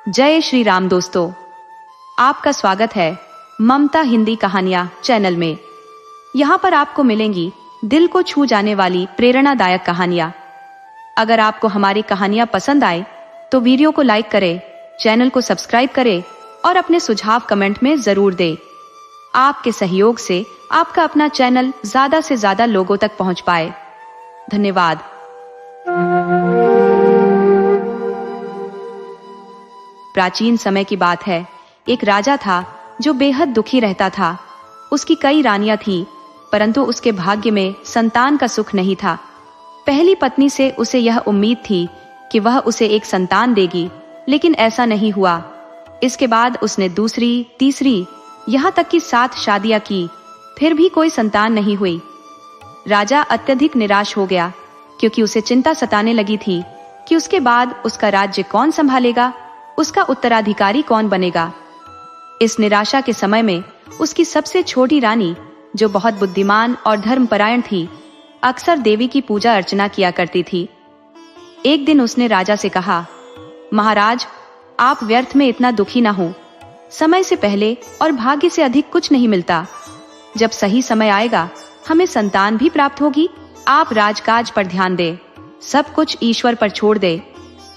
जय श्री राम दोस्तों, आपका स्वागत है ममता हिंदी कहानियां चैनल में। यहाँ पर आपको मिलेंगी दिल को छू जाने वाली प्रेरणादायक कहानियां। अगर आपको हमारी कहानियां पसंद आए तो वीडियो को लाइक करें, चैनल को सब्सक्राइब करें और अपने सुझाव कमेंट में जरूर दें। आपके सहयोग से आपका अपना चैनल ज्यादा से ज्यादा लोगों तक पहुंच पाए। धन्यवाद। प्राचीन समय की बात है। एक राजा था जो बेहद दुखी रहता था। उसकी कई रानियां थीं, परंतु उसके भाग्य में संतान का सुख नहीं था। पहली पत्नी से उसे यह उम्मीद थी कि वह उसे एक संतान देगी, लेकिन ऐसा नहीं हुआ। इसके बाद उसने दूसरी, तीसरी, यहाँ तक कि 7 शादियां की, फिर भी कोई संतान नहीं हुई। राजा अत्यधिक निराश हो गया, क्योंकि उसे चिंता सताने लगी थी कि उसके बाद उसका राज्य कौन संभालेगा, उसका उत्तराधिकारी कौन बनेगा। इस निराशा के समय में उसकी सबसे छोटी रानी, जो बहुत बुद्धिमान और धर्मपरायण थी, अक्सर देवी की पूजा अर्चना किया करती थी। एक दिन उसने राजा से कहा, महाराज, आप व्यर्थ में इतना दुखी ना हो। समय से पहले और भाग्य से अधिक कुछ नहीं मिलता। जब सही समय आएगा हमें संतान भी प्राप्त होगी। आप राजकाज पर ध्यान दें, सब कुछ ईश्वर पर छोड़ दे।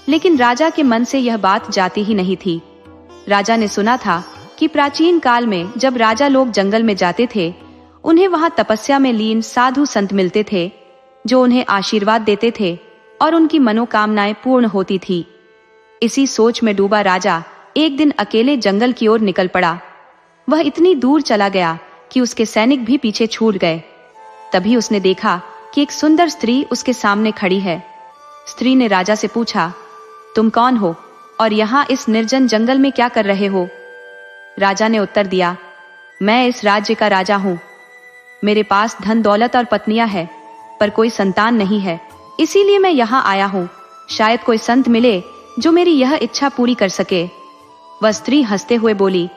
लेकिन राजा के मन से यह बात जाती ही नहीं थी। राजा ने सुना था कि प्राचीन काल में जब राजा लोग जंगल में जाते थे, उन्हें वहां तपस्या में लीन साधु संत मिलते थे, जो उन्हें आशीर्वाद देते थे और उनकी मनोकामनाएं पूर्ण होती थी। इसी सोच में डूबा राजा एक दिन अकेले जंगल की ओर निकल पड़ा। वह इतनी दूर चला गया कि उसके सैनिक भी पीछे छूट गए। तभी उसने देखा कि एक सुंदर स्त्री उसके सामने खड़ी है। स्त्री ने राजा से पूछा, तुम कौन हो और यहाँ इस निर्जन जंगल में क्या कर रहे हो? राजा ने उत्तर दिया, मैं इस राज्य का राजा हूँ। मेरे पास धन दौलत और पत्नियां हैं, पर कोई संतान नहीं है, इसीलिए मैं यहाँ आया हूँ। शायद कोई संत मिले जो मेरी यह इच्छा पूरी कर सके। वह स्त्री हंसते हुए बोली,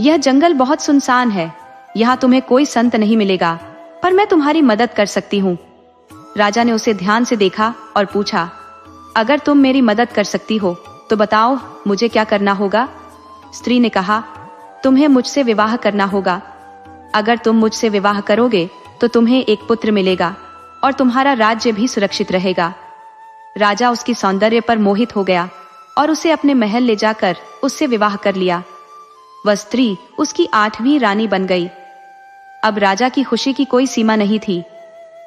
यह जंगल बहुत सुनसान है, यहाँ तुम्हें कोई संत नहीं मिलेगा, पर मैं तुम्हारी मदद कर सकती हूँ। राजा ने उसे ध्यान से देखा और पूछा, अगर तुम मेरी मदद कर सकती हो तो बताओ मुझे क्या करना होगा? स्त्री ने कहा, तुम्हें मुझसे विवाह करना होगा। अगर तुम मुझसे विवाह करोगे तो तुम्हें एक पुत्र मिलेगा और तुम्हारा राज्य भी सुरक्षित रहेगा। राजा उसकी सौंदर्य पर मोहित हो गया और उसे अपने महल ले जाकर उससे विवाह कर लिया। वह स्त्री उसकी 8वीं रानी बन गई। अब राजा की खुशी की कोई सीमा नहीं थी।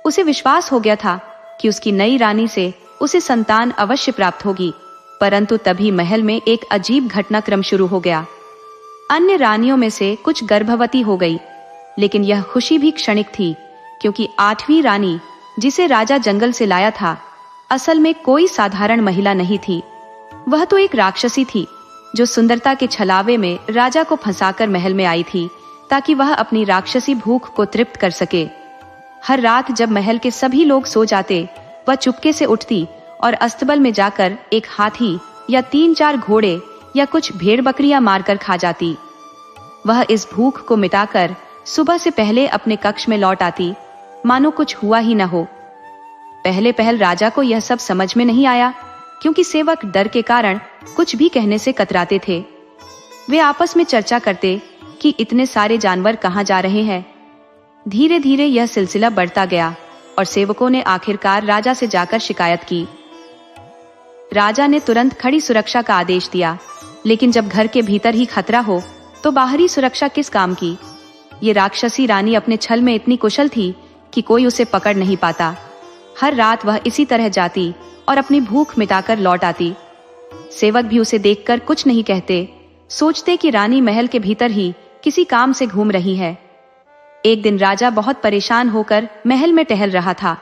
उसे विश्वास हो गया था कि उसकी नई रानी से उसे संतान अवश्य प्राप्त होगी। परंतु तभी महल में एक अजीब घटनाक्रम शुरू हो गया। अन्य रानियों में से कुछ गर्भवती हो गई, लेकिन यह खुशी भी क्षणिक थी, क्योंकि 8वीं रानी, जिसे राजा जंगल से लाया था, असल में कोई साधारण महिला नहीं थी। वह तो एक राक्षसी थी, जो सुंदरता के छलावे में राजा को फंसाकर महल में आई थी, ताकि वह अपनी राक्षसी भूख को तृप्त कर सके। हर रात जब महल के सभी लोग सो जाते, वह चुपके से उठती और अस्तबल में जाकर एक हाथी या 3-4 घोड़े या कुछ भेड़ बकरियां मारकर खा जाती। वह इस भूख को मिटाकर सुबह से पहले अपने कक्ष में लौट आती, मानो कुछ हुआ ही न हो। पहले पहल राजा को यह सब समझ में नहीं आया, क्योंकि सेवक डर के कारण कुछ भी कहने से कतराते थे। वे आपस में चर्चा करते कि इतने सारे जानवर कहाँ जा रहे हैं। धीरे धीरे यह सिलसिला बढ़ता गया और सेवकों ने आखिरकार राजा से जाकर शिकायत की। राजा ने तुरंत खड़ी सुरक्षा का आदेश दिया, लेकिन जब घर के भीतर ही खतरा हो तो बाहरी सुरक्षा किस काम की? ये राक्षसी रानी अपने छल में इतनी कुशल थी कि कोई उसे पकड़ नहीं पाता। हर रात वह इसी तरह जाती और अपनी भूख मिटाकर लौट आती। सेवक भी उसे देखकर कुछ नहीं कहते, सोचते कि रानी महल के भीतर ही किसी काम से घूम रही है। एक दिन राजा बहुत परेशान होकर महल में टहल रहा था।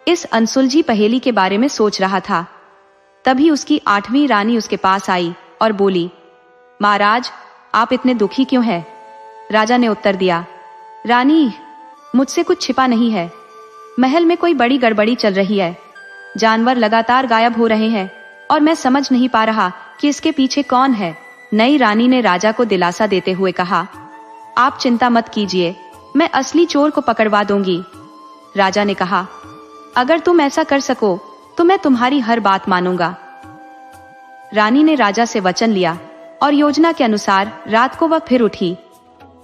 इस अनसुलझी पहेली के बारे में सोच रहा था। तभी उसकी 8वीं रानी उसके पास आई और बोली, महाराज, आप इतने दुखी क्यों हैं? राजा ने उत्तर दिया, रानी, मुझसे कुछ छिपा नहीं है। महल में कोई बड़ी गड़बड़ी चल रही है। जानवर लगातार गायब हो रहे हैं और मैं समझ नहीं पा रहा कि इसके पीछे कौन है। नई रानी ने राजा को दिलासा देते हुए कहा, आप चिंता मत कीजिए, मैं असली चोर को पकड़वा दूंगी। राजा ने कहा, अगर तुम ऐसा कर सको तो मैं तुम्हारी हर बात मानूंगा। रानी ने राजा से वचन लिया और योजना के अनुसार रात को वह फिर उठी।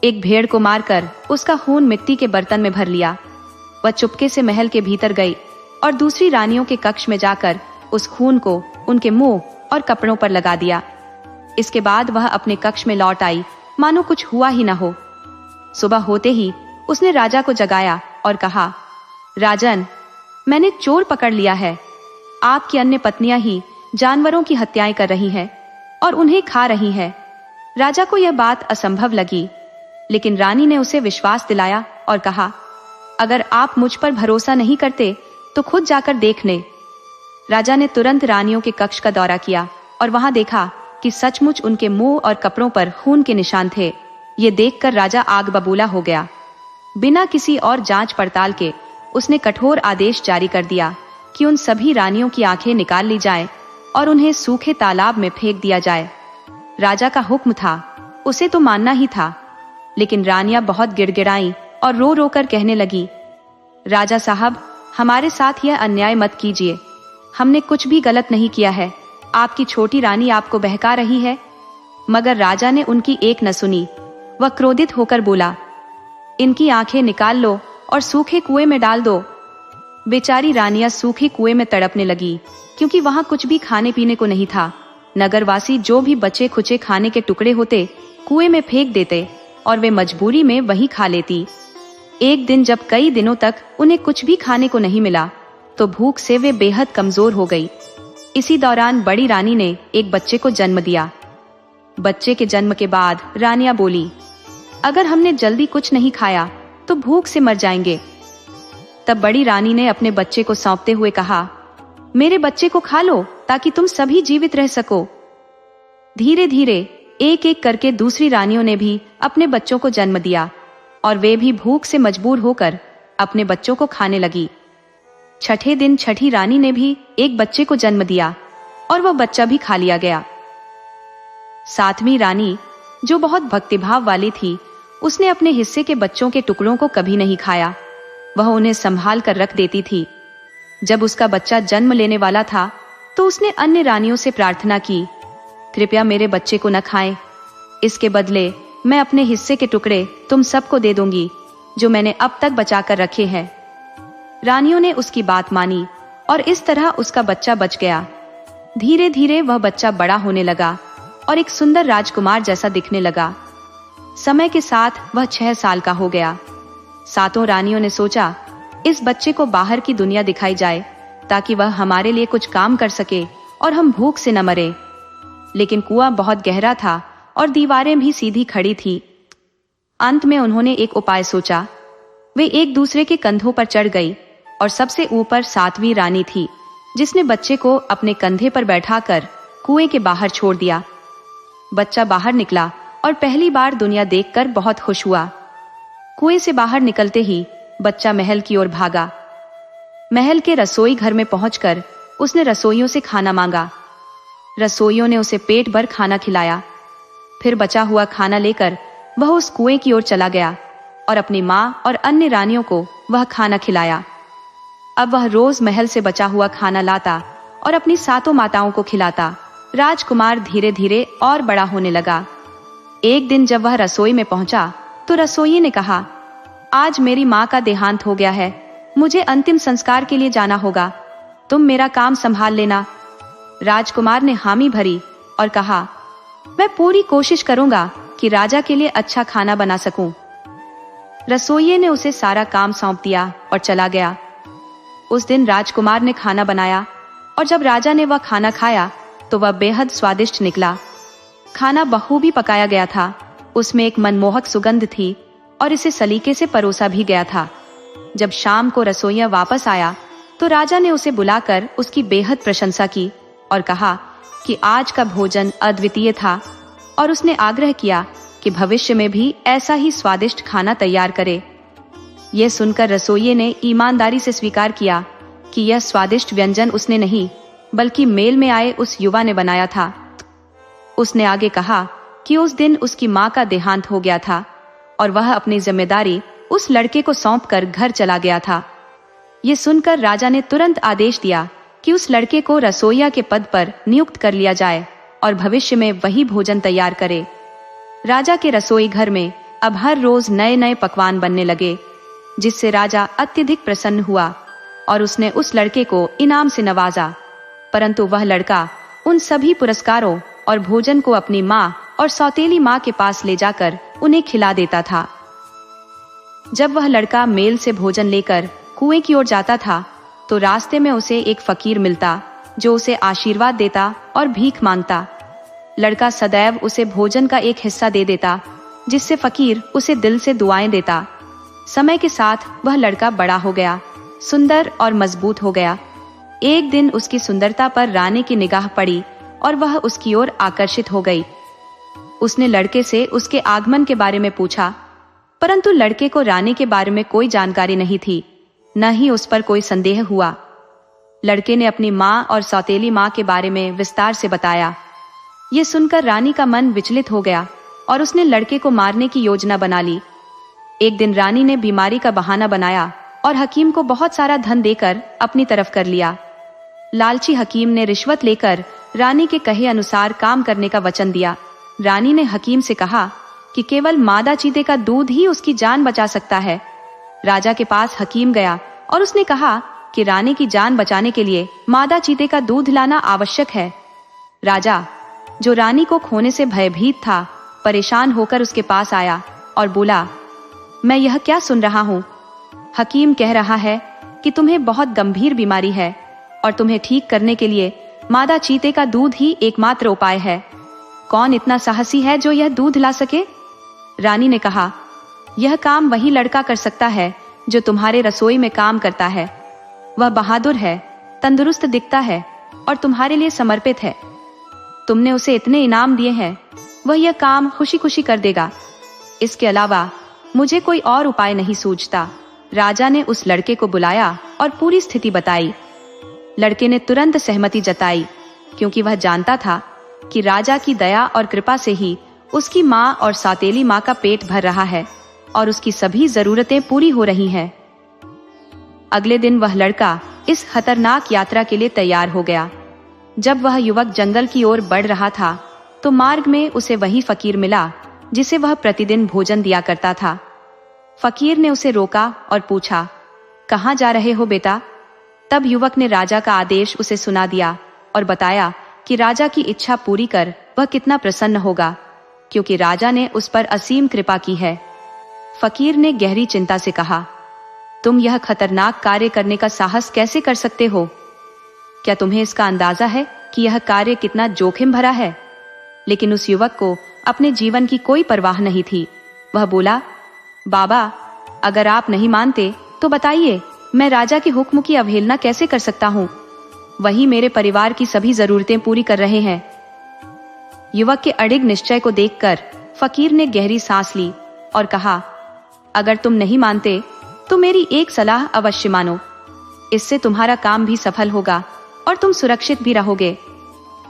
एक भेड़ को मारकर उसका खून मिट्टी के बर्तन में भर लिया। वह चुपके से महल के भीतर गई और दूसरी रानियों के कक्ष में जाकर उस खून को उनके मुंह और कपड़ों पर लगा दिया। इसके बाद वह अपने कक्ष में लौट आई, मानो कुछ हुआ ही न हो। सुबह होते ही उसने राजा को जगाया और कहा, राजन, मैंने चोर पकड़ लिया है। आपकी अन्य पत्नियां ही जानवरों की हत्याएं कर रही हैं और उन्हें खा रही हैं। राजा को यह बात असंभव लगी, लेकिन रानी ने उसे विश्वास दिलाया और कहा, अगर आप मुझ पर भरोसा नहीं करते तो खुद जाकर देख ले। राजा ने तुरंत रानियों के कक्ष का दौरा किया और वहां देखा कि सचमुच उनके मुंह और कपड़ों पर खून के निशान थे। ये देखकर राजा आग बबूला हो गया। बिना किसी और जांच पड़ताल के उसने कठोर आदेश जारी कर दिया कि उन सभी रानियों की आंखें निकाल ली जाएं और उन्हें सूखे तालाब में फेंक दिया जाए। राजा का हुक्म था, उसे तो मानना ही था, लेकिन रानियां बहुत गिड़गिड़ाईं और रो रो कर कहने लगी, राजा साहब, हमारे साथ यह अन्याय मत कीजिए। हमने कुछ भी गलत नहीं किया है। आपकी छोटी रानी आपको बहका रही है। मगर राजा ने उनकी एक न सुनी। वह क्रोधित होकर बोला, इनकी आंखें निकाल लो और सूखे कुएं में डाल दो। बेचारी रानियां सूखे कुएं में तड़पने लगी, क्योंकि वहां कुछ भी खाने पीने को नहीं था। नगरवासी जो भी बचे खुचे खाने के टुकड़े होते कुएं में फेंक देते और वे मजबूरी में वही खा लेती। एक दिन जब कई दिनों तक उन्हें कुछ भी खाने को नहीं मिला तो भूख से वे बेहद कमजोर हो गई। इसी दौरान बड़ी रानी ने एक बच्चे को जन्म दिया। बच्चे के जन्म के बाद रानियां बोली, अगर हमने जल्दी कुछ नहीं खाया तो भूख से मर जाएंगे। तब बड़ी रानी ने अपने बच्चे को सौंपते हुए कहा, मेरे बच्चे को खा लो ताकि तुम सभी जीवित रह सको। धीरे धीरे एक एक करके दूसरी रानियों ने भी अपने बच्चों को जन्म दिया और वे भी भूख से मजबूर होकर अपने बच्चों को खाने लगी। छठे दिन छठी रानी ने भी एक बच्चे को जन्म दिया और वह बच्चा भी खा लिया गया। सातवीं रानी, जो बहुत भक्तिभाव वाली थी, उसने अपने हिस्से के बच्चों के टुकड़ों को कभी नहीं खाया। वह उन्हें संभाल कर रख देती थी। जब उसका बच्चा जन्म लेने वाला था तो उसने अन्य रानियों से प्रार्थना की, कृपया मेरे बच्चे को न खाएं। इसके बदले मैं अपने हिस्से के टुकड़े तुम सबको दे दूंगी जो मैंने अब तक बचा कर रखे हैं। रानियों ने उसकी बात मानी और इस तरह उसका बच्चा बच गया। धीरे धीरे वह बच्चा बड़ा होने लगा और एक सुंदर राजकुमार जैसा दिखने लगा। समय के साथ वह 6 साल का हो गया। सातों रानियों ने सोचा, इस बच्चे को बाहर की दुनिया दिखाई जाए ताकि वह हमारे लिए कुछ काम कर सके और हम भूख से न मरे। लेकिन कुआं बहुत गहरा था और दीवारें भी सीधी खड़ी थी। अंत में उन्होंने एक उपाय सोचा। वे एक दूसरे के कंधों पर चढ़ गई और सबसे ऊपर सातवीं रानी थी, जिसने बच्चे को अपने कंधे पर बैठाकर कुएं के बाहर छोड़ दिया। बच्चा बाहर निकला और पहली बार दुनिया देखकर बहुत खुश हुआ। कुएं से बाहर निकलते ही बच्चा महल की ओर भागा। महल के रसोई घर में पहुंचकर उसने रसोइयों से खाना मांगा। रसोइयों ने उसे पेट भर खाना खिलाया। फिर बचा हुआ खाना लेकर वह उस कुएं की ओर चला गया और अपनी माँ और अन्य रानियों को वह खाना खिलाया। अब वह रोज महल से बचा हुआ खाना लाता और अपनी सातों माताओं को खिलाता। राजकुमार धीरे धीरे और बड़ा होने लगा। एक दिन जब वह रसोई में पहुंचा तो रसोई ने कहा, आज मेरी माँ का देहांत हो गया है, मुझे अंतिम संस्कार के लिए जाना होगा, तुम मेरा काम संभाल लेना। राजकुमार ने हामी भरी और कहा, मैं पूरी कोशिश करूंगा कि राजा के लिए अच्छा खाना बना सकूं। रसोइये ने उसे सारा काम सौंप दिया और चला गया। उस दिन राजकुमार ने खाना बनाया और जब राजा ने वह खाना खाया तो वह बेहद स्वादिष्ट निकला। खाना बखूबी पकाया गया था, उसमें एक मनमोहक सुगंध थी और इसे सलीके से परोसा भी गया था। जब शाम को रसोइया वापस आया तो राजा ने उसे बुलाकर उसकी बेहद प्रशंसा की और कहा कि आज का भोजन अद्वितीय था और उसने आग्रह किया कि भविष्य में भी ऐसा ही स्वादिष्ट खाना तैयार करे। यह सुनकर रसोइये ने ईमानदारी से स्वीकार किया कि यह स्वादिष्ट व्यंजन उसने नहीं बल्कि मेल में आए उस युवा ने बनाया था। उसने आगे कहा कि उस दिन उसकी माँ का देहांत हो गया था और वह अपनी जिम्मेदारी उस लड़के को सौंपकर घर चला गया था। ये सुनकर राजा ने तुरंत आदेश दिया कि उस लड़के को रसोइया के पद पर नियुक्त कर लिया जाए और भविष्य में वही भोजन तैयार करे। राजा के रसोई घर में अब हर रोज नए नए पकवान बनने लगे, जिससे राजा अत्यधिक प्रसन्न हुआ और उसने उस लड़के को इनाम से नवाजा। परंतु वह लड़का उन सभी पुरस्कारों और भोजन को अपनी माँ और सौतेली माँ के पास ले जाकर उन्हें खिला देता था। जब वह लड़का मेल से भोजन लेकर कुएं की ओर जाता था तो रास्ते में उसे एक फकीर मिलता जो उसे आशीर्वाद देता और भीख मांगता। लड़का सदैव उसे भोजन का एक हिस्सा दे देता, जिससे फकीर उसे दिल से दुआएं देता। समय के साथ वह लड़का बड़ा हो गया, सुंदर और मजबूत हो गया। एक दिन उसकी सुंदरता पर रानी की निगाह पड़ी और वह उसकी ओर आकर्षित हो गई। उसने लड़के से उसके आगमन के बारे में पूछा, परंतु लड़के को रानी के बारे में कोई जानकारी नहीं थी, न ही उस पर कोई संदेह हुआ। लड़के ने अपनी माँ और सौतेली माँ के बारे में विस्तार से बताया। ये सुनकर रानी का मन विचलित हो गया और उसने लड़के को मारने की योजना बना ली। एक दिन रानी ने बीमारी का बहाना बनाया और हकीम को बहुत सारा धन देकर अपनी तरफ कर लिया। लालची हकीम ने रिश्वत लेकर रानी के कहे अनुसार काम करने का वचन दिया। रानी ने हकीम से कहा कि केवल मादा चीते का दूध ही उसकी जान बचा सकता है। राजा के पास हकीम गया और उसने कहा कि रानी की जान बचाने के लिए मादा चीते का दूध लाना आवश्यक है। राजा, जो रानी को खोने से भयभीत था, परेशान होकर उसके पास आया और बोला, मैं यह क्या सुन रहा हूँ? हकीम कह रहा है कि तुम्हें बहुत गंभीर बीमारी है और तुम्हें ठीक करने के लिए मादा चीते का दूध ही एकमात्र उपाय है। कौन इतना साहसी है जो यह दूध ला सके? रानी ने कहा, यह काम वही लड़का कर सकता है जो तुम्हारे रसोई में काम करता है। वह बहादुर है, तंदुरुस्त दिखता है और तुम्हारे लिए समर्पित है। तुमने उसे इतने इनाम दिए हैं, वह यह काम खुशी खुशी कर देगा। इसके अलावा मुझे कोई और उपाय नहीं सूझता। राजा ने उस लड़के को बुलाया और पूरी स्थिति बताई। लड़के ने तुरंत सहमति जताई, क्योंकि वह जानता था कि राजा की दया और कृपा से ही उसकी माँ और सौतेली माँ का पेट भर रहा है और उसकी सभी जरूरतें पूरी हो रही हैं। अगले दिन वह लड़का इस खतरनाक यात्रा के लिए तैयार हो गया। जब वह युवक जंगल की ओर बढ़ रहा था तो मार्ग में उसे वही फकीर मिला जिसे वह प्रतिदिन भोजन दिया करता था। फकीर ने उसे रोका और पूछा, कहाँ जा रहे हो बेटा? तब युवक ने राजा का आदेश उसे सुना दिया और बताया कि राजा की इच्छा पूरी कर वह कितना प्रसन्न होगा, क्योंकि राजा ने उस पर असीम कृपा की है। फकीर ने गहरी चिंता से कहा, तुम यह खतरनाक कार्य करने का साहस कैसे कर सकते हो? क्या तुम्हें इसका अंदाजा है कि यह कार्य कितना जोखिम भरा है? लेकिन उस युवक को अपने जीवन की कोई परवाह नहीं थी। वह बोला, बाबा, अगर आप नहीं मानते तो बताइए, मैं राजा के हुक्म की अवहेलना कैसे कर सकता हूँ? वही मेरे परिवार की सभी जरूरतें पूरी कर रहे हैं। युवक के अडिग निश्चय को देखकर फकीर ने गहरी सांस ली और कहा, अगर तुम नहीं मानते तो मेरी एक सलाह अवश्य मानो। इससे तुम्हारा काम भी सफल होगा और तुम सुरक्षित भी रहोगे।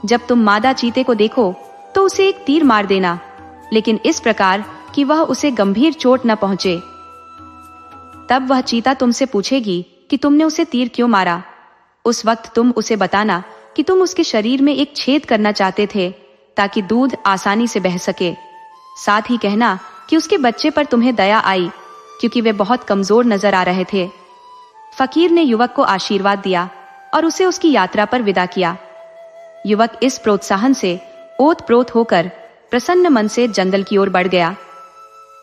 जब तुम मादा चीते को देखो तो उसे एक तीर मार देना, लेकिन इस प्रकार कि वह उसे गंभीर चोट न पहुंचे। तब वह चीता तुमसे पूछेगी कि तुमने उसे तीर क्यों मारा। उस वक्त तुम उसे बताना कि तुम उसके शरीर में एक छेद करना चाहते थे ताकि दूध आसानी से बह सके। साथ ही कहना कि उसके बच्चे पर तुम्हें दया आई, क्योंकि वे बहुत कमजोर नजर आ रहे थे। फकीर ने युवक को आशीर्वाद दिया और उसे उसकी यात्रा पर विदा किया। युवक इस प्रोत्साहन से ओत-प्रोत होकर प्रसन्न मन से जंगल की ओर बढ़ गया।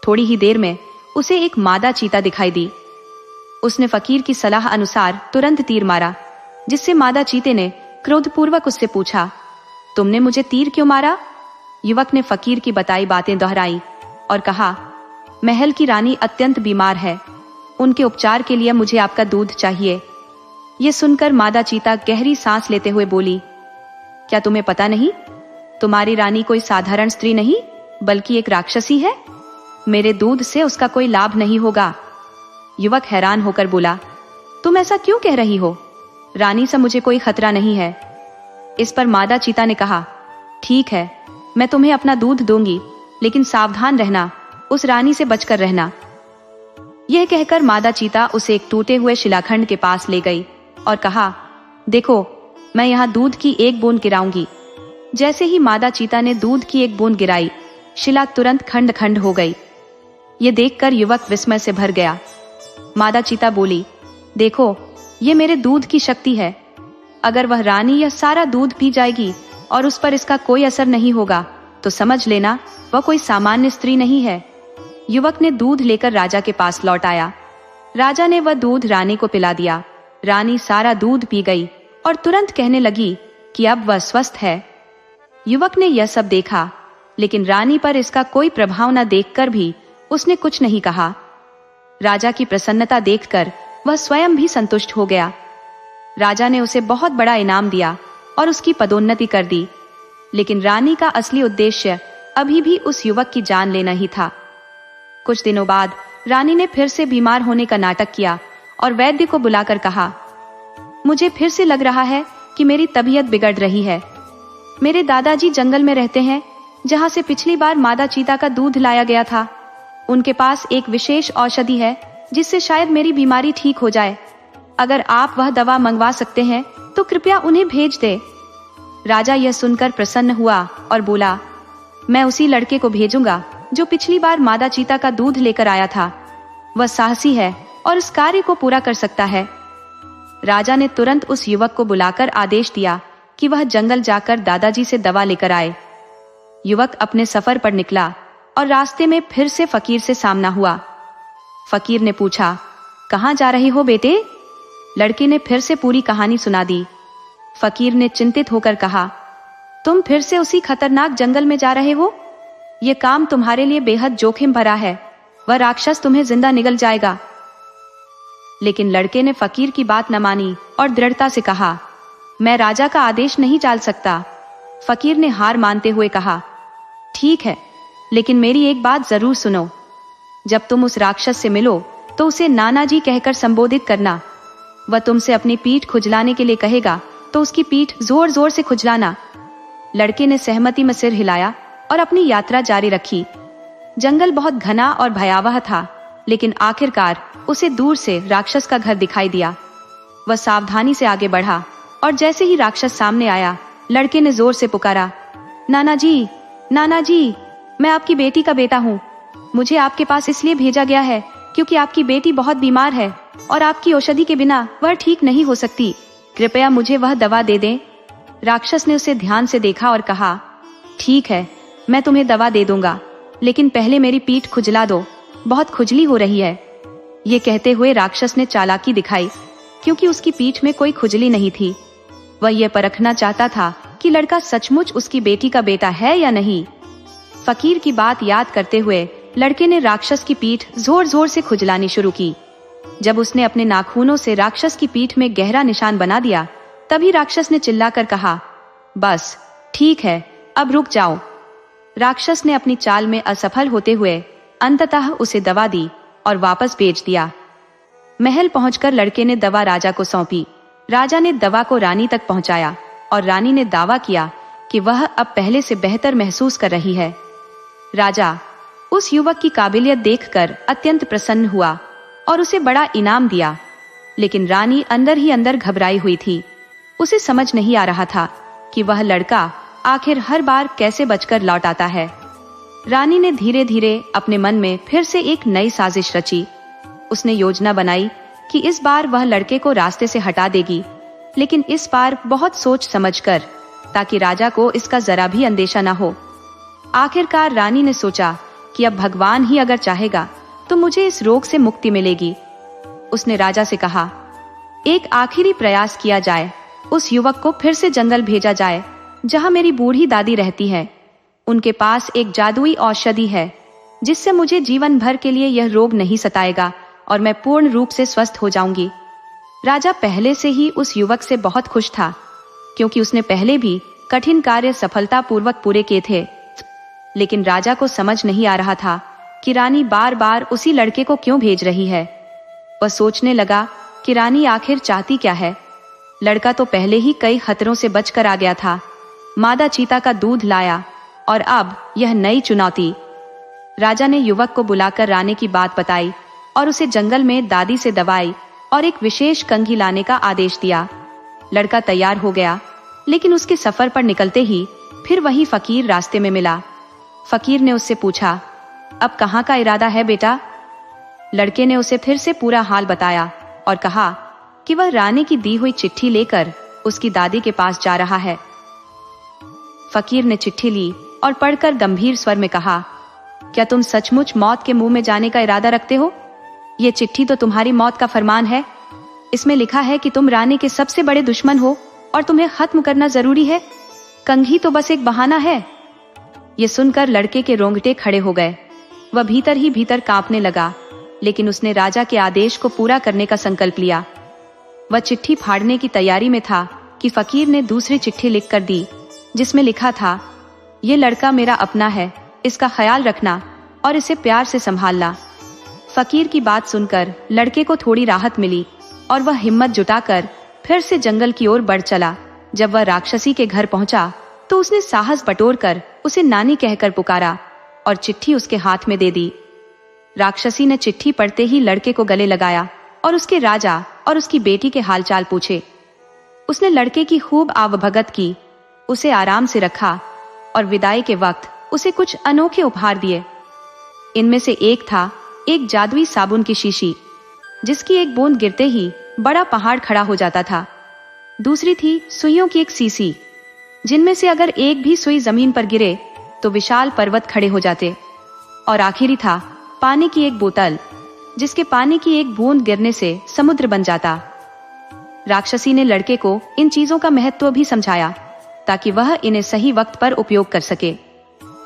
थोड़ी ही देर में उसे एक मादा चीता दिखाई दी। उसने फकीर की सलाह अनुसार तुरंत तीर मारा, जिससे मादा चीते ने क्रोधपूर्वक उससे पूछा, तुमने मुझे तीर क्यों मारा? युवक ने फकीर की बताई बातें दोहराई और कहा, महल की रानी अत्यंत बीमार है, उनके उपचार के लिए मुझे आपका दूध चाहिए। ये सुनकर मादा चीता गहरी सांस लेते हुए बोली, क्या तुम्हें पता नहीं, तुम्हारी रानी कोई साधारण स्त्री नहीं बल्कि एक राक्षसी है। मेरे दूध से उसका कोई लाभ नहीं होगा। युवक हैरान होकर बोला, तुम ऐसा क्यों कह रही हो? रानी से मुझे कोई खतरा नहीं है। इस पर मादा चीता ने कहा, ठीक है, मैं तुम्हें अपना दूध दूंगी, लेकिन सावधान रहना, उस रानी से बचकर रहना। यह कहकर मादा चीता उसे एक टूटे हुए शिलाखंड के पास ले गई और कहा, देखो, मैं यहाँ दूध की एक बूंद गिराऊंगी। जैसे ही मादा चीता ने दूध की एक बूंद गिराई, शिला तुरंत खंड खंड हो गई। ये देखकर युवक विस्मय से भर गया। मादा चीता बोली, देखो, ये मेरे दूध की शक्ति है। अगर वह रानी यह सारा दूध पी जाएगी और उस पर इसका कोई असर नहीं होगा तो समझ लेना वह कोई सामान्य स्त्री नहीं है। युवक ने दूध लेकर राजा के पास लौट आया। राजा ने वह दूध रानी को पिला दिया। रानी सारा दूध पी गई और तुरंत कहने लगी कि अब वह स्वस्थ है। युवक ने यह सब देखा, लेकिन रानी पर इसका कोई प्रभाव न देखकर भी उसने कुछ नहीं कहा। राजा की प्रसन्नता देखकर वह स्वयं भी संतुष्ट हो गया। राजा ने उसे बहुत बड़ा इनाम दिया और उसकी पदोन्नति कर दी। लेकिन रानी का असली उद्देश्य अभी भी उस युवक की जान लेना ही था। कुछ दिनों बाद रानी ने फिर से बीमार होने का नाटक किया और वैद्य को बुलाकर कहा, मुझे फिर से लग रहा है कि मेरी तबीयत बिगड़ रही है। मेरे दादाजी जंगल में रहते हैं, जहां से पिछली बार मादा चीता का दूध लाया गया था। उनके पास एक विशेष औषधि है जिससे शायद मेरी बीमारी ठीक हो जाए। अगर आप वह दवा मंगवा सकते हैं तो कृपया उन्हें भेज दे। राजा यह सुनकर प्रसन्न हुआ और बोला, मैं उसी लड़के को भेजूंगा जो पिछली बार मादा चीता का दूध लेकर आया था। वह साहसी है और इस कार्य को पूरा कर सकता है। राजा ने तुरंत उस युवक को बुलाकर आदेश दिया कि वह जंगल जाकर दादाजी से दवा लेकर आए। युवक अपने सफर पर निकला और रास्ते में फिर से फकीर से सामना हुआ। फकीर ने पूछा, कहाँ जा रहे हो बेटे? लड़के ने फिर से पूरी कहानी सुना दी। फकीर ने चिंतित होकर कहा, तुम फिर से उसी खतरनाक जंगल में जा रहे हो? ये काम तुम्हारे लिए बेहद जोखिम भरा है। वह राक्षस तुम्हें जिंदा निगल जाएगा। लेकिन लड़के ने फकीर की बात न मानी और दृढ़ता से कहा, मैं राजा का आदेश नहीं टाल सकता। फकीर ने हार मानते हुए कहा, ठीक है, लेकिन मेरी एक बात जरूर सुनो। जब तुम उस राक्षस से मिलो तो उसे नाना जी कहकर संबोधित करना। वह तुमसे अपनी पीठ खुजलाने के लिए कहेगा तो उसकी पीठ जोर जोर से खुजलाना। लड़के ने सहमति में सिर हिलाया और अपनी यात्रा जारी रखी। जंगल बहुत घना और भयावह था, लेकिन आखिरकार उसे दूर से राक्षस का घर दिखाई दिया। वह सावधानी से आगे बढ़ा और जैसे ही राक्षस सामने आया, लड़के ने जोर से पुकारा, नाना जी, नाना जी, मैं आपकी बेटी का बेटा हूँ। मुझे आपके पास इसलिए भेजा गया है क्योंकि आपकी बेटी बहुत बीमार है और आपकी औषधि के बिना वह ठीक नहीं हो सकती। कृपया मुझे वह दवा दे दें। राक्षस ने उसे ध्यान से देखा और कहा, ठीक है, मैं तुम्हें दवा दे दूंगा, लेकिन पहले मेरी पीठ खुजला दो, बहुत खुजली हो रही है। ये कहते हुए राक्षस ने चालाकी दिखाई, क्योंकि उसकी पीठ में कोई खुजली नहीं थी। वह यह परखना चाहता था कि लड़का सचमुच उसकी बेटी का बेटा है या नहीं। फकीर की बात याद करते हुए लड़के ने राक्षस की पीठ जोर जोर से खुजलानी शुरू की। जब उसने अपने नाखूनों से राक्षस की पीठ में गहरा निशान बना दिया, तभी राक्षस ने चिल्लाकर कहा, बस ठीक है, अब रुक जाओ। राक्षस ने अपनी चाल में असफल होते हुए अंततः उसे दवा दी और वापस भेज दिया। महल पहुंचकर लड़के ने दवा राजा को सौंपी। राजा ने दवा को रानी तक पहुंचाया और रानी ने दावा किया कि वह अब पहले से बेहतर महसूस कर रही है। राजा उस युवक की काबिलियत देखकर अत्यंत प्रसन्न हुआ और उसे बड़ा इनाम दिया, लेकिन रानी अंदर ही अंदर घबराई हुई थी। उसे समझ नहीं आ रहा था कि वह लड़का आखिर हर बार कैसे बचकर लौट आता है। रानी ने धीरे धीरे अपने मन में फिर से एक नई साजिश रची। उसने योजना बनाई कि इस बार वह लड़के को रास्ते से हटा देगी, लेकिन इस बार बहुत सोच समझकर, ताकि राजा को इसका जरा भी अंदेशा न हो। आखिरकार रानी ने सोचा कि अब भगवान ही अगर चाहेगा तो मुझे इस रोग से मुक्ति मिलेगी। उसने राजा से कहा, एक आखिरी प्रयास किया जाए, उस युवक को फिर से जंगल भेजा जाए जहां मेरी बूढ़ी दादी रहती है। उनके पास एक जादुई औषधि है जिससे मुझे जीवन भर के लिए यह रोग नहीं सताएगा और मैं पूर्ण रूप से स्वस्थ हो जाऊंगी। राजा पहले से ही उस युवक से बहुत खुश था, क्योंकि उसने पहले भी कठिन कार्य सफलतापूर्वक पूरे किए थे। लेकिन राजा को समझ नहीं आ रहा था कि रानी बार बार उसी लड़के को क्यों भेज रही है। वह सोचने लगा कि रानी आखिर चाहती क्या है। लड़का तो पहले ही कई खतरों से बचकर आ गया था, मादा चीता का दूध लाया और अब यह नई चुनौती। राजा ने युवक को बुलाकर रानी की बात बताई और उसे जंगल में दादी से दवाई और एक विशेष कंघी लाने का आदेश दिया। लड़का तैयार हो गया, लेकिन उसके सफर पर निकलते ही फिर वही फकीर रास्ते में मिला। फकीर ने उससे पूछा, अब कहाँ का इरादा है बेटा? लड़के ने उसे फिर से पूरा हाल बताया और कहा कि वह रानी की दी हुई चिट्ठी लेकर उसकी दादी के पास जा रहा है। फकीर ने चिट्ठी ली और पढ़कर गंभीर स्वर में कहा, क्या तुम सचमुच मौत के मुंह में जाने का इरादा रखते हो? ये चिट्ठी तो तुम्हारी मौत का फरमान है। इसमें लिखा है कि तुम रानी के सबसे बड़े दुश्मन हो और तुम्हें खत्म करना जरूरी है। कंघी तो बस एक बहाना है। ये सुनकर लड़के के रोंगटे खड़े हो गए। वह भीतर ही भीतर कांपने लगा, लेकिन उसने राजा के आदेश को पूरा करने का संकल्प लिया। वह चिट्ठी फाड़ने की तैयारी में था कि फकीर ने दूसरी चिट्ठी लिख कर दी, जिसमें लिखा था, ये लड़का मेरा अपना है, इसका ख्याल रखना और इसे प्यार से संभालना। फकीर की बात सुनकर लड़के को थोड़ी राहत मिली और वह हिम्मत जुटाकर फिर से जंगल की ओर बढ़ चला। जब वह राक्षसी के घर पहुंचा तो उसने साहस बटोरकर उसे नानी कहकर पुकारा और चिट्ठी उसके हाथ में दे दी। राक्षसी ने चिट्ठी पढ़ते ही लड़के को गले लगाया और उसके राजा और उसकी बेटी के हालचाल पूछे। उसने लड़के की खूब आवभगत की, उसे आराम से रखा और विदाई के वक्त उसे कुछ अनोखे उपहार दिए। इनमें से एक था एक जादुई साबुन की शीशी, जिसकी एक बूंद गिरते ही बड़ा पहाड़ खड़ा हो जाता था। दूसरी थी सुइयों की एक सीसी, जिनमें से अगर एक भी सुई जमीन पर गिरे तो विशाल पर्वत खड़े हो जाते। और आखिरी था पानी की एक बोतल, जिसके पानी की एक बूंद गिरने से समुद्र बन जाता। राक्षसी ने लड़के को इन चीजों का महत्व भी समझाया ताकि वह इन्हें सही वक्त पर उपयोग कर सके।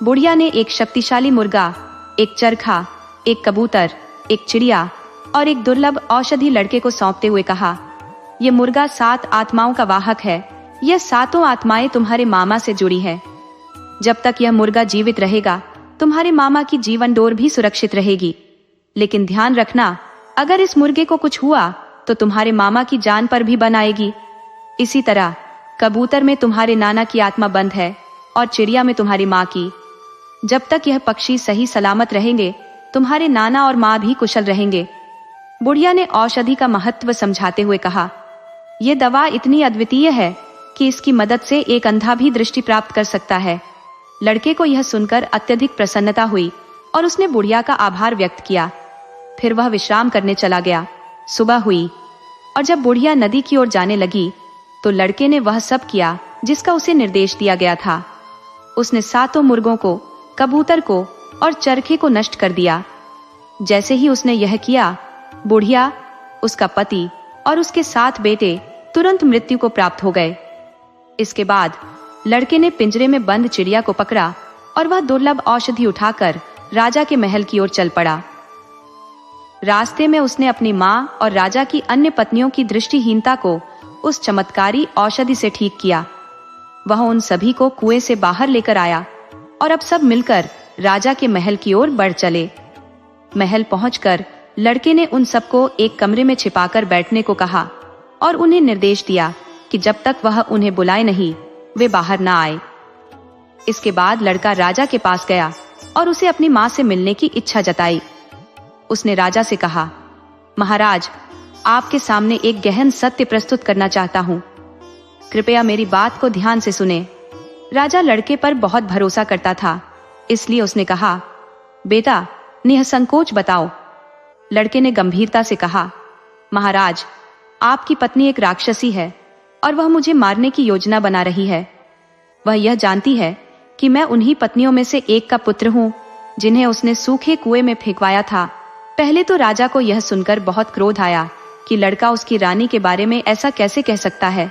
बुढ़िया ने एक शक्तिशाली मुर्गा, एक चरखा, एक कबूतर, एक चिड़िया और एक दुर्लभ औषधि लड़के को सौंपते हुए कहा, यह मुर्गा 7 आत्माओं का वाहक है। यह 7 आत्माएं तुम्हारे मामा से जुड़ी है। जब तक यह मुर्गा जीवित रहेगा तुम्हारे मामा की जीवन डोर भी सुरक्षित रहेगी। लेकिन ध्यान रखना, अगर इस मुर्गे को कुछ हुआ तो तुम्हारे मामा की जान पर भी बन आएगी। इसी तरह कबूतर में तुम्हारे नाना की आत्मा बंद है और चिड़िया में तुम्हारी माँ की। जब तक यह पक्षी सही सलामत रहेंगे तुम्हारे नाना और माँ भी कुशल रहेंगे। बुढ़िया ने औषधि का महत्व समझाते हुए कहा, यह दवा इतनी अद्वितीय है कि इसकी मदद से एक अंधा भी दृष्टि प्राप्त कर सकता है। लड़के को यह सुनकर अत्यधिक प्रसन्नता हुई और उसने बुढ़िया का आभार व्यक्त किया। फिर वह विश्राम करने चला गया। सुबह हुई और जब बुढ़िया नदी की ओर जाने लगी तो लड़के ने वह सब किया जिसका उसे निर्देश दिया गया था। उसने 7 मुर्गों को, कबूतर को और चरखे को नष्ट कर दिया। जैसे ही उसने यह किया, बुढ़िया, उसका पति और उसके 7 बेटे तुरंत मृत्यु को प्राप्त हो गए। इसके बाद लड़के ने पिंजरे में बंद चिड़िया को पकड़ा और वह दुर्लभ औषधि उठाकर राजा के महल की ओर चल पड़ा। रास्ते में उसने अपनी माँ और राजा की अन्य पत्नियों की दृष्टिहीनता को उस चमत्कारी औषधि से ठीक किया। वह उन सभी को कुएं से बाहर लेकर आया और अब सब मिलकर राजा के महल की ओर बढ़ चले। महल पहुंचकर लड़के ने उन सबको एक कमरे में छिपाकर बैठने को कहा और उन्हें निर्देश दिया कि जब तक वह उन्हें बुलाए नहीं वे बाहर ना आए। इसके बाद लड़का राजा के पास गया और उसे अपनी माँ से मिलने की इच्छा जताई। उसने राजा से कहा, महाराज, आपके सामने एक गहन सत्य प्रस्तुत करना चाहता हूँ, कृपया मेरी बात को ध्यान से सुने। राजा लड़के पर बहुत भरोसा करता था, इसलिए उसने कहा, बेटा निसंकोच बताओ। लड़के ने गंभीरता से कहा, महाराज, आपकी पत्नी एक राक्षसी है और वह मुझे मारने की योजना बना रही है। वह यह जानती है कि मैं उन्हीं पत्नियों में से एक का पुत्र हूँ जिन्हें उसने सूखे कुएं में फेंकवाया था। पहले तो राजा को यह सुनकर बहुत क्रोध आया कि लड़का उसकी रानी के बारे में ऐसा कैसे कह सकता है,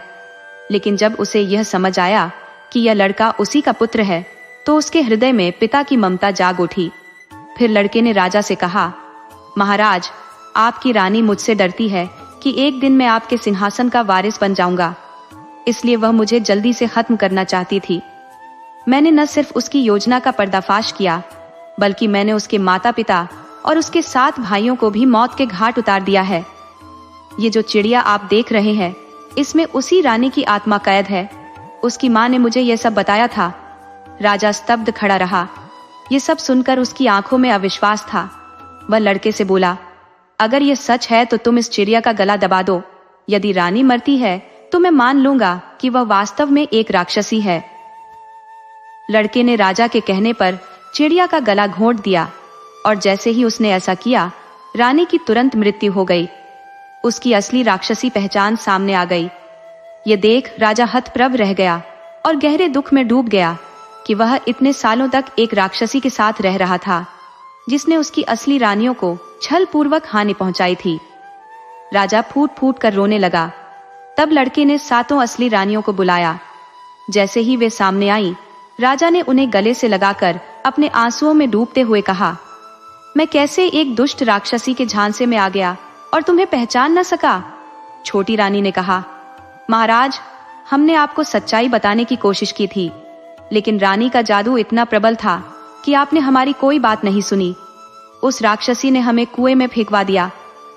लेकिन जब उसे यह समझ आया कि यह लड़का उसी का पुत्र है तो उसके हृदय में पिता की ममता जाग उठी। फिर लड़के ने राजा से कहा, महाराज, आपकी रानी मुझसे डरती है कि एक दिन मैं आपके सिंहासन का वारिस बन जाऊंगा, इसलिए वह मुझे जल्दी से खत्म करना चाहती थी। मैंने न सिर्फ उसकी योजना का पर्दाफाश किया, बल्कि मैंने उसके माता पिता और उसके 7 भाइयों को भी मौत के घाट उतार दिया है। ये जो चिड़िया आप देख रहे हैं, इसमें उसी रानी की आत्मा कैद है। उसकी माँ ने मुझे यह सब बताया था। राजा स्तब्ध खड़ा रहा। ये सब सुनकर उसकी आंखों में अविश्वास था। वह लड़के से बोला, अगर यह सच है तो तुम इस चिड़िया का गला दबा दो। यदि रानी मरती है तो मैं मान लूंगा कि वह वास्तव में एक राक्षसी है। लड़के ने राजा के कहने पर चिड़िया का गला घोंट दिया और जैसे ही उसने ऐसा किया, रानी की तुरंत मृत्यु हो गई। उसकी असली राक्षसी पहचान सामने आ गई। ये देख राजा हतप्रभ रह गया और गहरे दुख में डूब गया कि वह इतने सालों तक एक राक्षसी के साथ रह रहा था जिसने उसकी असली रानियों को छल पूर्वक हानि पहुंचाई थी। राजा फूट फूट कर रोने लगा। तब लड़के ने 7 असली रानियों को बुलाया। जैसे ही वे सामने आई, राजा ने उन्हें गले से लगाकर अपने आंसुओं में डूबते हुए कहा, मैं कैसे एक दुष्ट राक्षसी के झांसे में आ गया और तुम्हें पहचान न सका। छोटी रानी ने कहा, महाराज, हमने आपको सच्चाई बताने की कोशिश की थी, लेकिन रानी का जादू इतना प्रबल था कि आपने हमारी कोई बात नहीं सुनी। उस राक्षसी ने हमें कुएं में फेंकवा दिया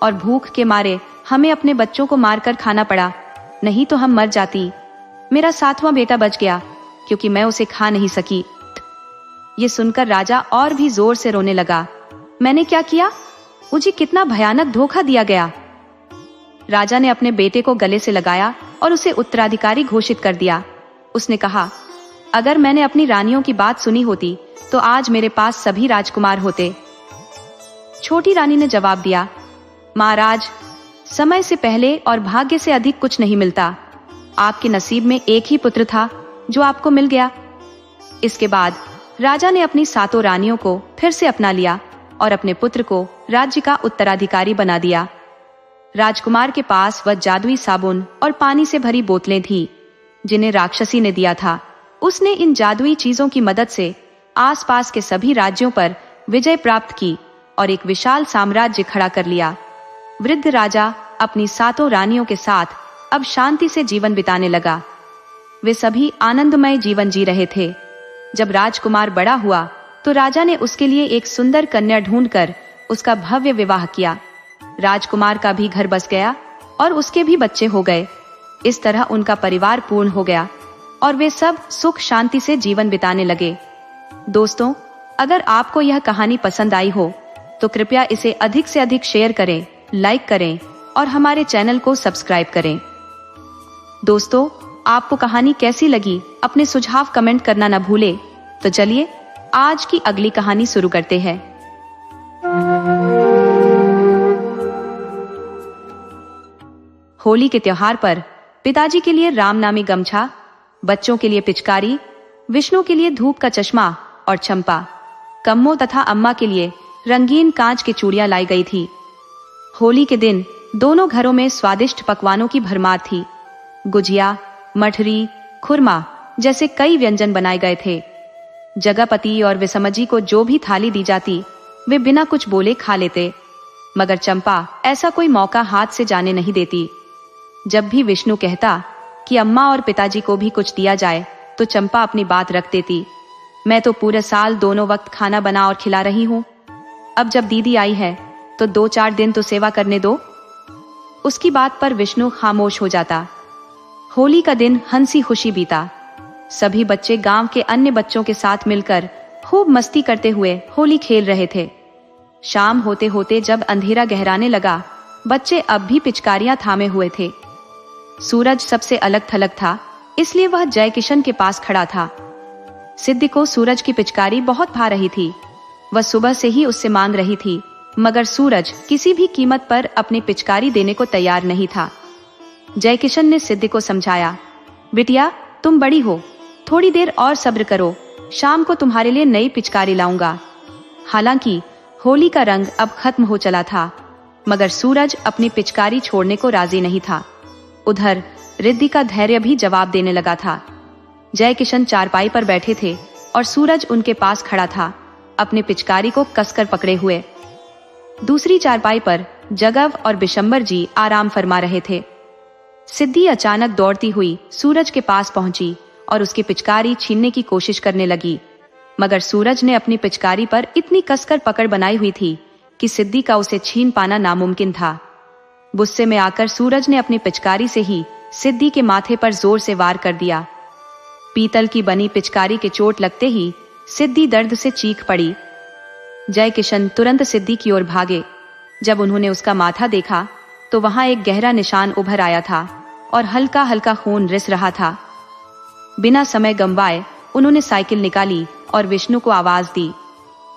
और भूख के मारे हमें अपने बच्चों को मारकर खाना पड़ा, नहीं तो हम मर जाती। मेरा 7वां बेटा बच गया क्योंकि मैं उसे खा नहीं सकी। ये सुनकर राजा और भी जोर से रोने लगा। मैंने क्या किया? मुझे कितना भयानक धोखा दिया गया। राजा ने अपने बेटे को गले से लगाया और उसे उत्तराधिकारी घोषित कर दिया। उसने कहा, अगर मैंने अपनी रानियों की बात सुनी होती तो आज मेरे पास सभी राजकुमार होते। छोटी रानी ने जवाब दिया, महाराज, समय से पहले और भाग्य से अधिक कुछ नहीं मिलता। आपके नसीब में एक ही पुत्र था जो आपको मिल गया। इसके बाद राजा ने अपनी 7 रानियों को फिर से अपना लिया और अपने पुत्र को राज्य का उत्तराधिकारी बना दिया। राजकुमार के पास वह जादुई साबुन और पानी से भरी बोतलें थी जिन्हें राक्षसी ने दिया था। उसने इन जादुई चीजों की मदद से आसपास के सभी राज्यों पर विजय प्राप्त की और एक विशाल साम्राज्य खड़ा कर लिया। वृद्ध राजा अपनी 7 रानियों के साथ अब शांति से जीवन बिताने लगा। वे सभी आनंदमय जीवन जी रहे थे। जब राजकुमार बड़ा हुआ तो राजा ने उसके लिए एक सुंदर कन्या ढूंढकर उसका भव्य विवाह किया। राजकुमार का भी घर बस गया और उसके भी बच्चे हो गए। इस तरह उनका परिवार पूर्ण हो गया और वे सब सुख शांति से जीवन बिताने लगे। दोस्तों, अगर आपको यह कहानी पसंद आई हो तो कृपया इसे अधिक से अधिक शेयर करें, लाइक करें और हमारे चैनल को सब्सक्राइब करें। दोस्तों, आपको कहानी कैसी लगी अपने सुझाव कमेंट करना न भूले। तो चलिए आज की अगली कहानी शुरू करते हैं। होली के त्योहार पर पिताजी के लिए राम नामी गमछा, बच्चों के लिए पिचकारी, विष्णु के लिए धूप का चश्मा और चंपा, कम्मो तथा अम्मा के लिए रंगीन कांच की चूड़ियां लाई गई थी। होली के दिन दोनों घरों में स्वादिष्ट पकवानों की भरमार थी। गुजिया, मठरी, खुरमा जैसे कई व्यंजन बनाए गए थे। जगपति और विषमजी को जो भी थाली दी जाती वे बिना कुछ बोले खा लेते, मगर चंपा ऐसा कोई मौका हाथ से जाने नहीं देती। जब भी विष्णु कहता कि अम्मा और पिताजी को भी कुछ दिया जाए तो चंपा अपनी बात रख देती। मैं तो पूरे साल दोनों वक्त खाना बना और खिला रही हूँ, अब जब दीदी आई है तो 2-4 दिन तो सेवा करने दो। उसकी बात पर विष्णु खामोश हो जाता। होली का दिन हंसी खुशी बीता। सभी बच्चे गांव के अन्य बच्चों के साथ मिलकर खूब मस्ती करते हुए होली खेल रहे थे। शाम होते होते जब अंधेरा गहराने लगा, बच्चे अब भी पिचकारियां थामे हुए थे। सूरज सबसे अलग थलग था, इसलिए वह जय किशन के पास खड़ा था। सिद्धि को सूरज की पिचकारी बहुत भा रही थी। वह सुबह से ही उससे मांग रही थी, मगर सूरज किसी भी कीमत पर अपनी पिचकारी देने को तैयार नहीं था। जय किशन ने सिद्धि को समझाया, बिटिया तुम बड़ी हो, थोड़ी देर और सब्र करो, शाम को तुम्हारे लिए नई पिचकारी लाऊंगा। हालांकि होली का रंग अब खत्म हो चला था, मगर सूरज अपनी पिचकारी छोड़ने को राजी नहीं था। उधर रिद्धि का धैर्य भी जवाब देने लगा था। जय किशन चारपाई पर बैठे थे और सूरज उनके पास खड़ा था, अपनी पिचकारी को कसकर पकड़े हुए। दूसरी चारपाई पर जगव और बिशंबर जी आराम फरमा रहे थे। सिद्धि अचानक दौड़ती हुई सूरज के पास पहुंची और उसकी पिचकारी छीनने की कोशिश करने लगी, मगर सूरज ने अपनी पिचकारी पर इतनी कसकर पकड़ बनाई हुई थी कि सिद्धि का उसे छीन पाना नामुमकिन था। गुस्से में आकर सूरज ने अपनी पिचकारी से ही सिद्धि के माथे पर जोर से वार कर दिया। पीतल की बनी पिचकारी के चोट लगते ही सिद्धि दर्द से चीख पड़ी। जय किशन तुरंत सिद्धि की ओर भागे। जब उन्होंने उसका माथा देखा तो वहां एक गहरा निशान उभर आया था और हल्का हल्का खून रिस रहा था। बिना समय गंवाए उन्होंने साइकिल निकाली और विष्णु को आवाज दी।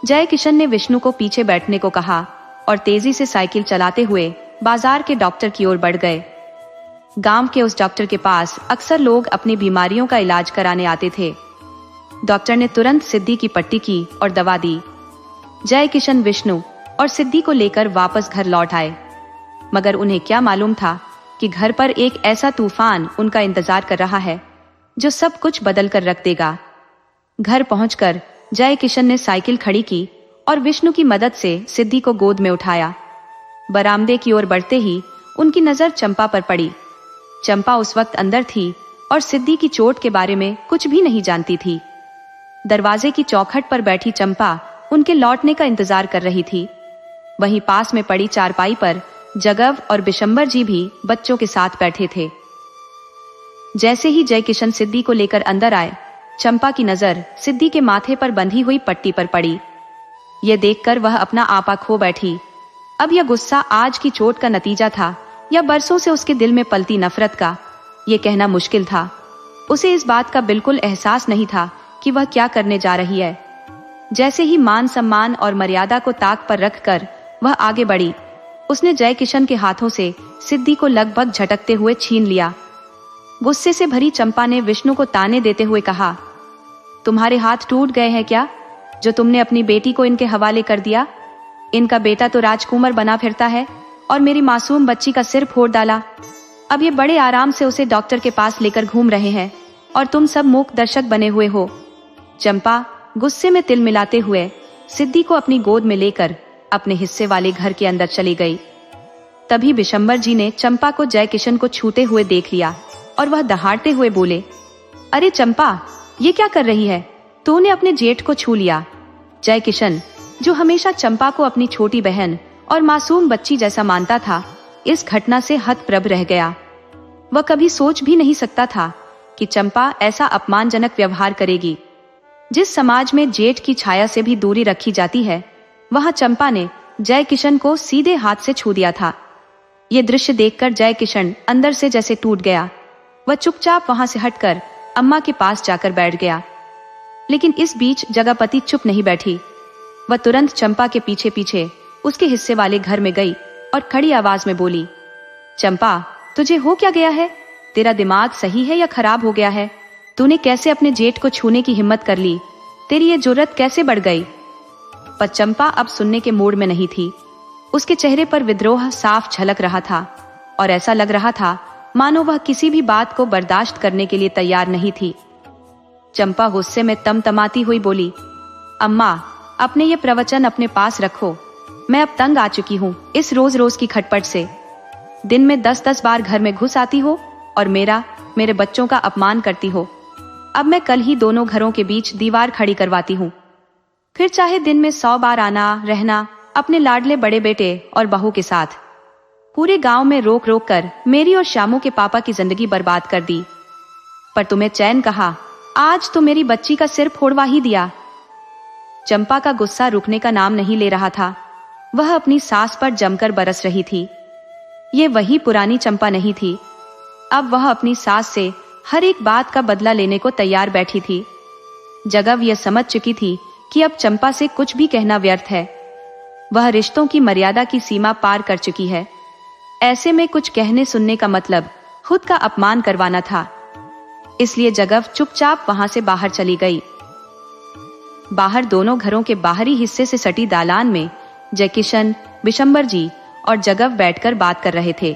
जय किशन ने विष्णु को पीछे बैठने को कहा और तेजी से साइकिल चलाते हुए बाजार के डॉक्टर की ओर बढ़ गए। गांव के उस डॉक्टर के पास अक्सर लोग अपनी बीमारियों का इलाज कराने आते थे। डॉक्टर ने तुरंत सिद्धि की पट्टी की और दवा दी। जय किशन विष्णु और सिद्धि को लेकर वापस घर लौट आए, मगर उन्हें क्या मालूम था कि घर पर एक ऐसा तूफान उनका इंतजार कर रहा है जो सब कुछ बदल कर रख देगा। घर पहुंचकर जय किशन ने साइकिल खड़ी की और विष्णु की मदद से सिद्धि को गोद में उठाया। बरामदे की ओर बढ़ते ही उनकी नजर चंपा पर पड़ी। चंपा उस वक्त अंदर थी और सिद्धि की चोट के बारे में कुछ भी नहीं जानती थी। दरवाजे की चौखट पर बैठी चंपा उनके लौटने का इंतजार कर रही थी। वहीं पास में पड़ी चारपाई पर जगव और बिशंबर जी भी बच्चों के साथ बैठे थे। जैसे ही जय किशन सिद्धि को लेकर अंदर आए, चंपा की नजर सिद्धि के माथे पर बंधी हुई पट्टी पर पड़ी। यह देखकर वह अपना आपा खो बैठी। अब यह गुस्सा आज की चोट का नतीजा था या बरसों से उसके दिल में पलती नफरत का, यह कहना मुश्किल था। उसे इस बात का बिल्कुल एहसास नहीं था कि वह क्या करने जा रही है। जैसे ही मान सम्मान और मर्यादा को ताक पर रखकर वह आगे बढ़ी, उसने जय किशन के हाथों से सिद्धि को लगभग झटकते हुए छीन लिया। गुस्से से भरी चंपा ने विष्णु को ताने देते हुए कहा, तुम्हारे हाथ टूट गए हैं क्या, जो तुमने अपनी बेटी को इनके हवाले कर दिया? इनका बेटा तो राजकुमार बना फिरता है और मेरी मासूम बच्ची का सिर फोड़ डाला। अब ये बड़े आराम से उसे डॉक्टर के पास लेकर घूम रहे हैं और तुम सब मूक दर्शक बने हुए हो। चंपा गुस्से में तिल मिलाते हुए सिद्धि को अपनी गोद में लेकर अपने हिस्से वाले घर के अंदर चली गई। तभी बिशंबर जी ने चंपा को जय किशन को छूते हुए देख लिया और वह दहाड़ते हुए बोले, अरे चंपा, ये क्या कर रही है? तूने अपने जेठ को छू लिया। जय किशन, जो हमेशा चंपा को अपनी छोटी बहन और मासूम बच्ची जैसा मानता था, इस घटना से हतप्रभ रह गया। वह कभी सोच भी नहीं सकता था कि चंपा ऐसा अपमानजनक व्यवहार करेगी। जिस समाज में जेठ की छाया से भी दूरी रखी जाती है, वहां चंपा ने जय किशन को सीधे हाथ से छू दिया था। ये दृश्य देखकर जय किशन अंदर से जैसे टूट गया। वह चुपचाप वहां से हटकर अम्मा के पास जाकर बैठ गया। लेकिन इस बीच जगपति चुप नहीं बैठी। वह तुरंत चंपा के पीछे पीछे उसके हिस्से वाले घर में गई और खड़ी आवाज में बोली, चंपा, तुझे हो क्या गया है? तेरा दिमाग सही है या खराब हो गया है? तूने कैसे अपने जेठ को छूने की हिम्मत कर ली? तेरी ये जुर्रत कैसे बढ़ गई? पर चंपा अब सुनने के मूड में नहीं थी। उसके चेहरे पर विद्रोह साफ झलक रहा था और ऐसा लग रहा था मानो वह किसी भी बात को बर्दाश्त करने के लिए तैयार नहीं थी। चंपा गुस्से में तमतमाती हुई बोली, अम्मा, अपने ये प्रवचन अपने पास रखो। मैं अब तंग आ चुकी हूँ इस रोज रोज की खटपट से। दिन में 10-10 बार घर में घुस आती हो और मेरे बच्चों का अपमान करती हो। अब मैं कल ही दोनों घरों के बीच दीवार खड़ी करवाती हूँ। फिर चाहे दिन में 100 बार आना रहना अपने लाडले बड़े बेटे और बहू के साथ। पूरे गांव में रोक रोक कर मेरी और श्यामू के पापा की जिंदगी बर्बाद कर दी। पर तुम्हें चैन कहा, आज तो मेरी बच्ची का सिर फोड़वा ही दिया। चंपा का गुस्सा रुकने का नाम नहीं ले रहा था। वह अपनी सास पर जमकर बरस रही थी। ये वही पुरानी चंपा नहीं थी। अब वह अपनी सास से हर एक बात का बदला लेने को तैयार बैठी थी। जगव यह समझ चुकी थी कि अब चंपा से कुछ भी कहना व्यर्थ है। वह रिश्तों की मर्यादा की सीमा पार कर चुकी है। ऐसे में कुछ कहने सुनने का मतलब खुद का अपमान करवाना था। इसलिए जगव चुपचाप वहां से बाहर चली गई। बाहर दोनों घरों के बाहरी हिस्से से सटी दालान में जयकिशन, बिशंबर जी और जगव बैठकर बात कर रहे थे।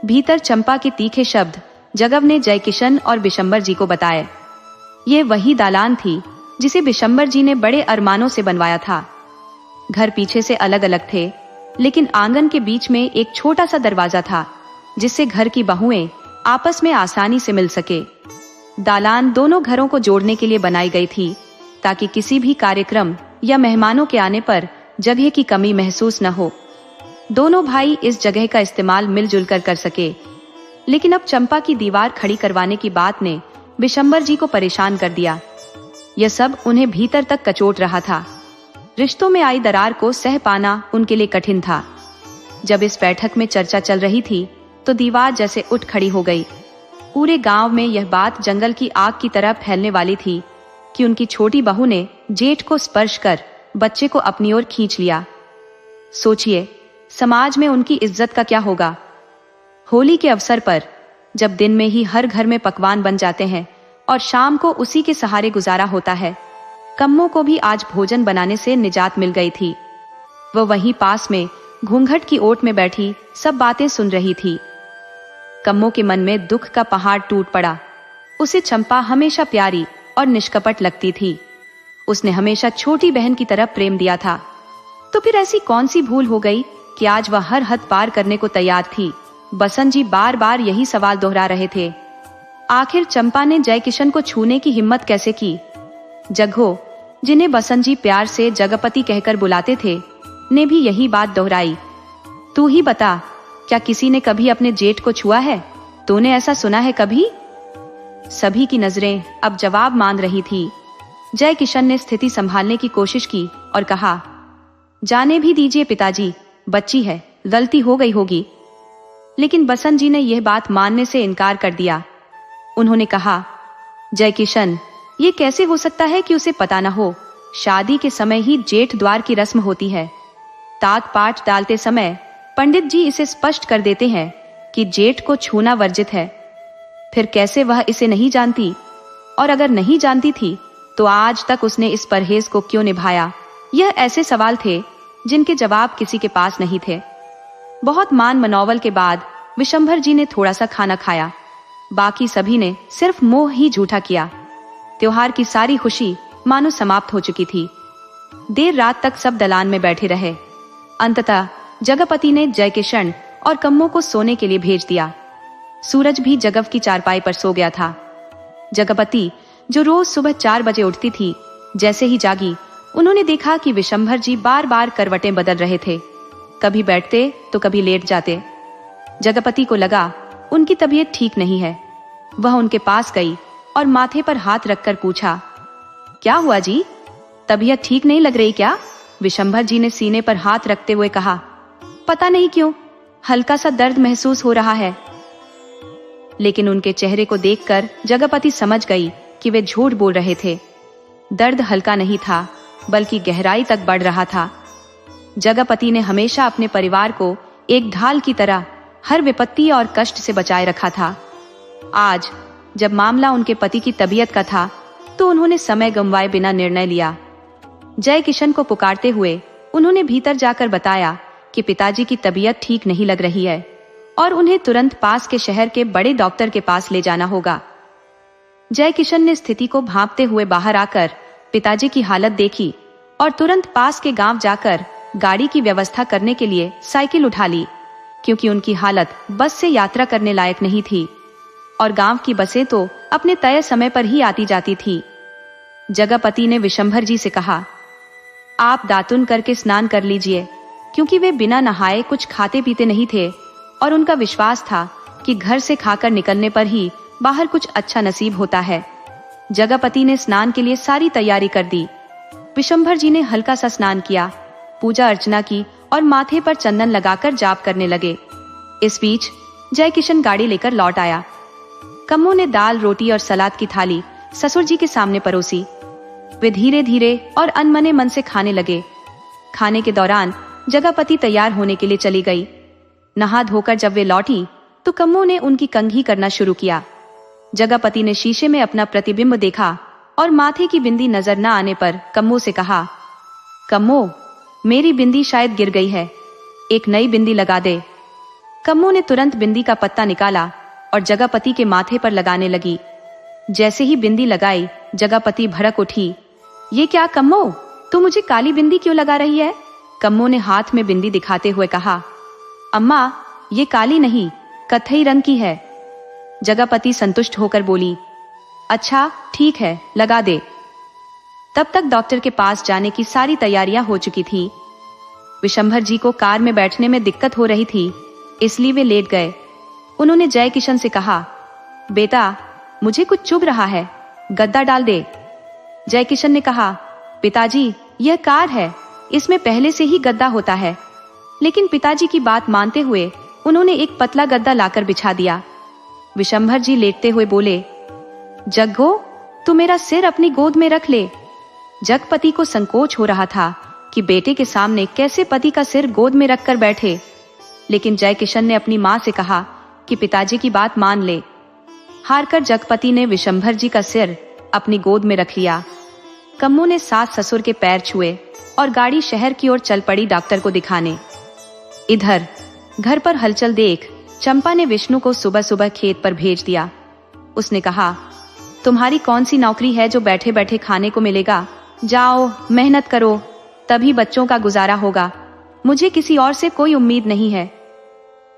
भीतर चंपा के तीखे शब्द जगव ने जयकिशन और बिशंबर जी को बताए। ये वही दालान थी जिसे बिशंबर जी ने बड़े अरमानों से बनवाया था। घर पीछे से अलग अलग थे, लेकिन आंगन के बीच में एक छोटा सा दरवाजा था जिससे घर की बहुएं आपस में आसानी से मिल सके। दालान दोनों घरों को जोड़ने के लिए बनाई गई थी ताकि किसी भी कार्यक्रम या मेहमानों के आने पर जगह की कमी महसूस न हो। दोनों भाई इस जगह का इस्तेमाल मिलजुल कर सके। लेकिन अब चंपा की दीवार खड़ी करवाने की बात ने बिशंबर जी को परेशान कर दिया। यह सब उन्हें भीतर तक कचोट रहा था। रिश्तों में आई दरार को सह पाना उनके लिए कठिन था। जब इस बैठक में चर्चा चल रही थी तो दीवार जैसे उठ खड़ी हो गई। पूरे गांव में यह बात जंगल की आग की तरह फैलने वाली थी कि उनकी छोटी बहू ने जेठ को स्पर्श कर बच्चे को अपनी ओर खींच लिया। सोचिए, समाज में उनकी इज्जत का क्या होगा। होली के अवसर पर जब दिन में ही हर घर में पकवान बन जाते हैं और शाम को उसी के सहारे गुजारा होता है, कम्मो को भी आज भोजन बनाने से निजात मिल गई थी। वह वहीं पास में घूंघट की ओट में बैठी सब बातें सुन रही थी। कम्मो के मन में दुख का पहाड़ टूट पड़ा। उसे चंपा हमेशा प्यारी और निष्कपट लगती थी। उसने हमेशा छोटी बहन की तरह प्रेम दिया था। तो फिर ऐसी कौन सी भूल हो गई कि आज वह हर हद पार करने को तैयार थी। बसंत जी बार बार यही सवाल दोहरा रहे थे। आखिर चंपा ने जयकिशन को छूने की हिम्मत कैसे की। जग्गो, जिन्हें बसंत जी प्यार से जगपति कहकर बुलाते थे, ने भी यही बात दोहराई। तू ही बता, क्या किसी ने कभी अपने जेठ को छुआ है? तूने ऐसा सुना है कभी? सभी की नजरें अब जवाब मांग रही थी। जयकिशन ने स्थिति संभालने की कोशिश की और कहा, जाने भी दीजिए पिताजी, बच्ची है, गलती हो गई होगी। लेकिन बसंत जी ने यह बात मानने से इनकार कर दिया। उन्होंने कहा, जयकिशन, ये कैसे हो सकता है कि उसे पता न हो। शादी के समय ही जेठ द्वार की रस्म होती है। तात पाठ डालते समय पंडित जी इसे स्पष्ट कर देते हैं कि जेठ को छूना वर्जित है। फिर कैसे वह इसे नहीं जानती? और अगर नहीं जानती थी तो आज तक उसने इस परहेज को क्यों निभाया? यह ऐसे सवाल थे जिनके जवाब किसी के पास नहीं थे। बहुत मान मनौवल के बाद विशंभर जी ने थोड़ा सा खाना खाया। बाकी सभी ने सिर्फ मोह ही झूठा किया। त्योहार की सारी खुशी मानो समाप्त हो चुकी थी। देर रात तक सब दलान में बैठे रहे। अंततः जगपति ने जयकिशन और कम्मो को सोने के लिए भेज दिया। सूरज भी जगव की चारपाई पर सो गया था। जगपति, जो रोज सुबह 4 बजे उठती थी, जैसे ही जागी, उन्होंने देखा कि विशंभर जी बार बार करवटें बदल रहे थे। कभी बैठते तो कभी लेट जाते। जगपति को लगा उनकी तबीयत ठीक नहीं है। वह उनके पास गई और माथे पर हाथ रखकर पूछा, क्या हुआ जी? तबीयत ठीक नहीं लग रही क्या? विशंभर जी ने सीने पर हाथ रखते हुए कहा, पता नहीं क्यों, हल्का सा दर्द महसूस हो रहा है। लेकिन उनके चेहरे को देखकर जगपति समझ गई कि वे झूठ बोल रहे थे। दर्द हल्का नहीं था, बल्कि गहराई तक बढ़ रहा था। जगपति ने हमेशा अपने परिवार को एक ढाल की तरह हर विपत्ति और कष्ट से बचाए रखा था। आज जब मामला उनके पति की तबीयत का था, तो उन्होंने समय गंवाए बिना निर्णय लिया। जयकिशन को पुकारते हुए उन्होंने भीतर जाकर बताया कि पिताजी की तबीयत ठीक नहीं लग रही है और उन्हें तुरंत पास के शहर के बड़े डॉक्टर के पास ले जाना होगा। जयकिशन ने स्थिति को भांपते हुए बाहर आकर पिताजी की हालत देखी और तुरंत पास के गांव जाकर गाड़ी की व्यवस्था करने के लिए साइकिल उठा ली, क्योंकि उनकी हालत बस से यात्रा करने लायक नहीं थी और गांव की बसें तो अपने तय समय पर ही आती जाती थी। जगपति ने विशंभर जी से कहा, आप दातुन करके स्नान कर लीजिए, क्योंकि वे बिना नहाए कुछ खाते पीते नहीं थे और उनका विश्वास था कि घर से खाकर निकलने पर ही बाहर कुछ अच्छा नसीब होता है। जगपति ने स्नान के लिए सारी तैयारी कर दी। विशंभर जी ने हल्का सा स्नान किया, पूजा अर्चना की और माथे पर चंदन लगाकर जाप करने लगे। इस बीच जयकिशन गाड़ी लेकर लौट आया। कम्मो ने दाल, रोटी और सलाद की थाली ससुर जी के सामने परोसी। वे धीरे धीरे और अनमने मन से खाने लगे। खाने के दौरान जगपति तैयार होने के लिए चली गई। नहा धोकर जब वे लौटी तो कम्मो ने उनकी कंघी करना शुरू किया। जगपति ने शीशे में अपना प्रतिबिंब देखा और माथे की बिंदी नजर न आने पर कम्मो से कहा, कम्मो, मेरी बिंदी शायद गिर गई है, एक नई बिंदी लगा दे। कम्मो ने तुरंत बिंदी का पत्ता निकाला और जगपति के माथे पर लगाने लगी। जैसे ही बिंदी लगाई, जगपति भड़क उठी। ये क्या कम्मो, तू मुझे काली बिंदी क्यों लगा रही है? कम्मो ने हाथ में बिंदी दिखाते हुए कहा, अम्मा, ये काली नहीं, कत्थई रंग की है। जगपति संतुष्ट होकर बोली, अच्छा ठीक है, लगा दे। तब तक डॉक्टर के पास जाने की सारी तैयारियां हो चुकी थी। विशंभर जी को कार में बैठने में दिक्कत हो रही थी, इसलिए वे लेट गए। उन्होंने जयकिशन से कहा, बेटा, मुझे कुछ चुभ रहा है, गद्दा डाल दे। जयकिशन ने कहा, पिताजी, यह कार है, इसमें पहले से ही गद्दा होता है। लेकिन पिताजी की बात मानते हुए उन्होंने एक पतला गद्दा लाकर बिछा दिया। विशंभर जी लेटते हुए बोले, जग्गो, तू मेरा सिर अपनी गोद में रख ले। जगपति को संकोच हो रहा था कि बेटे के सामने कैसे पति का सिर गोद में रखकर बैठे, लेकिन जयकिशन ने अपनी मां से कहा कि पिताजी की बात मान ले। हारकर जगपति ने विशंभर जी का सिर अपनी गोद में रख लिया। कम्मू ने सास ससुर के पैर छुए और गाड़ी शहर की ओर चल पड़ी डॉक्टर को दिखाने। इधर घर पर हलचल देख चंपा ने विष्णु को सुबह सुबह खेत पर भेज दिया। उसने कहा, तुम्हारी कौन सी नौकरी है जो बैठे बैठे खाने को मिलेगा? जाओ मेहनत करो, तभी बच्चों का गुजारा होगा। मुझे किसी और से कोई उम्मीद नहीं है।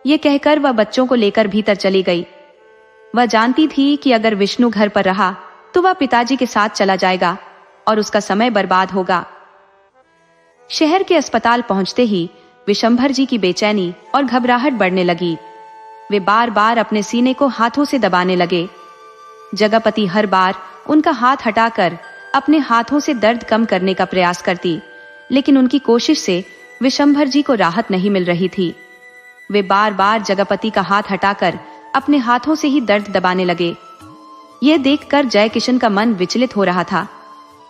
ये कहकर वह बच्चों को लेकर भीतर चली गई। वह जानती थी कि अगर विष्णु घर पर रहा तो वह पिताजी के साथ चला जाएगा और उसका समय बर्बाद होगा। शहर के अस्पताल पहुंचते ही विशंभर जी की बेचैनी और घबराहट बढ़ने लगी। वे बार बार अपने सीने को हाथों से दबाने लगे। जगपति हर बार उनका हाथ हटाकर अपने हाथों से दर्द कम करने का प्रयास करती, लेकिन उनकी कोशिश से विशंभर जी को राहत नहीं मिल रही थी। वे बार बार जगपति का हाथ हटाकर अपने हाथों से ही दर्द दबाने लगे। यह देखकर जयकिशन का मन विचलित हो रहा था।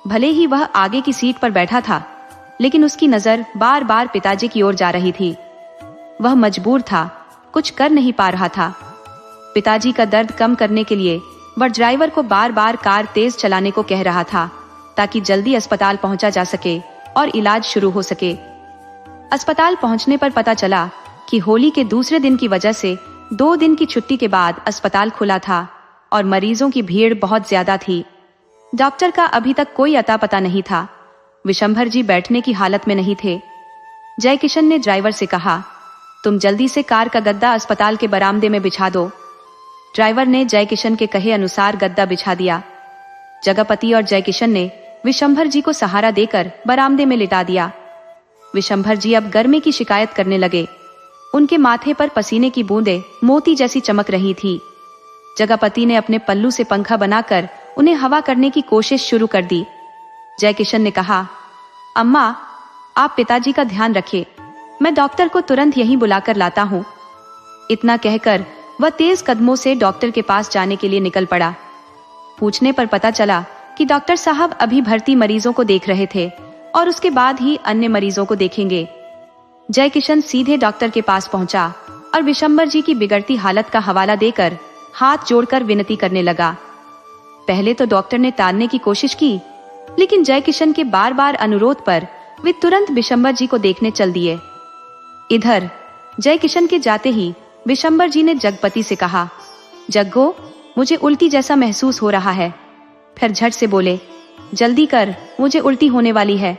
भले ही वह आगे की सीट पर बैठा था, लेकिन उसकी नजर बार बार पिताजी की ओर जा रही थी। वह मजबूर था, कुछ कर नहीं पा रहा था। पिताजी का दर्द कम करने के लिए वह ड्राइवर को बार बार कार तेज चलाने को कह रहा था, ताकि जल्दी अस्पताल पहुंचा जा सके और इलाज शुरू हो सके। अस्पताल पहुंचने पर पता चला कि होली के दूसरे दिन की वजह से 2 दिन की छुट्टी के बाद अस्पताल खुला था और मरीजों की भीड़ बहुत ज्यादा थी। डॉक्टर का अभी तक कोई अता पता नहीं था। विशंभर जी बैठने की हालत में नहीं थे। जयकिशन ने ड्राइवर से कहा, तुम जल्दी से कार का गद्दा अस्पताल के बरामदे में बिछा दो। ड्राइवर ने जयकिशन के कहे अनुसार गद्दा बिछा दिया। जगपति और जयकिशन ने विशंभर जी को सहारा देकर बरामदे में लिटा दिया। विशंभर जी अब गर्मी की शिकायत करने लगे। उनके माथे पर पसीने की बूंदें मोती जैसी चमक रही थी। जगपति ने अपने पल्लू से पंखा बनाकर उन्हें हवा करने की कोशिश शुरू कर दी। जयकिशन ने कहा, अम्मा, आप पिताजी का ध्यान रखिए, मैं डॉक्टर को तुरंत यहीं बुलाकर लाता हूँ। इतना कहकर वह तेज कदमों से डॉक्टर के पास जाने के लिए निकल पड़ा। पूछने पर पता चला कि डॉक्टर साहब अभी भर्ती मरीजों को देख रहे थे और उसके बाद ही अन्य मरीजों को देखेंगे। जयकिशन सीधे डॉक्टर के पास पहुंचा और विशंभर जी की बिगड़ती हालत का हवाला देकर हाथ जोड़कर विनती करने लगा। पहले तो डॉक्टर ने टालने की कोशिश की, लेकिन जयकिशन के बार बार अनुरोध पर वे तुरंत विशंभर जी को देखने चल दिए। इधर जयकिशन के जाते ही विशंभर जी ने जगपति से कहा, जग्गो, मुझे उल्टी जैसा महसूस हो रहा है। फिर झट से बोले, जल्दी कर, मुझे उल्टी होने वाली है।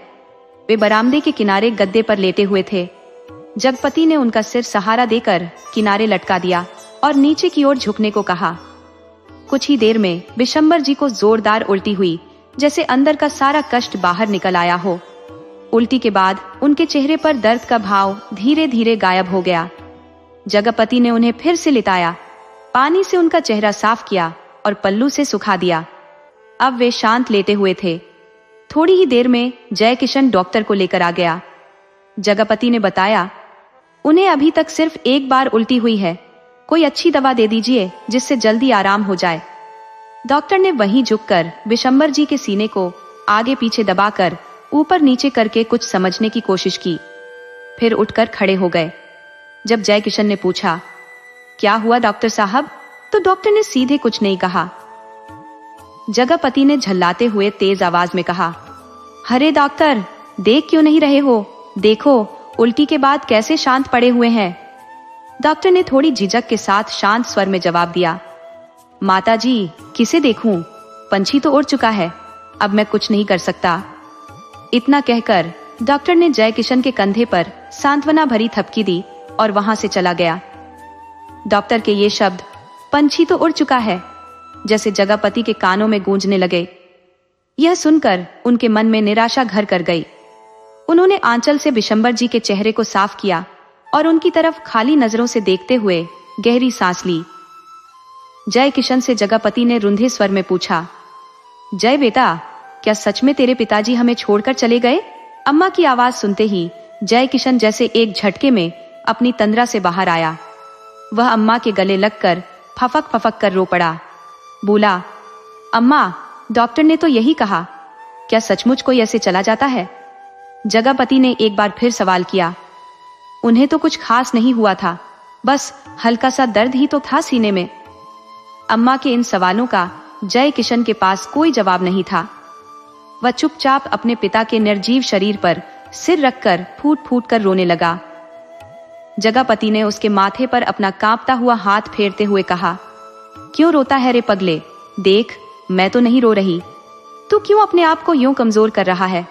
वे बरामदे के किनारे गद्दे पर लेटे हुए थे। जगपति ने उनका सिर सहारा देकर किनारे लटका दिया और नीचे की ओर झुकने को कहा। कुछ ही देर में विशंभर जी को जोरदार उल्टी हुई, जैसे अंदर का सारा कष्ट बाहर निकल आया हो। उल्टी के बाद उनके चेहरे पर दर्द का भाव धीरे धीरे गायब हो गया। जगपति ने उन्हें फिर से लिटाया, पानी से उनका चेहरा साफ किया और पल्लू से सुखा दिया। अब वे शांत लेटे हुए थे। थोड़ी ही देर में जयकिशन डॉक्टर को लेकर आ गया। जगपति ने बताया, उन्हें अभी तक सिर्फ एक बार उल्टी हुई है, कोई अच्छी दवा दे दीजिए जिससे जल्दी आराम हो जाए। डॉक्टर ने वहीं झुककर विशंभर जी के सीने को आगे पीछे दबाकर ऊपर नीचे करके कुछ समझने की कोशिश की। फिर उठकर खड़े हो गए। जब जयकिशन ने पूछा, क्या हुआ डॉक्टर साहब, तो डॉक्टर ने सीधे कुछ नहीं कहा। जगपति ने झल्लाते हुए तेज आवाज में कहा, अरे डॉक्टर, देख क्यों नहीं रहे हो? देखो, उल्टी के बाद कैसे शांत पड़े हुए हैं। डॉक्टर ने थोड़ी झिझक के साथ शांत स्वर में जवाब दिया, माताजी, किसे देखूं? पंछी तो उड़ चुका है, अब मैं कुछ नहीं कर सकता। इतना कहकर डॉक्टर ने जयकिशन के कंधे पर सांत्वना भरी थपकी दी और वहां से चला गया। डॉक्टर के ये शब्द, पंछी तो उड़ चुका है, जैसे जगपति के कानों में गूंजने लगे। यह सुनकर उनके मन में निराशा घर कर गई। उन्होंने आंचल से विशंभर जी के चेहरे को साफ किया और उनकी तरफ खाली नजरों से देखते हुए गहरी सांस ली। जयकिशन से जगपति ने रुंधे स्वर में पूछा, जय बेटा, क्या सच में तेरे पिताजी हमें छोड़कर चले गए? अम्मा की आवाज सुनते ही जयकिशन जैसे एक झटके में अपनी तंद्रा से बाहर आया। वह अम्मा के गले लगकर फफक फफक कर रो पड़ा। बोला, अम्मा, डॉक्टर ने तो यही कहा। क्या सचमुच कोई ऐसे चला जाता है? जगपति ने एक बार फिर सवाल किया। उन्हें तो कुछ खास नहीं हुआ था, बस हल्का सा दर्द ही तो था सीने में। अम्मा के इन सवालों का जय किशन के पास कोई जवाब नहीं था। वह चुपचाप अपने पिता के निर्जीव शरीर पर सिर रखकर फूट फूट कर रोने लगा। जगपति ने उसके माथे पर अपना कांपता हुआ हाथ फेरते हुए कहा, क्यों रोता है रे पगले? देख, मैं तो नहीं रो रही। तू क्यों अपने आप को यूं कमजोर कर रहा है?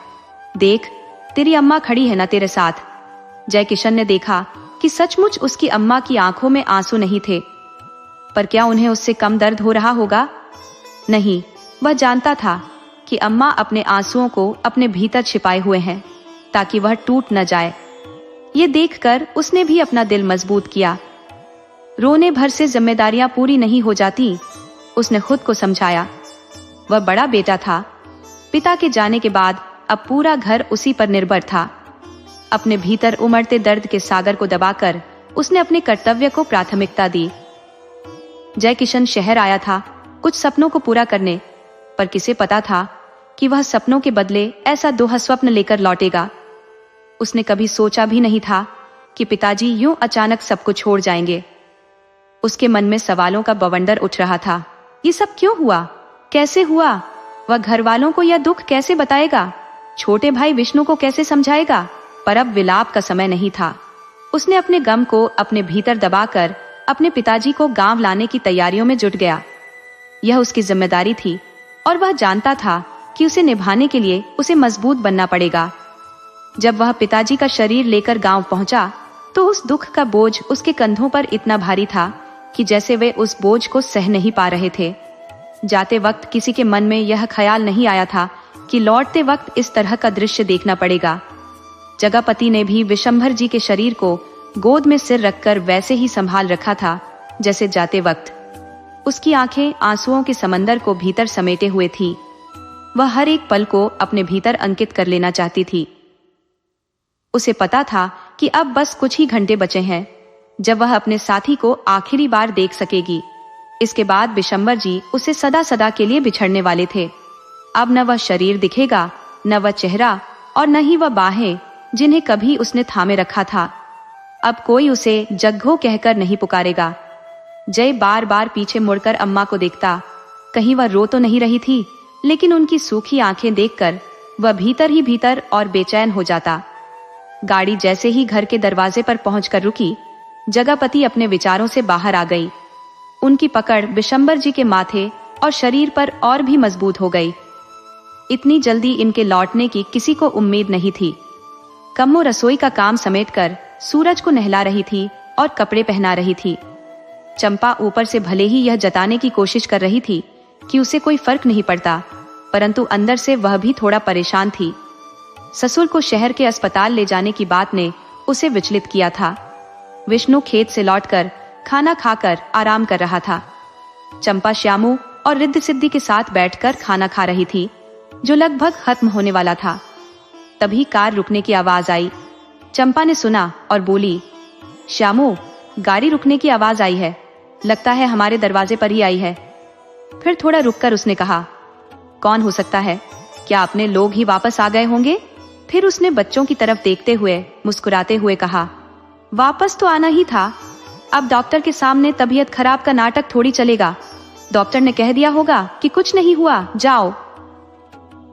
देख, तेरी अम्मा खड़ी है ना तेरे साथ। जय किशन ने देखा कि सचमुच उसकी अम्मा की आंखों में आंसू नहीं थे, पर क्या उन्हें उससे कम दर्द हो रहा होगा? नहीं, वह जानता था कि अम्मा अपने आंसुओं को अपने भीतर छिपाए हुए हैं ताकि वह टूट न जाए। ये देखकर उसने भी अपना दिल मजबूत किया। रोने भर से जिम्मेदारियां पूरी नहीं हो जाती, उसने खुद को समझाया। वह बड़ा बेटा था। पिता के जाने के बाद अब पूरा घर उसी पर निर्भर था। अपने भीतर उमड़ते दर्द के सागर को दबाकर उसने अपने कर्तव्य को प्राथमिकता दी। जय किशन शहर आया था कुछ सपनों को पूरा करने, पर किसे पता था कि वह सपनों के बदले ऐसा दोहा स्वप्न लेकर लौटेगा। उसने कभी सोचा भी नहीं था कि पिताजी यूं अचानक सबको छोड़ जाएंगे। उसके मन में सवालों का बवंडर उठ रहा था। ये सब क्यों हुआ? कैसे हुआ? वह घर वालों को यह दुख कैसे बताएगा? छोटे भाई विष्णु को कैसे समझाएगा? पर अब विलाप का समय नहीं था। उसने अपने गम को अपने भीतर दबाकर अपने पिताजी को गांव लाने की तैयारियों में जुट गया। यह उसकी जिम्मेदारी थी और वह जानता था कि उसे निभाने के लिए उसे मजबूत बनना पड़ेगा। जब वह पिताजी का शरीर लेकर गांव पहुंचा तो उस दुख का बोझ उसके कंधों पर इतना भारी था कि जैसे वे उस बोझ को सह नहीं पा रहे थे। जाते वक्त किसी के मन में यह ख्याल नहीं आया था कि लौटते वक्त इस तरह का दृश्य देखना पड़ेगा। जगपति ने भी विशंभर जी के शरीर को गोद में सिर रखकर वैसे ही संभाल रखा था जैसे जाते वक्त। उसकी आंखें आंसुओं के समंदर को भीतर समेटे हुए थी। वह हर एक पल को अपने भीतर अंकित कर लेना चाहती थी। उसे पता था कि अब बस कुछ ही घंटे बचे हैं जब वह अपने साथी को आखिरी बार देख सकेगी। इसके बाद विशंभर जी उसे सदा सदा के लिए बिछड़ने वाले थे। अब न वह शरीर दिखेगा, न वह चेहरा, और न ही वह बाहें जिन्हें कभी उसने थामे रखा था। अब कोई उसे जग्गो कहकर नहीं पुकारेगा। जय बार बार पीछे मुड़कर अम्मा को देखता। कहीं वह रो तो नहीं रही थी, लेकिन उनकी सूखी आंखें देखकर वह भीतर ही भीतर और बेचैन हो जाता। गाड़ी जैसे ही घर के दरवाजे पर पहुंचकर रुकी, जगपति अपने विचारों से बाहर आ गई। उनकी पकड़ विशंभर जी के माथे और शरीर पर और भी मजबूत हो गई। इतनी जल्दी इनके लौटने की किसी को उम्मीद नहीं थी। कम्मो रसोई का काम समेटकर सूरज को नहला रही थी और कपड़े पहना रही थी। चंपा ऊपर से भले ही यह जताने की कोशिश कर रही थी कि उसे कोई फर्क नहीं पड़ता, परंतु अंदर से वह भी थोड़ा परेशान थी। ससुर को शहर के अस्पताल ले जाने की बात ने उसे विचलित किया था। विष्णु खेत से लौटकर खाना खाकर आराम कर रहा था। चंपा श्यामू और रिद्ध सिद्धि के साथ बैठकर खाना खा रही थी, जो लगभग खत्म होने वाला था। तभी कार रुकने की आवाज आई। चंपा ने सुना और बोली, श्यामू, गाड़ी रुकने की आवाज आई है। लगता है हमारे दरवाजे पर ही आई है। फिर थोड़ा रुककर उसने कहा, कौन हो सकता है? क्या अपने लोग ही वापस आ गए होंगे? फिर उसने बच्चों की तरफ देखते हुए मुस्कुराते हुए कहा, वापस तो आना ही था। अब डॉक्टर के सामने तबीयत खराब का नाटक थोड़ी चलेगा। डॉक्टर ने कह दिया होगा कि कुछ नहीं हुआ, जाओ।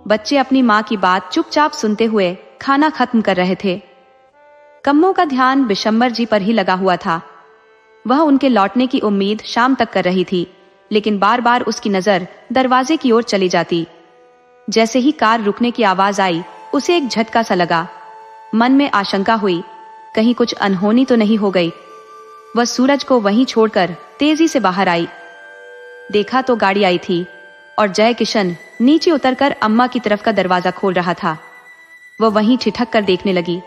बच्चे अपनी माँ की बात चुपचाप सुनते हुए खाना खत्म कर रहे थे। कम्मो का ध्यान विशंभर जी पर ही लगा हुआ था। वह उनके लौटने की उम्मीद शाम तक कर रही थी, लेकिन बार बार उसकी नजर दरवाजे की ओर चली जाती। जैसे ही कार रुकने की आवाज आई, उसे एक झटका सा लगा। मन में आशंका हुई, कहीं कुछ अनहोनी तो नहीं हो गई। वह सूरज को वहीं छोड़कर तेजी से बाहर आई। देखा तो गाड़ी आई थी और जय किशन नीचे उतरकर अम्मा की तरफ का दरवाजा खोल रहा था। वह वहीं ठिठक कर देखने लगी।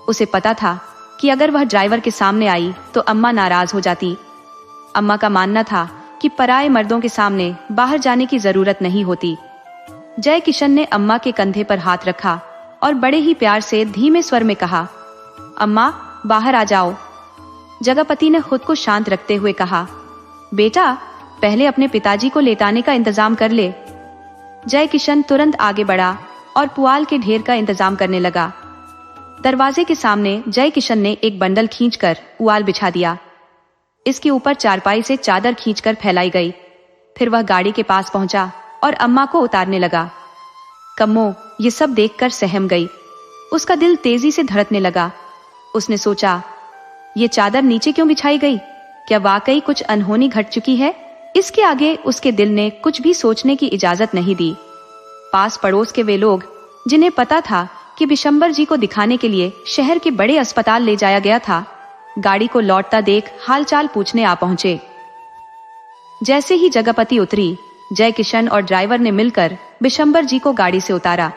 उसे पता था कि अगर वह ड्राइवर के सामने आई तो अम्मा नाराज हो जाती। अम्मा का मानना था कि पराये मर्दों के सामने बाहर जाने की जरूरत नहीं होती। जय किशन ने अम्मा के कंधे पर हाथ रखा और बड़े ही प्यार से धीमे स्वर में कहा, अम्मा, बाहर आ जाओ। जगपति ने खुद को शांत रखते हुए कहा, बेटा, पहले अपने पिताजी को लेटाने का इंतजाम कर ले। जय किशन तुरंत आगे बढ़ा और पुआल के ढेर का इंतजाम करने लगा। दरवाजे के सामने जय किशन ने एक बंडल खींचकर पुआल बिछा दिया। इसके ऊपर चारपाई से चादर खींचकर फैलाई गई। फिर वह गाड़ी के पास पहुंचा और अम्मा को उतारने लगा। कम्मो ये सब देखकर सहम गई। उसका दिल तेजी से धड़कने लगा। उसने सोचा, ये चादर नीचे क्यों बिछाई गई? क्या वाकई कुछ अनहोनी घट चुकी है? इसके आगे उसके दिल ने कुछ भी सोचने की इजाजत नहीं दी। पास पड़ोस के वे लोग जिन्हें पता था कि बिशंबर जी को दिखाने के लिए शहर के बड़े अस्पताल ले जाया गया था, गाड़ी को लौटता देख हालचाल पूछने आ पहुंचे। जैसे ही जगपति उतरी, जय किशन और ड्राइवर ने मिलकर बिशंबर जी को गाड़ी से उतारा।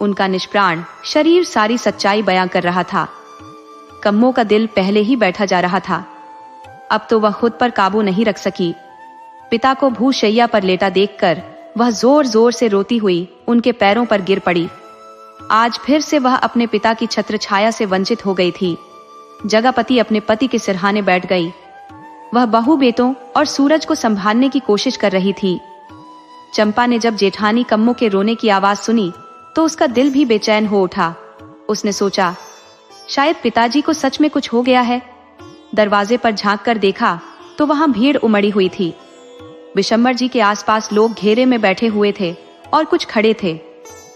उनका निष्प्राण शरीर सारी सच्चाई बयां कर रहा था। कम्मो का दिल पहले ही बैठा जा रहा था। अब तो वह खुद पर काबू नहीं रख सकी। पिता को भूशैया पर लेटा देखकर वह जोर जोर से रोती हुई उनके पैरों पर गिर पड़ी। आज फिर से वह अपने पिता की छत्र छाया से वंचित हो गई थी। जगपति अपने पति के सिरहाने बैठ गई। वह बहू बेटों और सूरज को संभालने की कोशिश कर रही थी। चंपा ने जब जेठानी कम्मो के रोने की आवाज सुनी तो उसका दिल भी बेचैन हो उठा। उसने सोचा, शायद पिताजी को सच में कुछ हो गया है। दरवाजे पर झांक कर देखा तो वहां भीड़ उमड़ी हुई थी। बिशंबर जी के आसपास लोग घेरे में बैठे हुए थे और कुछ खड़े थे।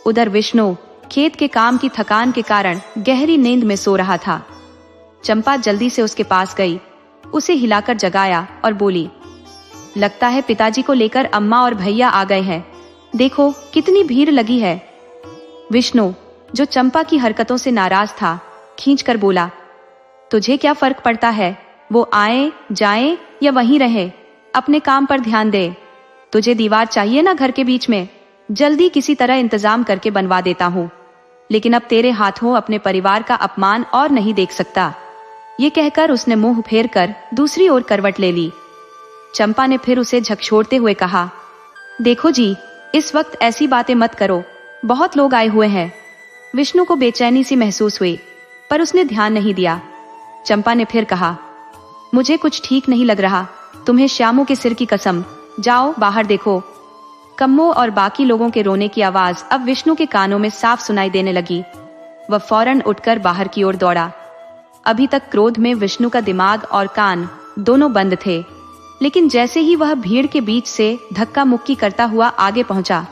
उधर विष्णु खेत के काम की थकान के कारण गहरी नींद में सो रहा था। चंपा जल्दी से उसके पास गई, उसे हिलाकर जगाया और बोली, लगता है पिताजी को लेकर अम्मा और भैया आ गए हैं। देखो कितनी भीड़ लगी है। विष्णु, जो चंपा की हरकतों से नाराज था, खींचकर बोला, तुझे क्या फर्क पड़ता है? वो आए जाएं या वहीं रहे, अपने काम पर ध्यान दे। तुझे दीवार चाहिए ना घर के बीच में? जल्दी किसी तरह इंतजाम करके बनवा देता हूँ, लेकिन अब तेरे हाथों अपने परिवार का अपमान और नहीं देख सकता। ये कहकर उसने मुंह फेर कर दूसरी ओर करवट ले ली। चंपा ने फिर उसे झकझोरते हुए कहा, देखो जी, इस वक्त ऐसी बातें मत करो, बहुत लोग आए हुए हैं। विष्णु को बेचैनी सी महसूस हुई, पर उसने ध्यान नहीं दिया। चंपा ने फिर कहा, मुझे कुछ ठीक नहीं लग रहा, तुम्हें श्यामू के सिर की कसम, जाओ बाहर देखो। कम्मो और बाकी लोगों के रोने की आवाज अब विष्णु के कानों में साफ सुनाई देने लगी। वह फौरन उठकर बाहर की ओर दौड़ा। अभी तक क्रोध में विष्णु का दिमाग और कान दोनों बंद थे, लेकिन जैसे ही वह भीड़ के बीच से धक्का मुक्की करता हुआ आगे पहुंचा,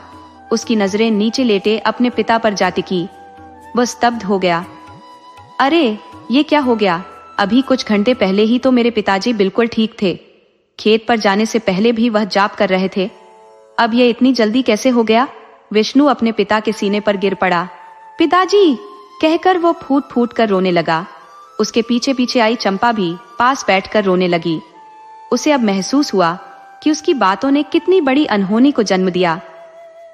उसकी नजरें नीचे लेटे अपने पिता पर जा टिकी। वह स्तब्ध हो गया। अरे ये क्या हो गया? अभी कुछ घंटे पहले ही तो मेरे पिताजी बिल्कुल ठीक थे। खेत पर जाने से पहले भी वह जाप कर रहे थे। अब ये इतनी जल्दी कैसे हो गया? विष्णु अपने पिता के सीने पर गिर पड़ा। पिताजी कहकर वो फूट फूट कर रोने लगा। उसके पीछे पीछे आई चंपा भी पास बैठकर रोने लगी। उसे अब महसूस हुआ कि उसकी बातों ने कितनी बड़ी अनहोनी को जन्म दिया।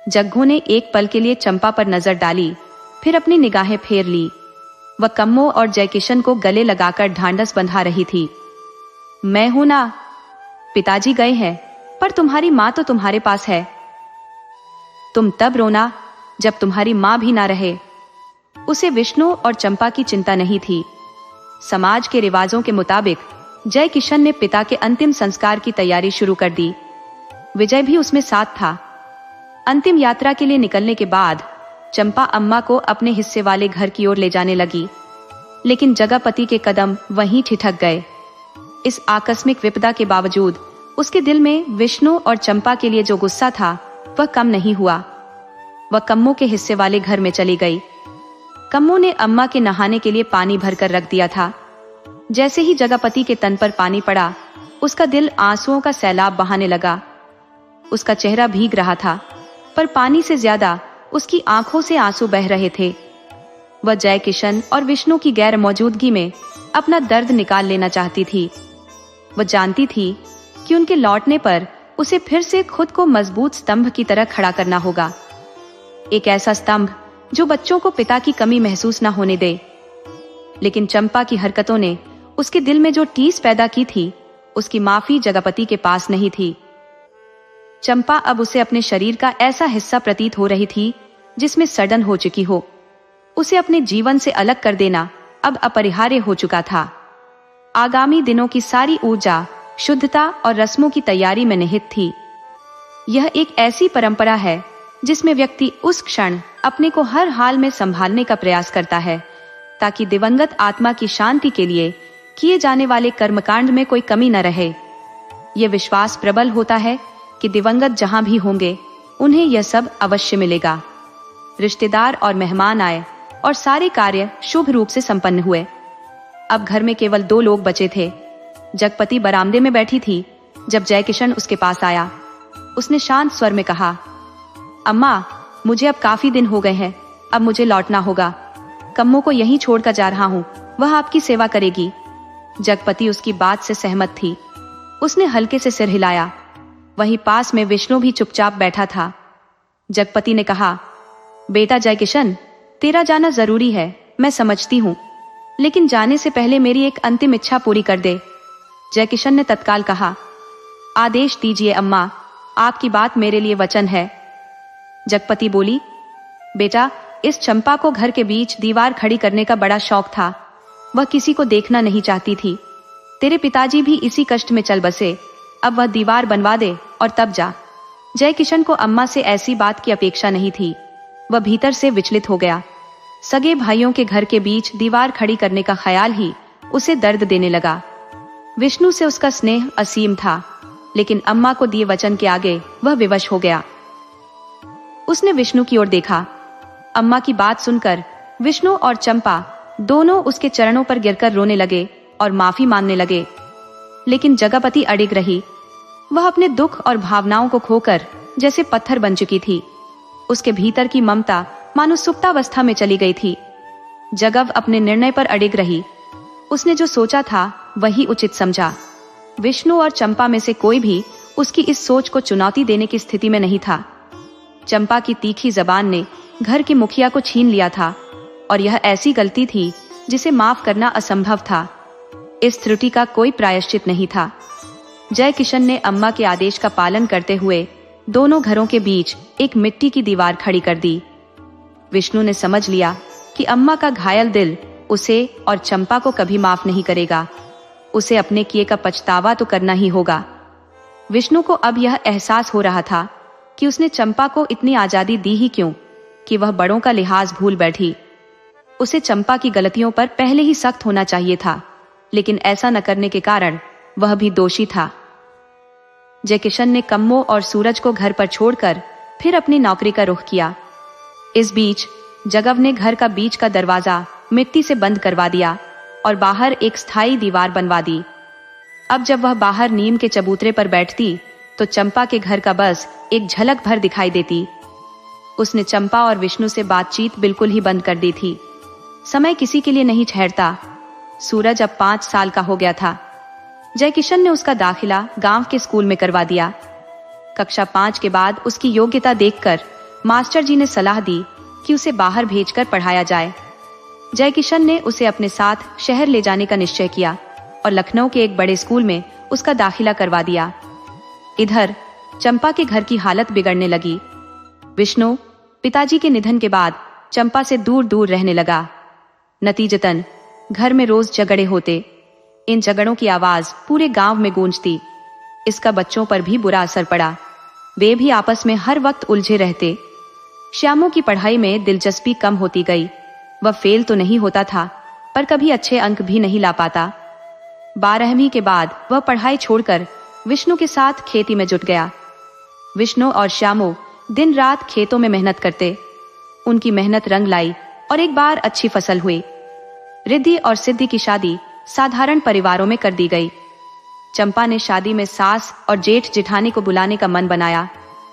जग्गू ने एक पल के लिए चंपा पर नजर डाली, फिर अपनी निगाहें फेर ली। वह कम्मो और जयकिशन को गले लगाकर ढांढस बंधा रही थी। मैं हूं ना, पिताजी गए हैं, पर तुम्हारी माँ तो तुम्हारे पास है। तुम तब रोना जब तुम्हारी माँ भी ना रहे। उसे विष्णु और चंपा की चिंता नहीं थी। समाज के रिवाजों के मुताबिक जय किशन ने पिता के अंतिम संस्कार की तैयारी शुरू कर दी। विजय भी उसमें साथ था। अंतिम यात्रा के लिए निकलने के बाद चंपा अम्मा को अपने हिस्से वाले घर की ओर ले जाने लगी, लेकिन जगपति के कदम वहीं ठिठक गए। इस आकस्मिक विपदा के बावजूद उसके दिल में विष्णु और चंपा के लिए जो गुस्सा था वह कम नहीं हुआ। वह कम्मो के हिस्से वाले घर में चली गई। कम्मो ने अम्मा के नहाने के लिए पानी भरकर रख दिया था। जैसे ही जगपति के तन पर पानी पड़ा, उसका दिल आंसुओं का सैलाब बहाने लगा। उसका चेहरा भीग रहा था, पर पानी से ज्यादा उसकी आंखों से आंसू बह रहे थे। वह जय किशन और विष्णु की गैर मौजूदगी में अपना दर्द निकाल लेना चाहती थी। वह जानती थी कि उनके लौटने पर उसे फिर से खुद को मजबूत स्तंभ की तरह खड़ा करना होगा, एक ऐसा स्तंभ जो बच्चों को पिता की कमी महसूस न होने दे। लेकिन चंपा की हरकतों ने उसके दिल में जो टीस पैदा की थी, उसकी माफी जगपति के पास नहीं थी। चंपा अब उसे अपने शरीर का ऐसा हिस्सा प्रतीत हो रही थी जिसमें सड़न हो चुकी हो। उसे अपने जीवन से अलग कर देना अब अपरिहार्य हो चुका था। आगामी दिनों की सारी ऊर्जा, शुद्धता और रस्मों की तैयारी में निहित थी। यह एक ऐसी परंपरा है जिसमें व्यक्ति उस क्षण अपने को हर हाल में संभालने का प्रयास करता है ताकि दिवंगत आत्मा की शांति के लिए किए जाने वाले कर्मकांड में कोई कमी न रहे। यह विश्वास प्रबल होता है कि दिवंगत जहां भी होंगे उन्हें यह सब अवश्य मिलेगा। रिश्तेदार और मेहमान आए और सारे कार्य शुभ रूप से संपन्न हुए। अब घर में केवल 2 लोग बचे थे। जगपति बरामदे में बैठी थी जब जयकिशन उसके पास आया। उसने शांत स्वर में कहा, अम्मा, मुझे अब काफी दिन हो गए हैं, अब मुझे लौटना होगा। कम्मो को यहीं छोड़कर जा रहा हूँ, वह आपकी सेवा करेगी। जगपति उसकी बात से सहमत थी। उसने हल्के से सिर हिलाया। वहीं पास में विष्णु भी चुपचाप बैठा था। जगपति ने कहा, बेटा जयकिशन, तेरा जाना जरूरी है, मैं समझती हूँ, लेकिन जाने से पहले मेरी एक अंतिम इच्छा पूरी कर दे। जयकिशन ने तत्काल कहा, आदेश दीजिए अम्मा, आपकी बात मेरे लिए वचन है। जगपति बोली, बेटा, इस चंपा को घर के बीच दीवार खड़ी करने का बड़ा शौक था। वह किसी को देखना नहीं चाहती थी। तेरे पिताजी भी इसी कष्ट में चल बसे। अब वह दीवार बनवा दे और तब जा। जयकिशन को अम्मा से ऐसी बात की अपेक्षा नहीं थी। वह भीतर से विचलित हो गया। सगे भाइयों के घर के बीच दीवार खड़ी करने का ख्याल ही उसे दर्द देने लगा। विष्णु से उसका स्नेह असीम था, लेकिन अम्मा को दिए वचन के आगे वह विवश हो गया। उसने विष्णु की ओर देखा। अम्मा की बात सुनकर विष्णु और चंपा दोनों उसके चरणों पर गिरकर रोने लगे और माफी मांगने लगे। लेकिन जगपति अडिग रही। वह अपने दुख और भावनाओं को खोकर जैसे पत्थर बन चुकी थी। उसके भीतर की ममता मानो सुप्तावस्था में चली गई थी। जगव अपने निर्णय पर अडिग रही। उसने जो सोचा था वही उचित समझा। विष्णु और चंपा में से कोई भी उसकी इस सोच को चुनौती देने की स्थिति में नहीं था। चंपा की तीखी जबान ने घर के मुखिया को छीन लिया था और यह ऐसी गलती थी जिसे माफ करना असंभव था। इस त्रुटि का कोई प्रायश्चित नहीं था। जयकिशन ने अम्मा के आदेश का पालन करते हुए दोनों घरों के बीच एक मिट्टी की दीवार खड़ी कर दी। विष्णु ने समझ लिया कि अम्मा का घायल दिल उसे और चंपा को कभी माफ नहीं करेगा। उसे अपने किए का पछतावा तो करना ही होगा। विष्णु को अब यह एहसास हो रहा था कि उसने चंपा को इतनी आजादी दी ही क्यों कि वह बड़ों का लिहाज भूल बैठी। उसे चंपा की गलतियों पर पहले ही सख्त होना चाहिए था, लेकिन ऐसा न करने के कारण वह भी दोषी था। जयकिशन ने कम्मो और सूरज को घर पर छोड़कर फिर अपनी नौकरी का रुख किया। इस बीच जगव ने घर का बीच का दरवाजा मिट्टी से बंद करवा दिया और बाहर एक स्थायी दीवार बनवा दी। अब जब वह बाहर नीम के चबूतरे पर बैठती तो चंपा के घर का बस एक झलक भर दिखाई देती। उसने चंपा और विष्णु से बातचीत बिल्कुल ही बंद कर दी थी। समय किसी के लिए नहीं ठहरता। सूरज अब 5 साल का हो गया था। जयकिशन ने उसका दाखिला गांव के स्कूल में करवा दिया। कक्षा 5 के बाद उसकी योग्यता देखकर मास्टर जी ने सलाह दी कि उसे बाहर भेजकर पढ़ाया जाए। जयकिशन ने उसे अपने साथ शहर ले जाने का निश्चय किया और लखनऊ के एक बड़े स्कूल में उसका दाखिला करवा दिया। इधर चंपा के घर की हालत बिगड़ने लगी। विष्णु पिताजी के निधन के बाद चंपा से दूर दूर रहने लगा। नतीजतन घर में रोज झगड़े होते। इन झगड़ों की आवाज पूरे गांव में गूंजती। इसका बच्चों पर भी बुरा असर पड़ा। वे भी आपस में हर वक्त उलझे रहते। श्यामू की पढ़ाई में दिलचस्पी कम होती गई। वह फेल तो नहीं होता था, पर कभी अच्छे अंक भी नहीं ला पाता। 12वीं के बाद वह पढ़ाई छोड़कर विष्णु के साथ खेती में जुट गया। विष्णु और श्यामू दिन रात खेतों में मेहनत करते। उनकी मेहनत रंग लाई और एक बार अच्छी फसल हुई। रिद्धि और सिद्धि की शादी साधारण परिवारों में कर दी गई। चंपा ने शादी में सास और जेठ जिठानी को बुलाने का मन बनाया,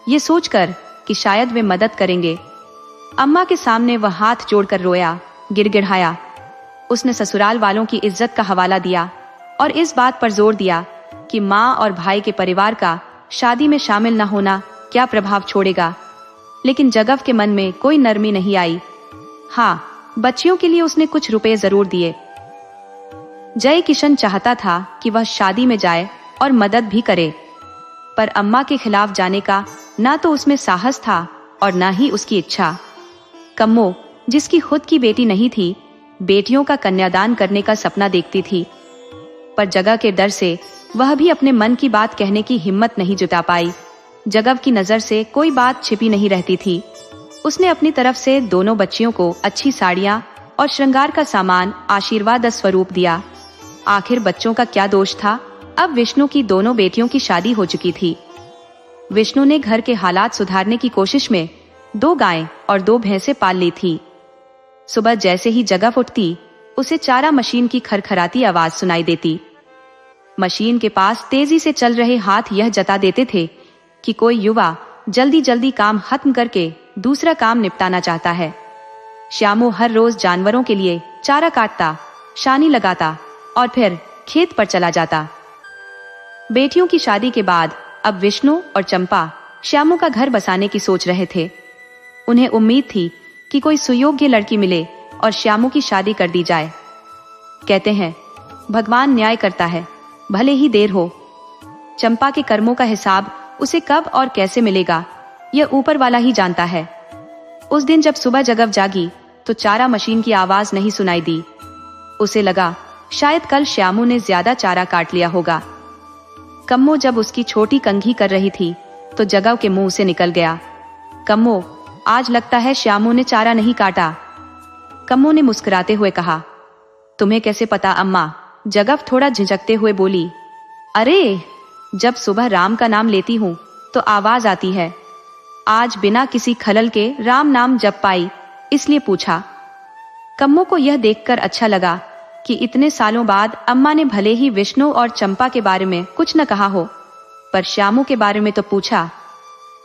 ये सोचकर कि शायद वे मदद करेंगे। अम्मा के सामने वह हाथ जोड़कर रोया, गिड़गिड़ाया। उसने ससुराल वालों की इज्जत का हवाला दिया और इस बात पर जोर दिया कि माँ और भाई के परिवार का शादी में शामिल न होना क्या प्रभाव छोड़ेगा। लेकिन जगव के मन में कोई नरमी नहीं आई। हाँ, बच्चियों के लिए उसने कुछ रुपए जरूर दिए। जयकिशन चाहता था कि वह शादी में जाए और मदद भी करे, पर अम्मा के खिलाफ जाने का ना तो उसमें साहस था और ना ही उसकी इच्छा। कम्मो, जिसकी खुद की बेटी नहीं थी, बेटियों का कन्यादान करने का सपना देखती थी, पर जगह के डर से वह भी अपने मन की बात कहने की हिम्मत नहीं जुटा पाई। जगव की नजर से कोई बात छिपी नहीं रहती थी। उसने अपनी तरफ से दोनों बच्चियों को अच्छी साड़ियाँ और श्रृंगार का सामान आशीर्वाद स्वरूप दिया। आखिर बच्चों का क्या दोष था, अब विष्णु की दोनों बेटियों की शादी हो चुकी थी। विष्णु ने घर के हालात सुधारने की कोशिश में 2 गायें और 2 भैंसें पाल ली थी। सुबह जैसे ही जगह उठती, उसे चारा मशीन की खरखराती आवाज सुनाई देती। मशीन के पास तेजी से चल रहे हाथ यह जता देते थे कि कोई युवा जल्दी जल्दी काम खत्म करके दूसरा काम निपटाना चाहता है। श्यामू हर रोज जानवरों के लिए चारा काटता, शानी लगाता और फिर खेत पर चला जाता। बेटियों की शादी के बाद अब विष्णु और चंपा श्यामू का घर बसाने की सोच रहे थे। उन्हें उम्मीद थी कि कोई सुयोग्य लड़की मिले और श्यामू की शादी कर दी जाए। कहते हैं भगवान न्याय करता है, भले ही देर हो। चंपा के कर्मों का हिसाब उसे कब और कैसे मिलेगा, यह ऊपर वाला ही जानता है। उस दिन जब सुबह जगव जागी तो चारा मशीन की आवाज नहीं सुनाई दी। उसे लगा शायद कल श्यामू ने ज्यादा चारा काट लिया होगा। कम्मो जब उसकी छोटी कंघी कर रही थी तो जगव के मुंह से निकल गया, कम्मो, आज लगता है श्यामू ने चारा नहीं काटा। कम्मो ने मुस्कुराते हुए कहा, तुम्हें कैसे पता अम्मा? जगव थोड़ा झिझकते हुए बोली, अरे जब सुबह राम का नाम लेती हूँ तो आवाज आती है। आज बिना किसी खलल के राम नाम जप पाई, इसलिए पूछा। कम्मो को यह देखकर अच्छा लगा कि इतने सालों बाद अम्मा ने भले ही विष्णु और चंपा के बारे में कुछ न कहा हो, पर श्यामू के बारे में तो पूछा।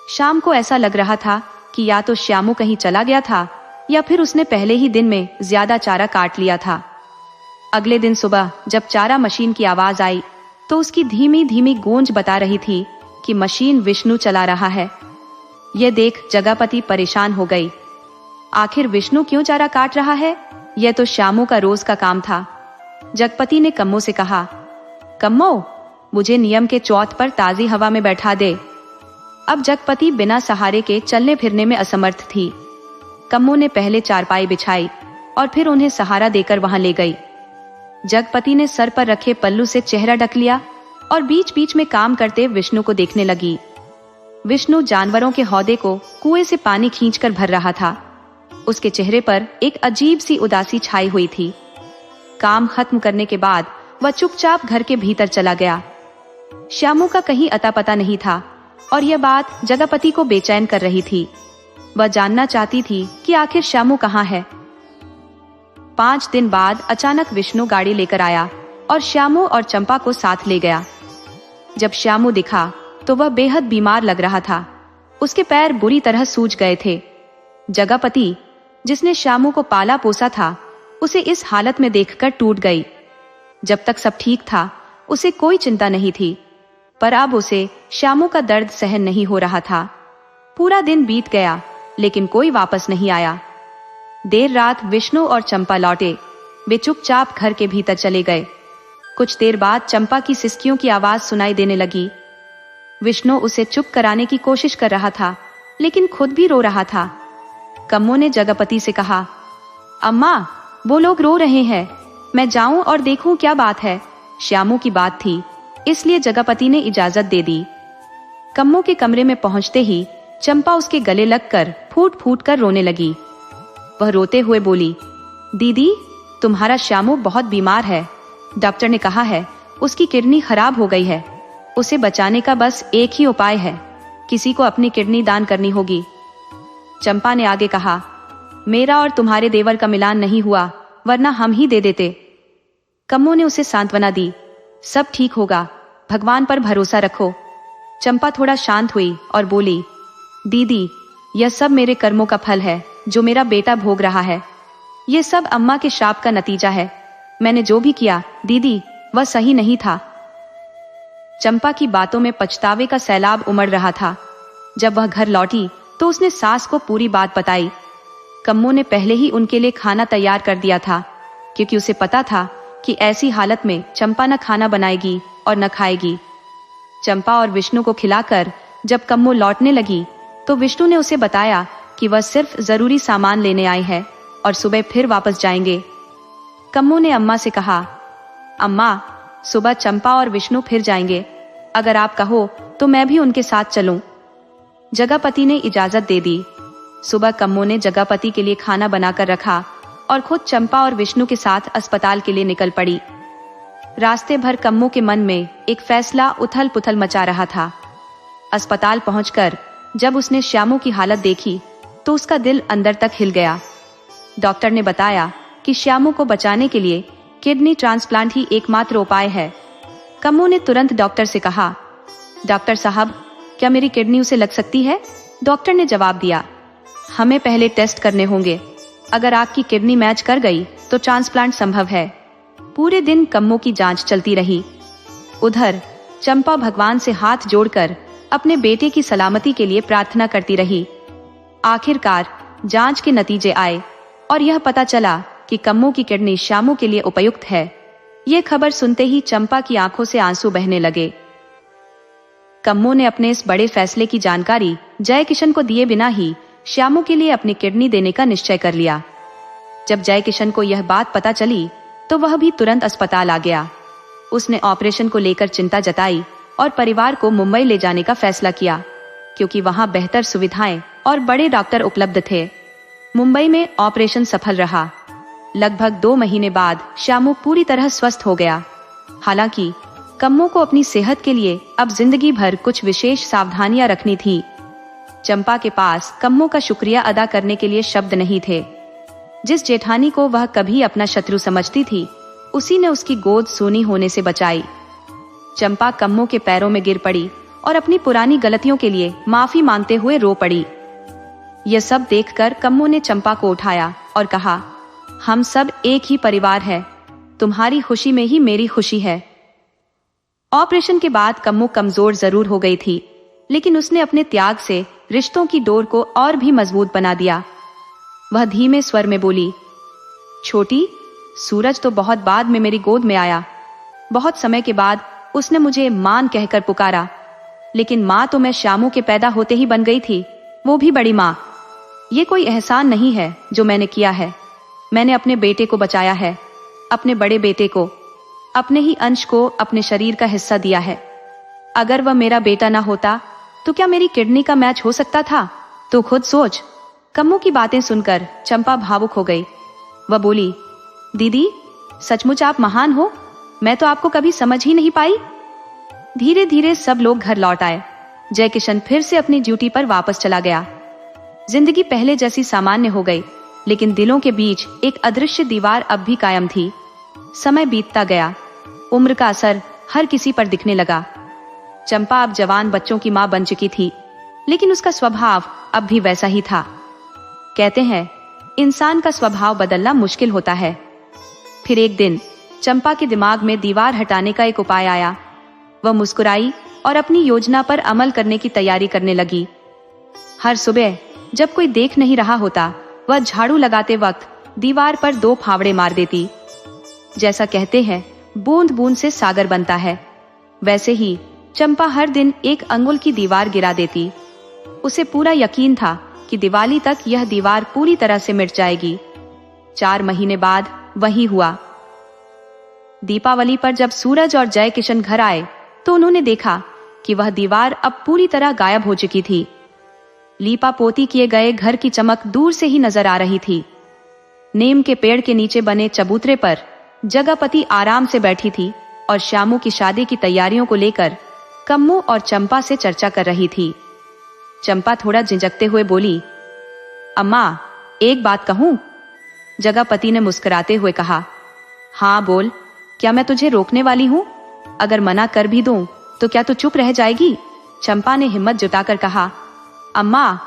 शाम को ऐसा लग रहा था कि या तो श्यामू कहीं चला गया था या फिर उसने पहले ही दिन में ज्यादा चारा काट लिया था। अगले दिन सुबह जब चारा मशीन की आवाज आई तो उसकी धीमी धीमी गूंज बता रही थी कि मशीन विष्णु चला रहा है। यह देख जगपति परेशान हो गई। आखिर विष्णु क्यों चारा काट रहा है? यह तो श्यामू का रोज का काम था। जगपति ने कम्मो से कहा, कम्मो, मुझे नियम के चौथ पर ताजी हवा में बैठा दे। अब जगपति बिना सहारे के चलने फिरने में असमर्थ थी। कम्मो ने पहले चारपाई बिछाई और फिर उन्हें सहारा देकर वहां ले गई। जगपति ने सर पर रखे पल्लू से चेहरा ढक लिया और बीच बीच में काम करते विष्णु को देखने लगी। विष्णु जानवरों के हौदे को कुएं से पानी खींचकर भर रहा था। उसके चेहरे पर एक अजीब सी उदासी छाई हुई थी। काम खत्म करने के बाद वह चुपचाप घर के भीतर चला गया। श्यामू का कहीं अता पता नहीं था और यह बात जगपति को बेचैन कर रही थी। वह जानना चाहती थी कि आखिर श्यामू कहाँ है। 5 दिन बाद अचानक विष्णु गाड़ी लेकर आया और श्यामू और चंपा को साथ ले गया। जब श्यामू दिखा तो वह बेहद बीमार लग रहा था। उसके पैर बुरी तरह सूज गए थे। जगपति, जिसने श्यामू को पाला पोसा था, उसे इस हालत में देखकर टूट गई। जब तक सब ठीक था उसे कोई चिंता नहीं थी, पर अब उसे श्यामू का दर्द सहन नहीं हो रहा था। पूरा दिन बीत गया लेकिन कोई वापस नहीं आया। देर रात विष्णु और चंपा लौटे। वे चुपचाप घर के भीतर चले गए। कुछ देर बाद चंपा की सिसकियों की आवाज सुनाई देने लगी। विष्णु उसे चुप कराने की कोशिश कर रहा था लेकिन खुद भी रो रहा था। कम्मो ने जगपति से कहा, अम्मा, वो लोग रो रहे हैं, मैं जाऊं और देखूं क्या बात है। श्यामू की बात थी, इसलिए जगपति ने इजाजत दे दी। कम्मो के कमरे में पहुंचते ही चंपा उसके गले लगकर फूट फूट कर रोने लगी। वह रोते हुए बोली, दीदी, तुम्हारा श्यामू बहुत बीमार है। डॉक्टर ने कहा है उसकी किडनी खराब हो गई है। उसे बचाने का बस एक ही उपाय है, किसी को अपनी किडनी दान करनी होगी। चंपा ने आगे कहा, मेरा और तुम्हारे देवर का मिलान नहीं हुआ, वरना हम ही दे देते। कम्मो ने उसे सांत्वना दी, सब ठीक होगा, भगवान पर भरोसा रखो। चंपा थोड़ा शांत हुई और बोली, दीदी, यह सब मेरे कर्मों का फल है जो मेरा बेटा भोग रहा है। यह सब अम्मा के शाप का नतीजा है। मैंने जो भी किया दीदी, वह सही नहीं था। चंपा की बातों में पछतावे का सैलाब उमड़ रहा था। जब वह घर लौटी तो उसने सास को पूरी बात बताई। कम्मो ने पहले ही उनके लिए खाना तैयार कर दिया था, क्योंकि उसे पता था कि ऐसी हालत में चंपा न खाना बनाएगी और न खाएगी। चंपा और विष्णु को खिलाकर जब कम्मो लौटने लगी तो विष्णु ने उसे बताया कि वह सिर्फ जरूरी सामान लेने आए हैं और सुबह फिर वापस जाएंगे। कम्मो ने अम्मा से कहा, अम्मा, सुबह चंपा और विष्णु फिर जाएंगे। अगर आप कहो तो मैं भी उनके साथ चलूं। जगपति ने इजाजत दे दी। सुबह कम्मो ने जगपति के लिए खाना बनाकर रखा और खुद चंपा और विष्णु के साथ अस्पताल के लिए निकल पड़ी। रास्ते भर कम्मो के मन में एक फैसला उथल पुथल मचा रहा था। अस्पताल पहुंचकर जब उसने श्यामू की हालत देखी तो उसका दिल अंदर तक हिल गया। डॉक्टर ने बताया कि श्यामू को बचाने के लिए किडनी ट्रांसप्लांट ही एकमात्र उपाय है। कम्मो ने तुरंत डॉक्टर से कहा, डॉक्टर साहब, क्या मेरी किडनी उसे लग सकती है? डॉक्टर ने जवाब दिया, हमें पहले टेस्ट करने होंगे। अगर आपकी किडनी मैच कर गई तो ट्रांसप्लांट संभव है। पूरे दिन कम्मो की जांच चलती रही। उधर चंपा भगवान से हाथ जोड़कर अपने बेटे की सलामती के लिए प्रार्थना करती रही। आखिरकार जांच के नतीजे आए और यह पता चला कि कम्मो की किडनी श्यामू के लिए उपयुक्त है। यह खबर सुनते ही चंपा की आंखों से आंसू बहने लगे। कम्मो ने अपने इस बड़े फैसले की जानकारी जय किशन को दिए बिना ही श्यामू के लिए अपनी किडनी देने का निश्चय कर लिया। जब जय किशन को यह बात पता चली तो वह भी तुरंत अस्पताल आ गया। उसने ऑपरेशन को लेकर चिंता जताई और परिवार को मुंबई ले जाने का फैसला किया, क्योंकि वहां बेहतर सुविधाएं और बड़े डॉक्टर उपलब्ध थे। मुंबई में ऑपरेशन सफल रहा। लगभग 2 महीने बाद श्यामू पूरी तरह स्वस्थ हो गया। हालांकि कम्मो को अपनी सेहत के लिए अब जिंदगी भर कुछ विशेष सावधानियां रखनी थी। चंपा के पास कम्मो का शुक्रिया अदा करने के लिए शब्द नहीं थे। जिस जेठानी को वह कभी अपना शत्रु समझती थी, उसी ने उसकी गोद सूनी होने से बचाई। चंपा कम्मो के पैरों में गिर पड़ी और अपनी पुरानी गलतियों के लिए माफी मांगते हुए रो पड़ी। यह सब देखकर कम्मो ने चंपा को उठाया और कहा, हम सब एक ही परिवार है, तुम्हारी खुशी में ही मेरी खुशी है। ऑपरेशन के बाद कम्मो कमजोर जरूर हो गई थी, लेकिन उसने अपने त्याग से रिश्तों की डोर को और भी मजबूत बना दिया। वह धीमे स्वर में बोली, छोटी, सूरज तो बहुत बाद में मेरी गोद में आया। बहुत समय के बाद उसने मुझे मां कहकर पुकारा, लेकिन मां तो मैं श्यामू के पैदा होते ही बन गई थी, वो भी बड़ी मां। ये कोई एहसान नहीं है जो मैंने किया है। मैंने अपने बेटे को बचाया है, अपने बड़े बेटे को, अपने ही अंश को अपने शरीर का हिस्सा दिया है। अगर वह मेरा बेटा ना होता तो क्या मेरी किडनी का मैच हो सकता था? तो खुद सोच। कम्मो की बातें सुनकर चंपा भावुक हो गई। वह बोली, दीदी, सचमुच आप महान हो, मैं तो आपको कभी समझ ही नहीं पाई। धीरे धीरे सब लोग घर लौट आए। जय किशन फिर से अपनी ड्यूटी पर वापस चला गया। जिंदगी पहले जैसी सामान्य हो गई, लेकिन दिलों के बीच एक अदृश्य दीवार अब भी कायम थी। समय बीतता गया, उम्र का असर हर किसी पर दिखने लगा। चंपा अब जवान बच्चों की मां बन चुकी थी, लेकिन उसका स्वभाव अब भी वैसा ही था। कहते हैं, इंसान का स्वभाव बदलना मुश्किल होता है। फिर एक दिन चंपा के दिमाग में दीवार हटाने का एक उपाय आया। वह मुस्कुराई और अपनी योजना पर अमल करने की तैयारी करने लगी। हर सुबह जब कोई देख नहीं रहा होता, वह झाड़ू लगाते वक्त दीवार पर 2 फावड़े मार देती। जैसा कहते हैं, बूंद बूंद से सागर बनता है, वैसे ही चंपा हर दिन 1 अंगुल की दीवार गिरा देती। उसे पूरा यकीन था कि दिवाली तक यह दीवार पूरी तरह से मिट जाएगी। 4 महीने बाद वही हुआ। दीपावली पर जब सूरज और जय किशन घर आए तो उन्होंने देखा कि वह दीवार अब पूरी तरह गायब हो चुकी थी। लीपा पोती किए गए घर की चमक दूर से ही नजर आ रही थी। नीम के पेड़ के नीचे बने चबूतरे पर जगपति आराम से बैठी थी और श्यामू की शादी की तैयारियों को लेकर कम्मो और चंपा से चर्चा कर रही थी। चंपा थोड़ा झिझकते हुए बोली, अम्मा, एक बात कहूं? जगपति ने मुस्कुराते हुए कहा, हाँ बोल, क्या मैं तुझे रोकने वाली हूं? अगर मना कर भी दूं तो क्या तू चुप रह जाएगी? चंपा ने हिम्मत जुटाकर कहा, अम्मा,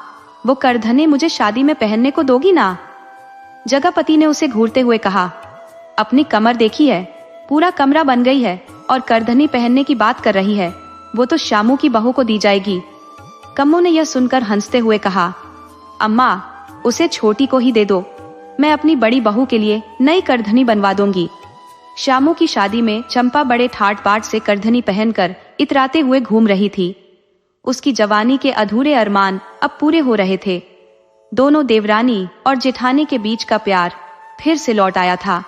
वो करधने मुझे शादी में पहनने को दोगी ना? जगपति ने उसे घूरते हुए कहा, अपनी कमर देखी है, पूरा कमरा बन गई है और करधनी पहनने की बात कर रही है। वो तो श्यामू की बहू को दी जाएगी। कम्मो ने यह सुनकर हंसते हुए कहा, अम्मा, उसे छोटी को ही दे दो, मैं अपनी बड़ी बहू के लिए नई करधनी बनवा दूंगी। श्यामू की शादी में चंपा बड़े ठाट बाट से करधनी पहनकर इतराते हुए घूम रही थी। उसकी जवानी के अधूरे अरमान अब पूरे हो रहे थे। दोनों देवरानी और जेठानी के बीच का प्यार फिर से लौट आया था।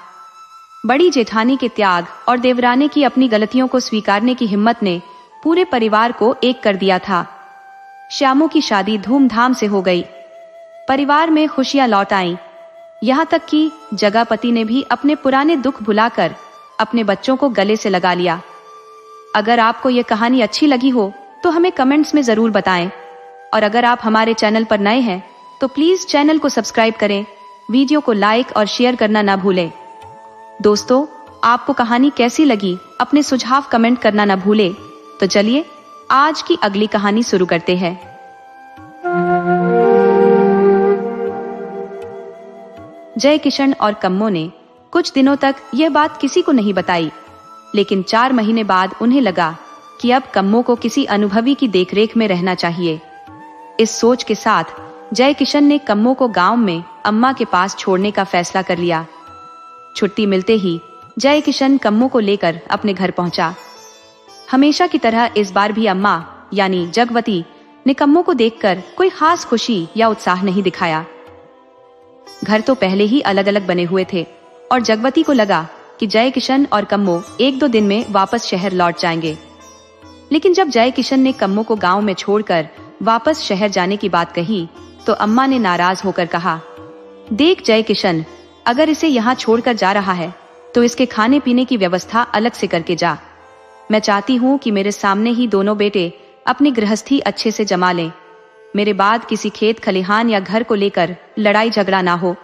बड़ी जेठानी के त्याग और देवरानी की अपनी गलतियों को स्वीकारने की हिम्मत ने पूरे परिवार को एक कर दिया था। श्यामू की शादी धूमधाम से हो गई। परिवार में खुशियां लौट आईं। यहाँ तक कि जगापति ने भी अपने पुराने दुख भुलाकर अपने बच्चों को गले से लगा लिया। अगर आपको ये कहानी अच्छी लगी हो तो हमें कमेंट्स में जरूर बताएं, और अगर आप हमारे चैनल पर नए हैं तो प्लीज चैनल को सब्सक्राइब करें, वीडियो को लाइक और शेयर करना ना भूलें। दोस्तों, आपको कहानी कैसी लगी अपने सुझाव कमेंट करना ना भूलें। तो चलिए आज की अगली कहानी शुरू करते हैं। जय किशन और कम्मो ने कुछ दिनों तक यह बात किसी को नहीं बताई, लेकिन 4 महीने बाद उन्हें लगा कि अब कम्मो को किसी अनुभवी की देखरेख में रहना चाहिए। इस सोच के साथ जय किशन ने कम्मो को गांव में अम्मा के पास छोड़ने का फैसला कर लिया। छुट्टी मिलते ही जय किशन कम्मो को लेकर अपने घर पहुंचा। हमेशा की तरह इस बार भी अम्मा यानी जगवती ने कम्मो को देखकर कोई खास खुशी या उत्साह नहीं दिखाया। घर तो पहले ही अलग अलग बने हुए थे और जगवती को लगा कि जय किशन और कम्मो 1-2 दिन में वापस शहर लौट जाएंगे। लेकिन जब जय किशन ने कम्मो को गांव में छोड़कर वापस शहर जाने की बात कही तो अम्मा ने नाराज होकर कहा, देख जय किशन, अगर इसे यहाँ छोड़कर जा रहा है तो इसके खाने पीने की व्यवस्था अलग से करके जा। मैं चाहती हूँ कि मेरे सामने ही दोनों बेटे अपनी गृहस्थी अच्छे से जमा लें। मेरे बाद किसी खेत खलिहान या घर को लेकर लड़ाई झगड़ा ना हो।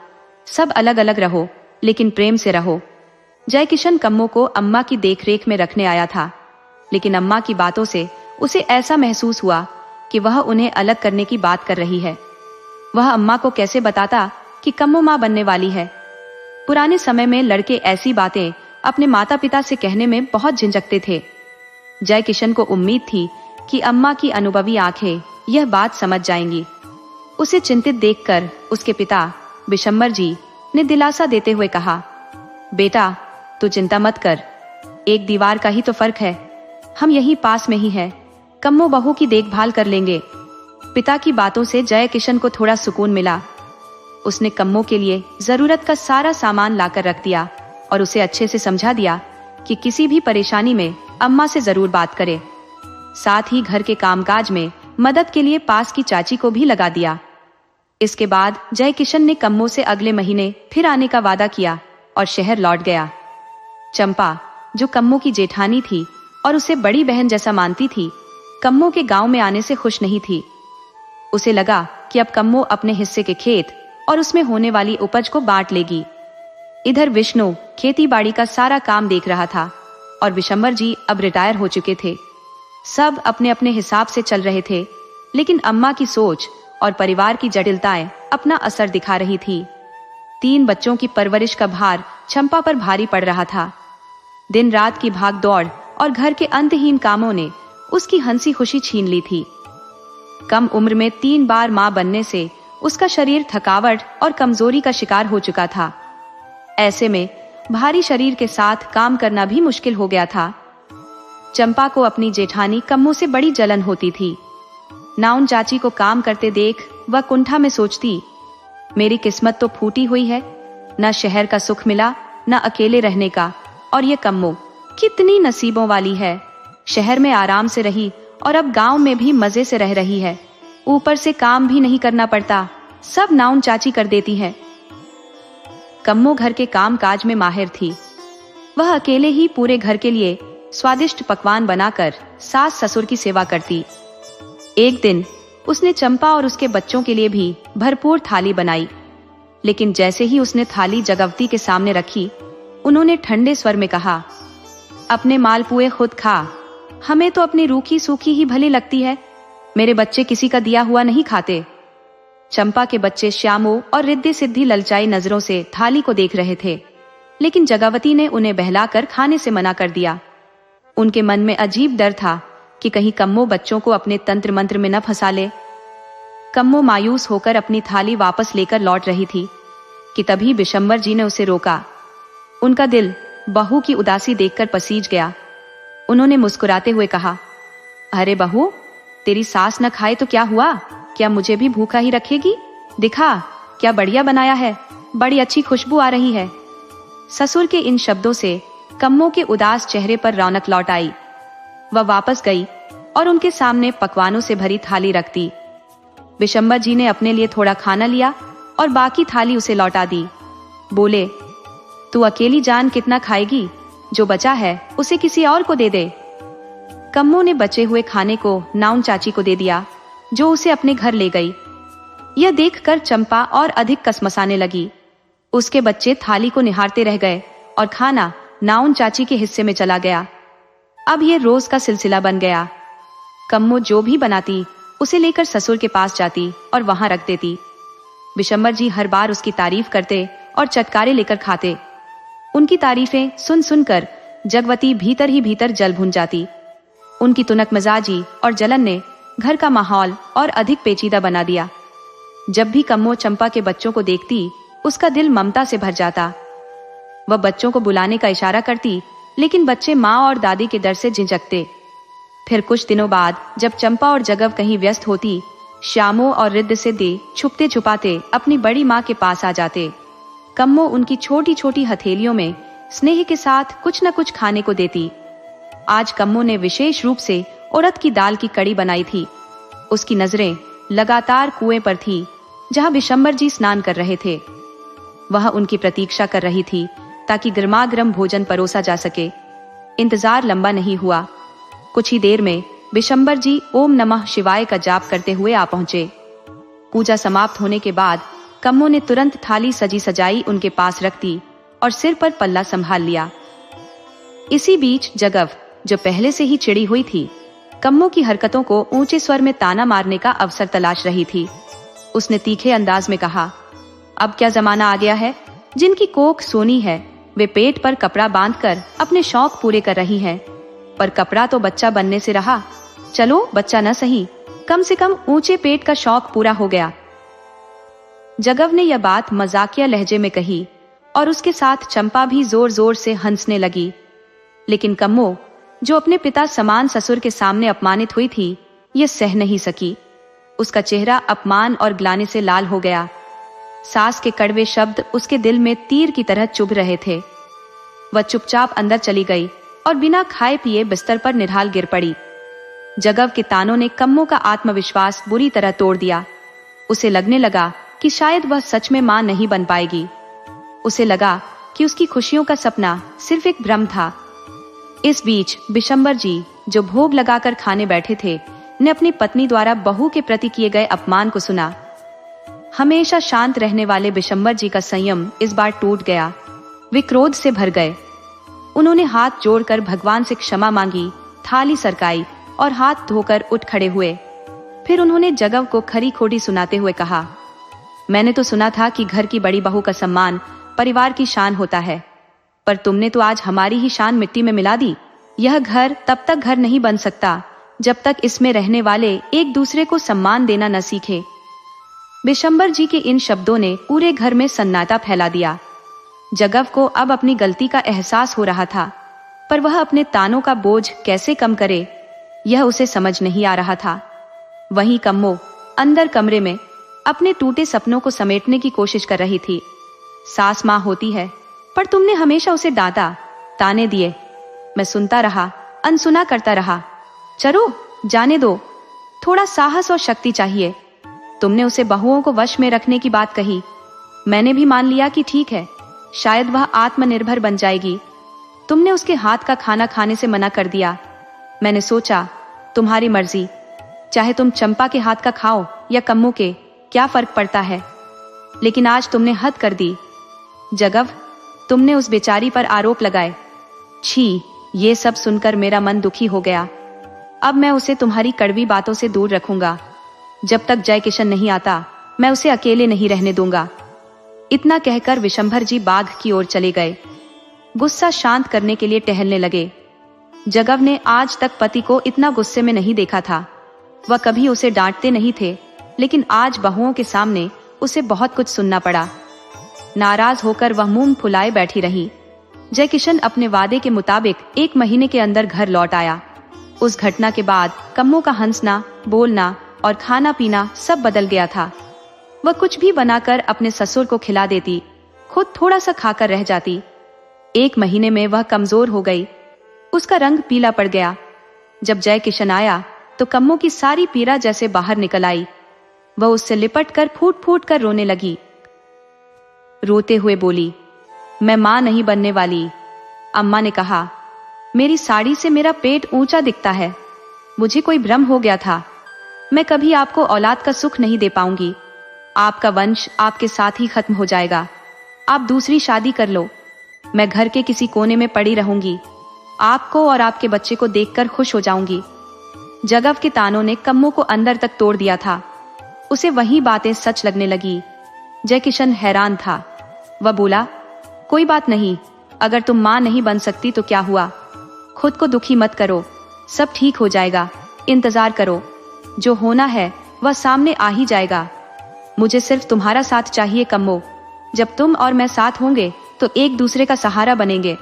सब अलग अलग रहो, लेकिन प्रेम से रहो। जय किशन कम्मो को अम्मा की देखरेख में रखने आया था, लेकिन अम्मा की बातों से उसे ऐसा महसूस हुआ कि वह उन्हें अलग करने की बात कर रही है। वह अम्मा को कैसे बताता कि कम्मो माँ बनने वाली है। पुराने समय में लड़के ऐसी बातें अपने माता पिता से कहने में बहुत झिझकते थे। जय किशन को उम्मीद थी कि अम्मा की अनुभवी आंखें यह बात समझ जाएंगी। उसे चिंतित देखकर उसके पिता विशंबर जी ने दिलासा देते हुए कहा, बेटा तू चिंता मत कर, एक दीवार का ही तो फर्क है। हम यहीं पास में ही है, कम्मो बहू की देखभाल कर लेंगे। पिता की बातों से जय किशन को थोड़ा सुकून मिला। उसने कम्मो के लिए जरूरत का सारा सामान लाकर रख दिया और उसे अच्छे से समझा दिया कि किसी भी परेशानी में अम्मा से जरूर बात करे। साथ ही घर के कामकाज में मदद के लिए पास की चाची को भी लगा दिया। इसके बाद जय किशन ने कम्मो से अगले महीने फिर आने का वादा किया और शहर लौट गया। चंपा, जो कम्मो की जेठानी थी और उसे बड़ी बहन जैसा मानती थी, कम्मो के गांव में आने से खुश नहीं थी। उसे लगा कि अब कम्मो अपने हिस्से के खेत और उसमें होने वाली उपज को बांट लेगी। इधर विष्णु खेती बाड़ी का सारा काम देख रहा था और विशंबर जी अब रिटायर हो चुके थे। सब अपने अपने हिसाब से चल रहे थे, लेकिन अम्मा की सोच और परिवार की जटिलताएं अपना असर दिखा रही थी। 3 बच्चों की परवरिश का भार चंपा पर भारी पड़ रहा था। दिन रात की भाग दौड़ और घर के अंतहीन कामों ने उसकी हंसी खुशी छीन ली थी। कम उम्र में 3 बार मां बनने से उसका शरीर थकावट और कमजोरी का शिकार हो चुका था। ऐसे में भारी शरीर के साथ काम करना भी मुश्किल हो गया था। चंपा को अपनी जेठानी कम्मो से बड़ी जलन होती थी। नाउन चाची को काम करते देख वह कुंठा में सोचती, मेरी किस्मत तो फूटी हुई है, न शहर का सुख मिला न अकेले रहने का, और ये कम्मो कितनी नसीबों वाली है। शहर में आराम से रही और अब गांव में भी मजे से रह रही है। ऊपर से काम भी नहीं करना पड़ता, सब नाउन चाची कर देती है। कम्मो घर के काम काज में माहिर थी। वह अकेले ही पूरे घर के लिए स्वादिष्ट पकवान बनाकर सास ससुर की सेवा करती। एक दिन उसने चंपा और उसके बच्चों के लिए भी भरपूर थाली बनाई, लेकिन जैसे ही उसने थाली जगवती के सामने रखी, उन्होंने ठंडे स्वर में कहा, अपने मालपुए खुद खा, हमें तो अपनी रूखी सूखी ही भली लगती है, मेरे बच्चे किसी का दिया हुआ नहीं खाते। चंपा के बच्चे श्यामो और रिद्धि सिद्धि ललचाई नजरों से थाली को देख रहे थे, लेकिन जगावती ने उन्हें बहलाकर खाने से मना कर दिया। उनके मन में अजीब डर था कि कहीं कम्मो बच्चों को अपने तंत्र मंत्र में न फंसा ले। कम्मो मायूस होकर अपनी थाली वापस लेकर लौट रही थी कि तभी विशंबर जी ने उसे रोका। उनका दिल बहू की उदासी देखकर पसीज गया। उन्होंने मुस्कुराते हुए कहा, अरे बहू, तेरी सास न खाए तो क्या हुआ, क्या मुझे भी भूखा ही रखेगी? दिखा क्या बढ़िया बनाया है, बड़ी अच्छी खुशबू आ रही है। ससुर के इन शब्दों से कम्मो के उदास चेहरे पर रौनक लौट आई। वह वापस गई और उनके सामने पकवानों से भरी थाली रख दी। विशंबर जी ने अपने लिए थोड़ा खाना लिया और बाकी थाली उसे लौटा दी। बोले, तू अकेली जान कितना खाएगी, जो बचा है उसे किसी और को दे दे। कम्मो ने बचे हुए खाने को नाउन चाची को दे दिया, जो उसे अपने घर ले गई। यह देखकर चंपा और अधिक कसमसाने लगी। उसके बच्चे थाली को निहारते रह गए और खाना नाउन चाची के हिस्से में चला गया। अब यह रोज का सिलसिला बन गया। कम्मो जो भी बनाती उसे लेकर ससुर के पास जाती और वहां रख देती। विशंबर जी हर बार उसकी तारीफ करते और चटकारे लेकर खाते। उनकी तारीफें सुन सुनकर जगवती भीतर ही भीतर जल भुन जाती। उनकी तुनक मिजाजी और जलन ने घर का माहौल और अधिक पेचीदा बना दिया। जब भी कम्मो चंपा के बच्चों को देखती, उसका दिल ममता से भर जाता। वह बच्चों को बुलाने का इशारा करती, लेकिन बच्चे माँ और दादी के डर से झिझकते। फिर कुछ दिनों बाद जब चंपा और जगव कहीं व्यस्त होती, श्यामो और रिद्ध सिद्धि छुपते छुपाते अपनी बड़ी माँ के पास आ जाते। कम्मो उनकी छोटी छोटी हथेलियों में स्नेह के साथ कुछ न कुछ खाने को देती। आज कम्मो ने विशेष रूप से उड़द की दाल की कड़ी बनाई थी। उसकी नजरें लगातार कुएं पर थी, जहां विशंबर जी स्नान कर रहे थे। वह उनकी प्रतीक्षा कर रही थी ताकि गर्मागर्म भोजन परोसा जा सके। इंतजार लंबा नहीं हुआ। कुछ ही देर में विशंबर जी ओम नमः शिवाय का जाप करते हुए आ पहुंचे। पूजा समाप्त होने के बाद कम्मो ने तुरंत थाली सजी सजाई उनके पास रख दी और सिर पर पल्ला संभाल लिया। इसी बीच जगव, जो पहले से ही चिड़ी हुई थी, कम्मो की हरकतों को ऊंचे स्वर में ताना मारने का अवसर तलाश रही थी। उसने तीखे अंदाज में कहा, अब क्या जमाना आ गया है, जिनकी कोख सोनी है वे पेट पर कपड़ा बांधकर अपने शौक पूरे कर रही हैं, पर कपड़ा तो बच्चा बनने से रहा। चलो बच्चा न सही, कम से कम ऊंचे पेट का शौक पूरा हो गया। जगव ने यह बात मजाकिया लहजे में कही और उसके साथ चंपा भी जोर जोर से हंसने लगी। लेकिन कम्मो, जो अपने पिता समान ससुर के सामने अपमानित हुई थी, यह सह नहीं सकी। उसका चेहरा अपमान और ग्लानि से लाल हो गया। सास के कड़वे शब्द उसके दिल में तीर की तरह चुभ रहे थे। वह चुपचाप अंदर चली गई और बिना खाए पिए बिस्तर पर निढाल गिर पड़ी। जगव के तानों ने कम्मो का आत्मविश्वास बुरी तरह तोड़ दिया। उसे लगने लगा कि शायद वह सच में मां नहीं बन पाएगी। उसे लगा कि उसकी खुशियों का सपना सिर्फ एक भ्रम था। इस बीच विशंबर जी, जो भोग लगाकर खाने बैठे थे, ने अपनी पत्नी द्वारा बहू के प्रति किए गए अपमान को सुना। हमेशा शांत रहने वाले विशंबर जी का संयम इस बार टूट गया। वे क्रोध से भर गए। उन्होंने हाथ जोड़कर भगवान से क्षमा मांगी, थाली सरकाई और हाथ धोकर उठ खड़े हुए। फिर उन्होंने जगव को खरी खोटी सुनाते हुए कहा, मैंने तो सुना था कि घर की बड़ी बहू का सम्मान परिवार की शान होता है, पर तुमने तो आज हमारी ही शान मिट्टी में मिला दी। यह घर तब तक घर नहीं बन सकता जब तक इसमें रहने वाले एक दूसरे को सम्मान देना न सीखे। विशंबर जी के इन शब्दों ने पूरे घर में सन्नाटा फैला दिया। जगव को अब अपनी गलती का एहसास हो रहा था, पर वह अपने तानों का बोझ कैसे कम करे, यह उसे समझ नहीं आ रहा था। वहीं कम्मो अंदर कमरे में अपने टूटे सपनों को समेटने की कोशिश कर रही थी। सास माँ होती है, पर तुमने हमेशा उसे डांटा, ताने दिए। मैं सुनता रहा, अनसुना करता रहा। चलो जाने दो, थोड़ा साहस और शक्ति चाहिए। तुमने उसे बहुओं को वश में रखने की बात कही। मैंने भी मान लिया कि ठीक है, शायद वह आत्मनिर्भर बन जाएगी। तुमने उसके हाथ का खाना खाने से मना कर दिया। मैंने सोचा, तुम्हारी मर्जी, चाहे तुम चंपा के हाथ का खाओ या कम्मो के, क्या फर्क पड़ता है। लेकिन आज तुमने हद कर दी। जगव, तुमने उस बेचारी पर आरोप लगाए। छी, ये सब सुनकर मेरा मन दुखी हो गया। अब मैं उसे तुम्हारी कड़वी बातों से दूर रखूंगा। जब तक जय किशन नहीं आता, मैं उसे अकेले नहीं रहने दूंगा। इतना कहकर विशंभर जी बाग की ओर चले गए। गुस्सा शांत करने के लिए टहलने लगे। जगव ने आज तक पति को इतना गुस्से में नहीं देखा था। वह कभी उसे डांटते नहीं थे, लेकिन आज बहुओं के सामने उसे बहुत कुछ सुनना पड़ा। नाराज होकर वह मुंह फुलाए बैठी रही। जय किशन अपने वादे के मुताबिक 1 महीने के अंदर घर लौट आया। उस घटना के बाद कम्मो का हंसना, बोलना और खाना पीना सब बदल गया था। वह कुछ भी बनाकर अपने ससुर को खिला देती, खुद थोड़ा सा खाकर रह जाती। 1 महीने में वह कमजोर हो गई। उसका रंग पीला पड़ गया। जब जय किशन आया तो कम्मो की सारी पीड़ा जैसे बाहर निकल आई। वह उससे लिपट कर फूट फूट कर रोने लगी। रोते हुए बोली, मैं मां नहीं बनने वाली। अम्मा ने कहा, मेरी साड़ी से मेरा पेट ऊंचा दिखता है। मुझे कोई भ्रम हो गया था। मैं कभी आपको औलाद का सुख नहीं दे पाऊंगी। आपका वंश आपके साथ ही खत्म हो जाएगा। आप दूसरी शादी कर लो। मैं घर के किसी कोने में पड़ी रहूंगी। आपको और आपके बच्चे को देखकर खुश हो जाऊंगी। जगव के तानों ने कम्मो को अंदर तक तोड़ दिया था। उसे वही बातें सच लगने लगी। जयकिशन हैरान था। वह बोला, कोई बात नहीं, अगर तुम मां नहीं बन सकती तो क्या हुआ? खुद को दुखी मत करो, सब ठीक हो जाएगा। इंतजार करो, जो होना है वह सामने आ ही जाएगा। मुझे सिर्फ तुम्हारा साथ चाहिए कम्मो। जब तुम और मैं साथ होंगे तो एक दूसरे का सहारा बनेंगे।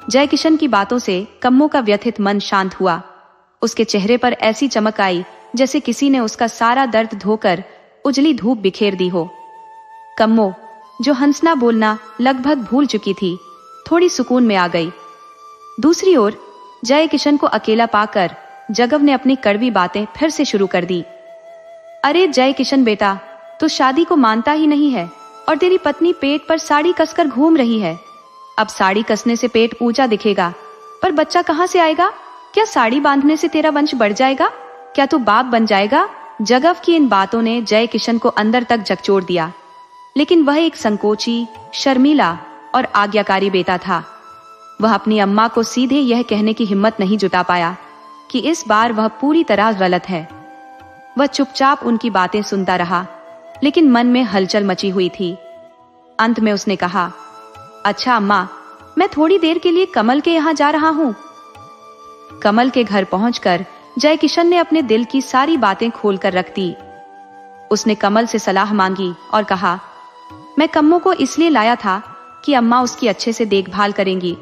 जयकिशन की बातों से कम्मो का व्यथित मन शांत हुआ। उसके चेहरे पर ऐसी चमक आई जैसे किसी ने उसका सारा दर्द धोकर उजली धूप बिखेर दी हो। कम्मो, जो हंसना बोलना लगभग भूल चुकी थी, थोड़ी सुकून में आ गई। दूसरी ओर जयकिशन को अकेला पाकर जगव ने अपनी कड़वी बातें फिर से शुरू कर दी। अरे जयकिशन बेटा, तू शादी को मानता ही नहीं है और तेरी पत्नी पेट पर साड़ी कसकर घूम रही है। अब साड़ी कसने से पेट ऊंचा दिखेगा, पर बच्चा कहां से आएगा? क्या साड़ी बांधने से तेरा वंश बढ़ जाएगा? क्या तू बाप बन जाएगा? जगव की इन बातों ने जयकिशन को अंदर तक झकझोर दिया। लेकिन वह एक संकोची, शर्मीला और आज्ञाकारी बेटा था। वह अपनी अम्मा को सीधे यह कहने की हिम्मत नहीं जुटा पाया कि इस बार वह पूरी तरह गलत है। वह चुपचाप उनकी बातें सुनता रहा, लेकिन मन में हलचल मची हुई थी। अंत में उसने कहा, अच्छा अम्मा, मैं थोड़ी देर के लिए कमल के यहाँ जा रहा हूँ। कमल के घर पहुंचकर जयकिशन ने अपने दिल की सारी बातें खोलकर रख दी। उसने कमल से सलाह मांगी और कहा, मैं कम्मो को इसलिए लाया था कि अम्मा उसकी अच्छे से देखभाल करेंगी,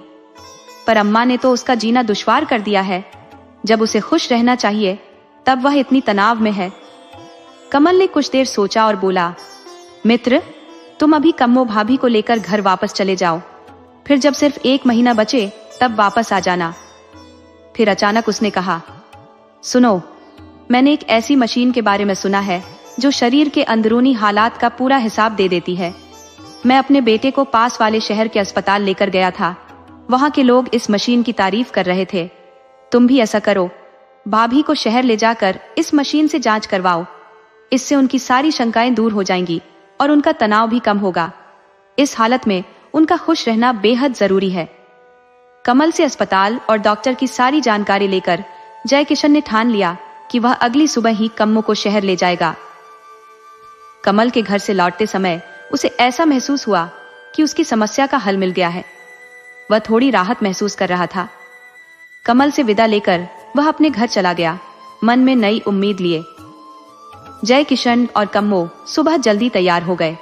पर अम्मा ने तो उसका जीना दुश्वार कर दिया है। जब उसे खुश रहना चाहिए तब वह इतनी तनाव में है। कमल ने कुछ देर सोचा और बोला, मित्र, तुम अभी कम्मो भाभी को लेकर घर वापस चले जाओ। फिर जब सिर्फ 1 महीना बचे तब वापस आ जाना। फिर अचानक उसने कहा, सुनो, मैंने एक ऐसी मशीन के बारे में सुना है जो शरीर के अंदरूनी हालात का पूरा हिसाब दे देती है। मैं अपने बेटे को पास वाले शहर के अस्पताल लेकर गया था। वहां के लोग इस मशीन की तारीफ कर रहे थे। तुम भी ऐसा करो, भाभी को शहर ले जाकर इस मशीन से जांच करवाओ। इससे उनकी सारी शंकाएं दूर हो जाएंगी और उनका तनाव भी कम होगा। इस हालत में उनका खुश रहना बेहद जरूरी है। कमल से अस्पताल और डॉक्टर की सारी जानकारी लेकर जयकिशन ने ठान लिया कि वह अगली सुबह ही कम्मो को शहर ले जाएगा। कमल के घर से लौटते समय उसे ऐसा महसूस हुआ कि उसकी समस्या का हल मिल गया है। वह थोड़ी राहत महसूस कर रहा था। कमल से विदा लेकर वह अपने घर चला गया, मन में नई उम्मीद लिए। जयकिशन और कम्मो सुबह जल्दी तैयार हो गए।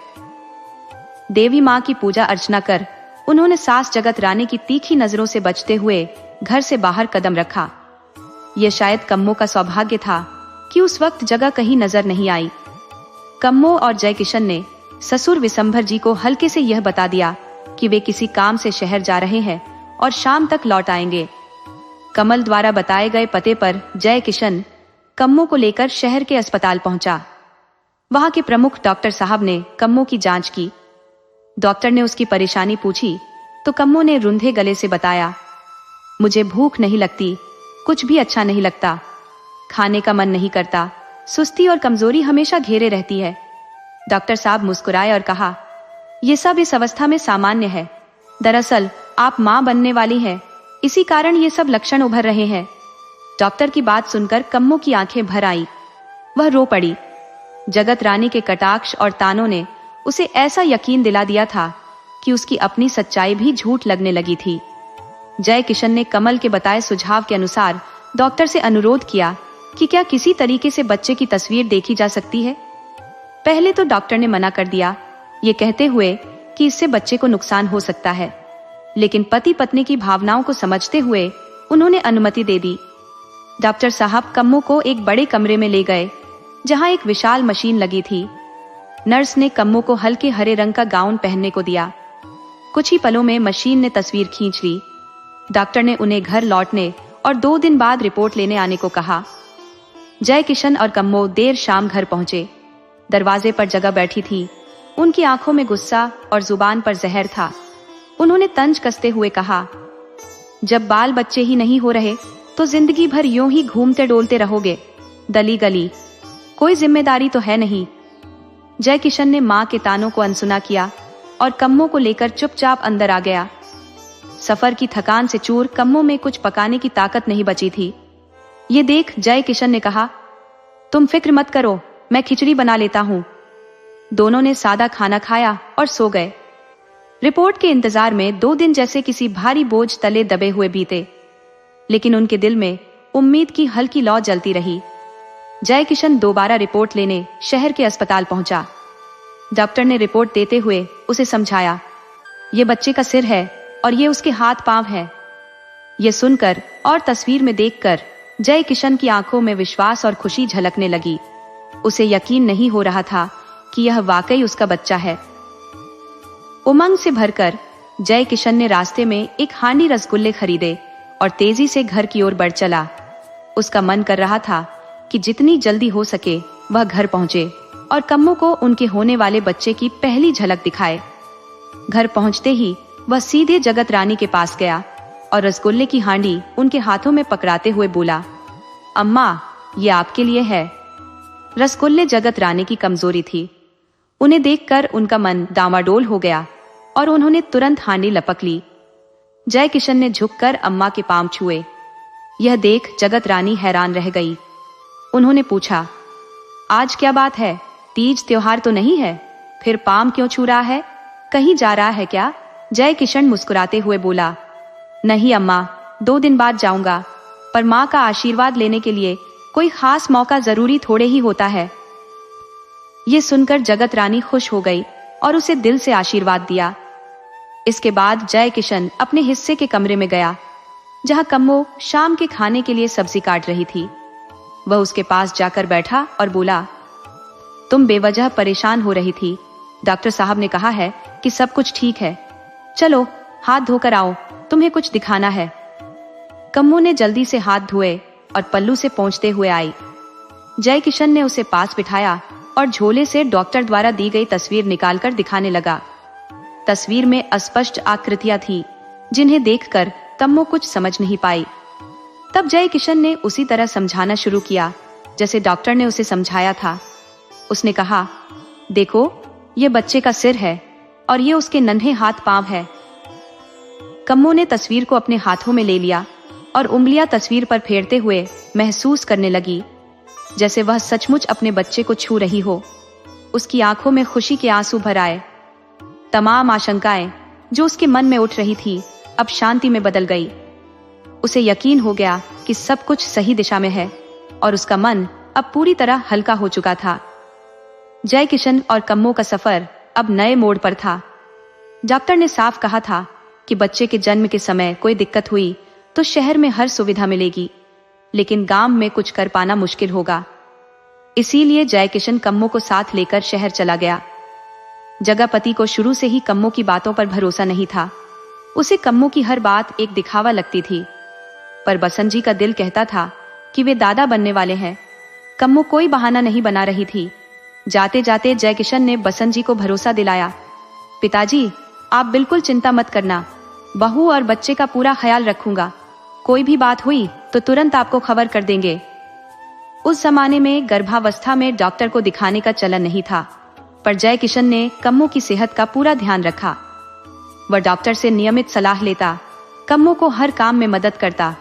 देवी मां की पूजा अर्चना कर उन्होंने सास जगत रानी की तीखी नजरों से बचते हुए घर से बाहर कदम रखा। यह शायद कम्मो का सौभाग्य था कि उस वक्त जगह कहीं नजर नहीं आई। कम्मो और जयकिशन ने ससुर विशंभर जी को हल्के से यह बता दिया कि वे किसी काम से शहर जा रहे हैं और शाम तक लौट आएंगे। कमल द्वारा बताए गए पते पर जयकिशन कम्मो को लेकर शहर के अस्पताल पहुंचा। वहां के प्रमुख डॉक्टर साहब ने कम्मो की जांच की। डॉक्टर ने उसकी परेशानी पूछी तो कम्मो ने रुंधे गले से बताया, मुझे भूख नहीं लगती, कुछ भी अच्छा नहीं लगता, खाने का मन नहीं करता, सुस्ती और कमजोरी हमेशा घेरे रहती है। डॉक्टर साहब मुस्कुराए और कहा, यह सब इस अवस्था में सामान्य है। दरअसल आप मां बनने वाली हैं, इसी कारण ये सब लक्षण उभर रहे हैं। डॉक्टर की बात सुनकर कम्मो की आंखें भर आई। वह रो पड़ी। जगत रानी के कटाक्ष और तानों ने उसे ऐसा यकीन दिला दिया था कि उसकी अपनी सच्चाई भी झूठ लगने लगी थी। जयकिशन ने कमल के बताए सुझाव के अनुसार डॉक्टर से अनुरोध किया कि क्या किसी तरीके से बच्चे की तस्वीर देखी जा सकती है। पहले तो डॉक्टर ने मना कर दिया, ये कहते हुए कि इससे बच्चे को नुकसान हो सकता है, लेकिन पति पत्नी की भावनाओं को समझते हुए उन्होंने अनुमति दे दी। डॉक्टर साहब कम्मो को एक बड़े कमरे में ले गए जहां एक विशाल मशीन लगी थी। नर्स ने कम्मो को हल्के हरे रंग का गाउन पहनने को दिया। कुछ ही पलों में मशीन ने तस्वीर खींच ली। डॉक्टर ने उन्हें घर लौटने और 2 दिन बाद रिपोर्ट लेने आने को कहा। जय किशन और कम्मो देर शाम घर पहुंचे। दरवाजे पर जगह बैठी थी। उनकी आंखों में गुस्सा और जुबान पर जहर था। उन्होंने तंज कसते हुए कहा, जब बाल बच्चे ही नहीं हो रहे तो जिंदगी भर यूं ही घूमते डोलते रहोगे, दली गली, कोई जिम्मेदारी तो है नहीं। जय किशन ने माँ के तानों को अनसुना किया और कम्मो को लेकर चुपचाप अंदर आ गया। सफर की थकान से चूर कम्मो में कुछ पकाने की ताकत नहीं बची थी। ये देख जय किशन ने कहा, तुम फिक्र मत करो, मैं खिचड़ी बना लेता हूँ। दोनों ने सादा खाना खाया और सो गए। रिपोर्ट के इंतजार में 2 दिन जैसे किसी भारी बोझ तले दबे हुए बीते, लेकिन उनके दिल में उम्मीद की हल्की लौ जलती रही। जय किशन दोबारा रिपोर्ट लेने शहर के अस्पताल पहुंचा। डॉक्टर ने रिपोर्ट देते हुए उसे समझाया, ये बच्चे का सिर है और ये उसके हाथ पांव है। ये सुनकर और तस्वीर में देखकर जय किशन की आंखों में विश्वास और खुशी झलकने लगी। उसे यकीन नहीं हो रहा था कि यह वाकई उसका बच्चा है। उमंग से भरकर जय किशन ने रास्ते में एक हांडी रसगुल्ले खरीदे और तेजी से घर की ओर बढ़ चला। उसका मन कर रहा था कि जितनी जल्दी हो सके वह घर पहुंचे और कम्मो को उनके होने वाले बच्चे की पहली झलक दिखाए। घर पहुंचते ही वह सीधे जगत रानी के पास गया और रसगुल्ले की हांडी उनके हाथों में पकड़ाते हुए बोला, अम्मा, ये आपके लिए है। रसगुल्ले जगत रानी की कमजोरी थी। उन्हें देखकर उनका मन डामाडोल हो गया और उन्होंने तुरंत हांडी लपक ली। जय किशन ने झुककर अम्मा के पांव छुए। यह देख जगत रानी हैरान रह गई। उन्होंने पूछा, आज क्या बात है? तीज त्योहार तो नहीं है, फिर पांव क्यों छू रहा है? कहीं जा रहा है क्या? जय किशन मुस्कुराते हुए बोला, नहीं अम्मा, 2 दिन बाद जाऊंगा, पर माँ का आशीर्वाद लेने के लिए कोई खास मौका जरूरी थोड़े ही होता है। ये सुनकर जगत रानी खुश हो गई और उसे दिल से आशीर्वाद दिया। इसके बाद जय किशन अपने हिस्से के कमरे में गया, जहां कम्मो शाम के खाने के लिए सब्जी काट रही थी। वह उसके पास जाकर बैठा और बोला, तुम बेवजह परेशान हो रही थी। डॉक्टर साहब ने कहा है कि सब कुछ ठीक है। चलो हाथ धोकर आओ, तुम्हें कुछ दिखाना है। कम्मो ने जल्दी से हाथ धोए और पल्लू से पोंछते हुए आई। जय किशन ने उसे पास बिठाया और झोले से डॉक्टर द्वारा दी गई तस्वीर निकालकर दिखाने लगा। तस्वीर में अस्पष्ट आकृतियां थी, जिन्हें देखकर कम्मो कुछ समझ नहीं पाई। तब जय किशन ने उसी तरह समझाना शुरू किया जैसे डॉक्टर ने उसे समझाया था। उसने कहा, देखो, ये बच्चे का सिर है और ये उसके नन्हे हाथ पांव है। कम्मो ने तस्वीर को अपने हाथों में ले लिया और उंगलियां तस्वीर पर फेरते हुए महसूस करने लगी जैसे वह सचमुच अपने बच्चे को छू रही हो। उसकी आंखों में खुशी के आंसू भर आए। तमाम आशंकाएं जो उसके मन में उठ रही थी अब शांति में बदल गई। उसे यकीन हो गया कि सब कुछ सही दिशा में है और उसका मन अब पूरी तरह हल्का हो चुका था। जय किशन और कम्मो का सफर अब नए मोड़ पर था। डॉक्टर ने साफ कहा था कि बच्चे के जन्म के समय कोई दिक्कत हुई तो शहर में हर सुविधा मिलेगी, लेकिन गांव में कुछ कर पाना मुश्किल होगा। इसीलिए जय किशन कम्मो को साथ लेकर शहर चला गया। जगपति को शुरू से ही कम्मो की बातों पर भरोसा नहीं था। उसे कम्मो की हर बात एक दिखावा लगती थी, पर बसंत जी का दिल कहता था कि वे दादा बनने वाले हैं। कम्मो कोई बहाना नहीं बना रही थी। जाते जाते जय किशन ने बसंत जी को भरोसा दिलाया, पिताजी, आप बिल्कुल चिंता मत करना, बहू और बच्चे का पूरा ख्याल रखूंगा। कोई भी बात हुई तो तुरंत आपको खबर कर देंगे। उस जमाने में गर्भावस्था में डॉक्टर को दिखाने का चलन नहीं था, पर जय किशन ने कम्मो की सेहत का पूरा ध्यान रखा। वह डॉक्टर से नियमित सलाह लेता, कम्मो को हर काम में मदद करता,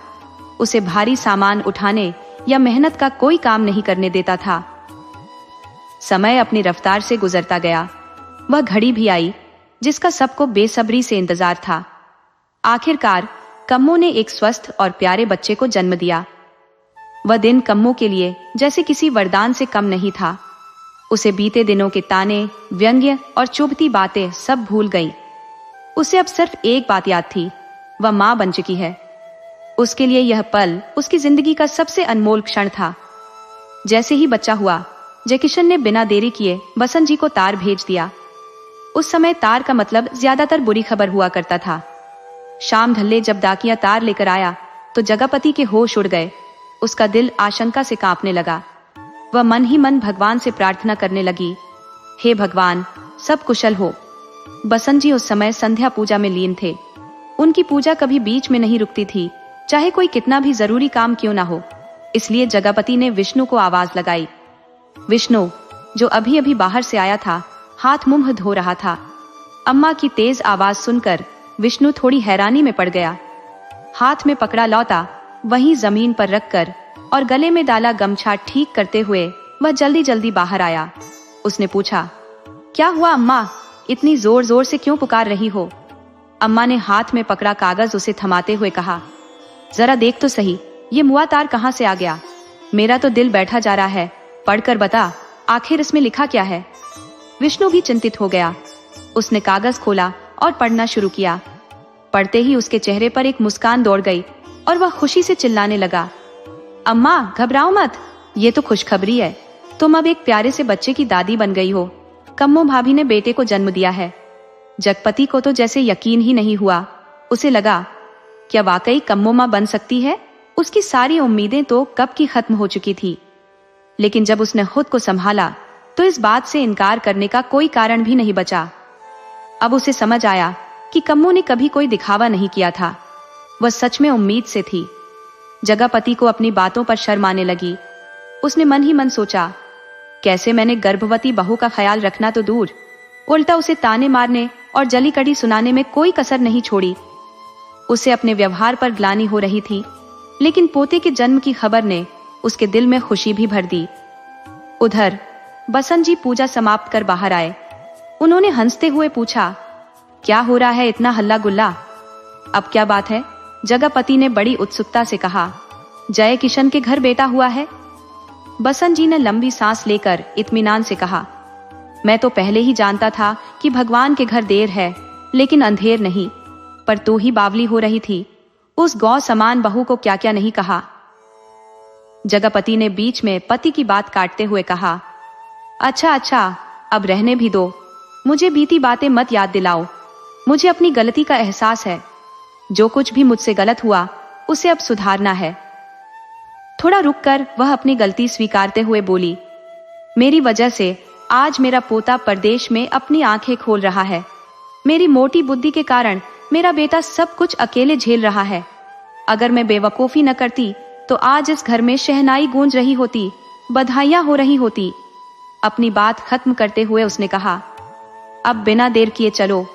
उसे भारी सामान उठाने या मेहनत का कोई काम नहीं करने देता था। समय अपनी रफ्तार से गुजरता गया। वह घड़ी भी आई जिसका सबको बेसब्री से इंतजार था। आखिरकार कम्मो ने एक स्वस्थ और प्यारे बच्चे को जन्म दिया। वह दिन कम्मो के लिए जैसे किसी वरदान से कम नहीं था। उसे बीते दिनों के ताने, व्यंग्य और चुभती बातें सब भूल गई। उसे अब सिर्फ एक बात याद थी, वह मां बन चुकी है। उसके लिए यह पल उसकी जिंदगी का सबसे अनमोल क्षण था। जैसे ही बच्चा हुआ, जय किशन ने बिना देरी किए बसंत जी को तार भेज दिया। उस समय तार का मतलब ज्यादातर बुरी खबर हुआ करता था। शाम ढलने जब डाकिया तार लेकर आया तो जगपति के होश उड़ गए। उसका दिल आशंका से कांपने लगा। वह मन ही मन भगवान से प्रार्थना करने लगी, हे भगवान, सब कुशल हो। बसंत जी उस समय संध्या पूजा में लीन थे। उनकी पूजा कभी बीच में नहीं रुकती थी, चाहे कोई कितना भी जरूरी काम क्यों ना हो। इसलिए जगपति ने विष्णु को आवाज लगाई। विष्णु, जो अभी अभी बाहर से आया था, हाथ मुंह धो रहा था। अम्मा की तेज आवाज सुनकर विष्णु थोड़ी हैरानी में पड़ गया। हाथ में पकड़ा लौटा वहीं जमीन पर रखकर और गले में डाला गमछा ठीक करते हुए वह जल्दी जल्दी बाहर आया। उसने पूछा, क्या हुआ अम्मा, इतनी जोर जोर से क्यों पुकार रही हो? अम्मा ने हाथ में पकड़ा कागज उसे थमाते हुए कहा, जरा देख तो सही, ये मुआ तार कहाँ से आ गया? मेरा तो दिल बैठा जा रहा है, पढ़कर बता, आखिर इसमें लिखा क्या है? विष्णु भी चिंतित हो गया। उसने कागज खोला और पढ़ना शुरू किया। पढ़ते ही उसके चेहरे पर एक मुस्कान दौड़ गई और वह खुशी से चिल्लाने लगा, अम्मा घबराओ मत, ये तो खुशखबरी है। तुम अब एक प्यारे से बच्चे की दादी बन गई हो। कम्मो भाभी ने बेटे को जन्म दिया है। जगपति को तो जैसे यकीन ही नहीं हुआ। उसे लगा, क्या वाकई कम्मो माँ बन सकती है? उसकी सारी उम्मीदें तो कब की खत्म हो चुकी थी। लेकिन जब उसने खुद को संभाला तो इस बात से इनकार करने का कोई कारण भी नहीं बचा। अब उसे समझ आया कि कम्मो ने कभी कोई दिखावा नहीं किया था, वह सच में उम्मीद से थी। जगपति को अपनी बातों पर शर्म आने लगी। उसने मन ही मन सोचा, कैसे मैंने गर्भवती बहू का ख्याल रखना तो दूर, उल्टा उसे ताने मारने और जली कड़ी सुनाने में कोई कसर नहीं छोड़ी। उसे अपने व्यवहार पर ग्लानि हो रही थी, लेकिन पोते के जन्म की खबर ने उसके दिल में खुशी भी भर दी। उधर बसंत जी पूजा समाप्त कर बाहर आए। उन्होंने हंसते हुए पूछा, क्या हो रहा है इतना हल्ला गुल्ला? अब क्या बात है? जगपति ने बड़ी उत्सुकता से कहा, जय किशन के घर बेटा हुआ है। बसंत जी ने लंबी सांस लेकर इत्मीनान से कहा, मैं तो पहले ही जानता था कि भगवान के घर देर है, लेकिन अंधेर नहीं। पर तू ही बावली हो रही थी, उस गौ समान बहू को क्या क्या नहीं कहा। जगपति ने बीच में पति की बात काटते हुए कहा, अच्छा, अब रहने भी दो, मुझे बीती बातें मत याद दिलाओ। मुझे अपनी गलती का एहसास है। जो कुछ भी मुझसे गलत हुआ उसे अब सुधारना है। थोड़ा रुककर वह अपनी गलती स्वीकारते हुए बोली, मेरी वजह से आज मेरा पोता परदेश में अपनी आंखें खोल रहा है। मेरी मोटी बुद्धि के कारण मेरा बेटा सब कुछ अकेले झेल रहा है। अगर मैं बेवकूफी न करती तो आज इस घर में शहनाई गूंज रही होती, बधाइयां हो रही होती। अपनी बात खत्म करते हुए उसने कहा, अब बिना देर किए चलो,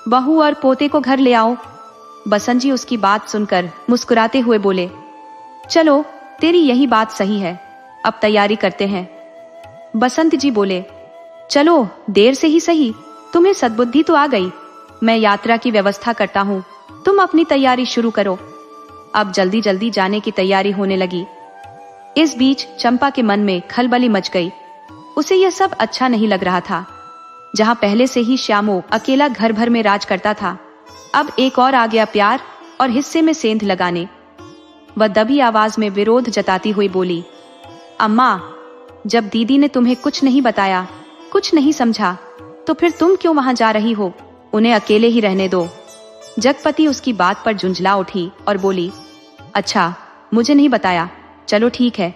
बहू और पोते को घर ले आओ। बसंत जी उसकी बात सुनकर मुस्कुराते हुए बोले, चलो, तेरी यही बात सही है, अब तैयारी करते हैं। बसंत जी बोले, चलो, देर से ही सही, तुम्हें सद्बुद्धि तो आ गई। मैं यात्रा की व्यवस्था करता हूँ, तुम अपनी तैयारी शुरू करो। अब जल्दी जल्दी जाने की तैयारी होने लगी। इस बीच चंपा के मन में खलबली मच गई। उसे यह सब अच्छा नहीं लग रहा था। जहां पहले से ही श्यामो अकेला घर भर में राज करता था, अब एक और आ गया प्यार और हिस्से में सेंध लगाने। वह दबी आवाज में विरोध जताती हुई बोली, अम्मा, जब दीदी ने तुम्हें कुछ नहीं बताया, कुछ नहीं समझा, तो फिर तुम क्यों वहां जा रही हो? उन्हें अकेले ही रहने दो। जगपति उसकी बात पर झुंझला उठी और बोली, अच्छा, मुझे नहीं बताया, चलो ठीक है,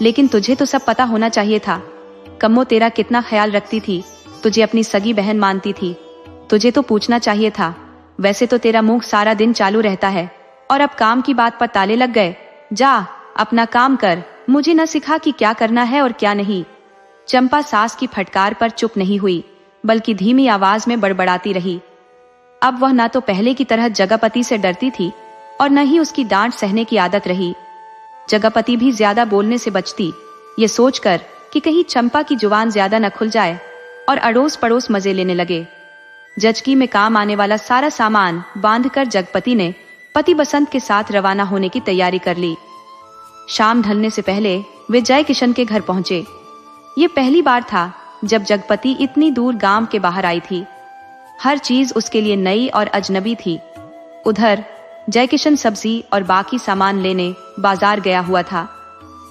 लेकिन तुझे तो सब पता होना चाहिए था। कम्मो तेरा कितना ख्याल रखती थी, तुझे अपनी सगी बहन मानती थी। तुझे तो पूछना चाहिए था। वैसे तो तेरा मुंह सारा दिन चालू रहता है और अब काम की बात पर ताले लग गए। जा, अपना काम कर, मुझे न सिखा कि क्या करना है और क्या नहीं। चंपा सास की फटकार पर चुप नहीं हुई, बल्कि धीमी आवाज में बड़बड़ाती रही। अब वह न तो पहले की तरह जगपति से डरती थी और न ही उसकी डांट सहने की आदत रही। जगपति भी ज्यादा बोलने से बचती, ये सोचकर कि कहीं चंपा की जुबान ज्यादा न खुल जाए और अड़ोस पड़ोस मजे लेने लगे। जचकी में काम आने वाला सारा सामान बांधकर जगपति ने पति बसंत के साथ रवाना होने की तैयारी कर ली। शाम ढलने से पहले वे जय किशन के घर पहुंचे। ये पहली बार था जब जगपति इतनी दूर गांव के बाहर आई थी। हर चीज उसके लिए नई और अजनबी थी। उधर जय किशन सब्जी और बाकी सामान लेने बाजार गया हुआ था।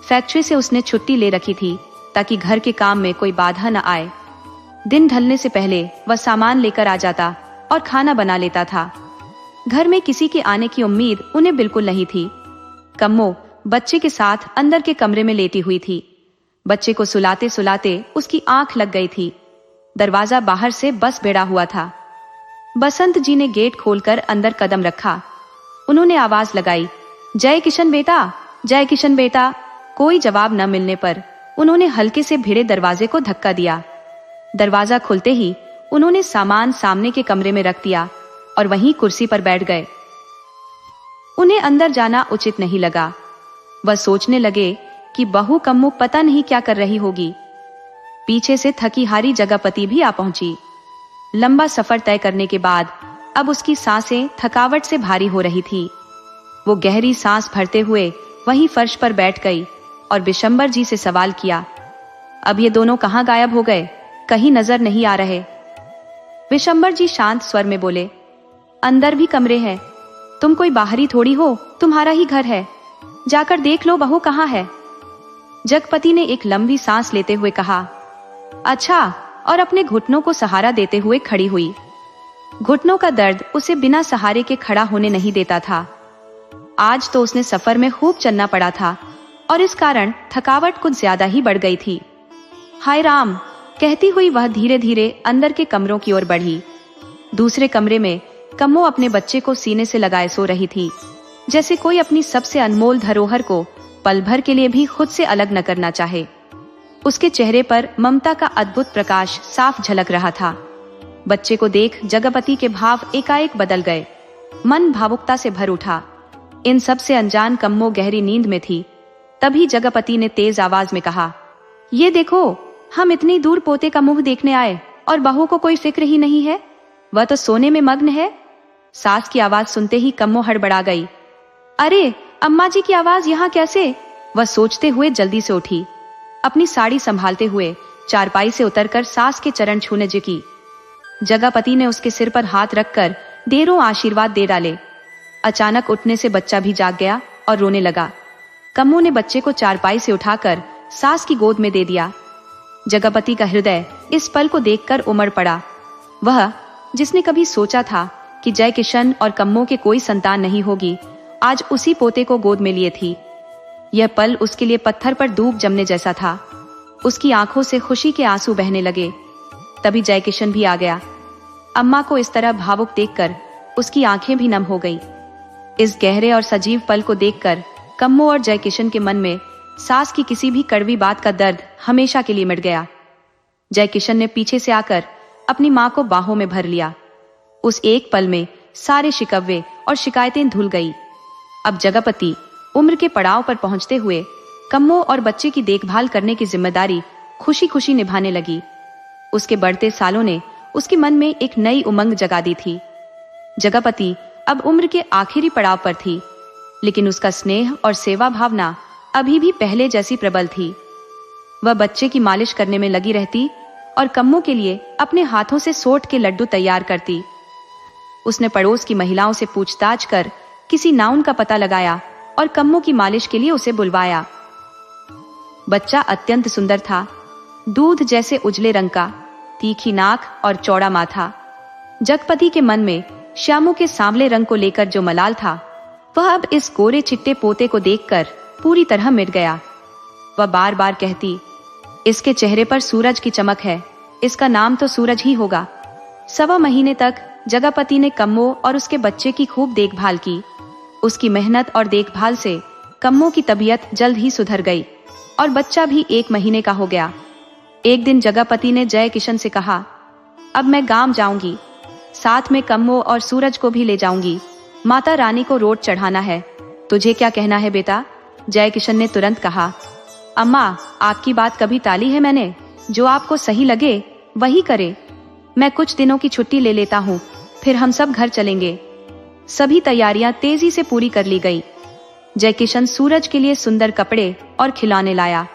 फैक्ट्री से उसने छुट्टी ले रखी थी ताकि घर के काम में कोई बाधा न आए। दिन ढलने से पहले वह सामान लेकर आ जाता और खाना बना लेता था। घर में किसी के आने की उम्मीद उन्हें बिल्कुल नहीं थी। कम्मो बच्चे के साथ अंदर के कमरे में लेटी हुई थी। बच्चे को सुलाते सुलाते उसकी आंख लग गई थी। दरवाजा बाहर से बस बेड़ा हुआ था। बसंत जी ने गेट खोलकर अंदर कदम रखा। उन्होंने आवाज लगाई, जय किशन बेटा, जय किशन बेटा। कोई जवाब न मिलने पर उन्होंने हल्के से भिड़े दरवाजे को धक्का दिया। दरवाजा खुलते ही उन्होंने सामान सामने के कमरे में रख दिया और वहीं कुर्सी पर बैठ गए। उन्हें अंदर जाना उचित नहीं लगा। वह सोचने लगे कि बहू कम्मू पता नहीं क्या कर रही होगी। पीछे से थकी हारी जगपति भी आ पहुंची। लंबा सफर तय करने के बाद अब उसकी सांसें थकावट से भारी हो रही थी। वो गहरी सांस भरते हुए वहीं फर्श पर बैठ गई और विशंबर जी से सवाल किया, अब ये दोनों कहाँ गायब हो गए? कहीं नजर नहीं आ रहे। विशंबर जी शांत स्वर में बोले, अंदर भी कमरे हैं, तुम कोई बाहरी थोड़ी हो, तुम्हारा ही घर है, जाकर देख लो बहू कहाँ है। जगपति ने एक लंबी सांस लेते हुए कहा, अच्छा, और अपने घुटनों को सहारा देते हुए खड़ी हुई। घुटनों का दर्द उसे बिना सहारे के खड़ा होने नहीं देता था। आज तो उसने सफर में खूब चलना पड़ा था और इस कारण थकावट कुछ ज्यादा ही बढ़ गई थी। हाय राम, कहती हुई वह धीरे धीरे अंदर के कमरों की ओर बढ़ी। दूसरे कमरे में कम्मो अपने बच्चे को सीने से लगाए सो रही थी, जैसे कोई अपनी सबसे अनमोल धरोहर को पल भर के लिए भी खुद से अलग न करना चाहे। उसके चेहरे पर ममता का अद्भुत प्रकाश साफ झलक रहा था। बच्चे को देख जगपति के भाव एकाएक बदल गए। मन भावुकता से भर उठा। इन सब से अनजान कम्मो गहरी नींद में थी। तभी जगपति ने तेज आवाज में कहा, ये देखो, हम इतनी दूर पोते का मुंह देखने आए और बहू को कोई फिक्र ही नहीं है, वह तो सोने में मग्न है। सास की आवाज सुनते ही कम्मो हड़बड़ा गई। अरे, अम्मा जी की आवाज यहाँ कैसे? वह सोचते हुए जल्दी से उठी। अपनी साड़ी संभालते हुए चारपाई से उतरकर सास के चरण छूने झुकी। जगपति ने उसके सिर पर हाथ रखकर देरों आशीर्वाद दे डाले। अचानक उठने से बच्चा भी जाग गया और रोने लगा। कम्मो ने बच्चे को चारपाई से उठाकर सास की गोद में दे दिया। जगपति का हृदय इस पल को देखकर उमड़ पड़ा। वह, जिसने कभी सोचा था कि जय किशन और कम्मो के कोई संतान नहीं होगी, आज उसी पोते को गोद में लिए थी। यह पल उसके लिए पत्थर पर दूब जमने जैसा था। उसकी आंखों से खुशी के आंसू बहने लगे। तभी जय किशन भी आ गया। अम्मा को इस तरह भावुक देखकर उसकी आंखें भी नम हो गई। इस गहरे और सजीव पल को देखकर कम्मो और जय किशन के मन में सास की किसी भी कड़वी बात का दर्द हमेशा के लिए मिट गया। जय किशन ने पीछे से आकर अपनी मां को बाहों में भर लिया। उस एक पल में सारे शिकवे और शिकायतें धुल गई। अब जगपति उम्र के पड़ाव पर पहुंचते हुए कम्मो और बच्चे की देखभाल करने की जिम्मेदारी खुशी खुशी निभाने लगी। उसके बढ़ते सालों ने उसके मन में एक नई उमंग जगा दी थी। जगपति अब उम्र के आखिरी पड़ाव पर थी, लेकिन उसका स्नेह और सेवा भावना अभी भी पहले जैसी प्रबल थी। वह बच्चे की मालिश करने में लगी रहती और कम्मो के लिए अपने हाथों से सोट के लड्डू तैयार करती। उसने पड़ोस की महिलाओं से पूछताछ कर किसी नाउन का पता लगाया और कम्मो की मालिश के लिए उसे बुलवाया। बच्चा अत्यंत सुंदर था, दूध जैसे उजले रंग का, तीखी नाक और चौड़ा माथा। जगपति के मन में श्यामू के सांवले रंग को लेकर जो मलाल था, वह अब इस गोरे चिट्टे पोते को देखकर पूरी तरह मिट गया। वह बार बार कहती, इसके चेहरे पर सूरज की चमक है, इसका नाम तो सूरज ही होगा। 1.25 महीने तक जगपति ने कम्मो और उसके बच्चे की खूब देखभाल की। उसकी मेहनत और देखभाल से कम्मो की तबीयत जल्द ही सुधर गई और बच्चा भी 1 महीने का हो गया। एक दिन जगपति ने जय किशन से कहा, अब मैं गांव जाऊंगी, साथ में कम्मो और सूरज को भी ले जाऊंगी। माता रानी को रोट चढ़ाना है, तुझे क्या कहना है बेटा? जय किशन ने तुरंत कहा, अम्मा, आपकी बात कभी टाली है मैंने? जो आपको सही लगे वही करे। मैं कुछ दिनों की छुट्टी ले लेता हूँ, फिर हम सब घर चलेंगे। सभी तैयारियां तेजी से पूरी कर ली गई। जय किशन सूरज के लिए सुंदर कपड़े और खिलौने लाया।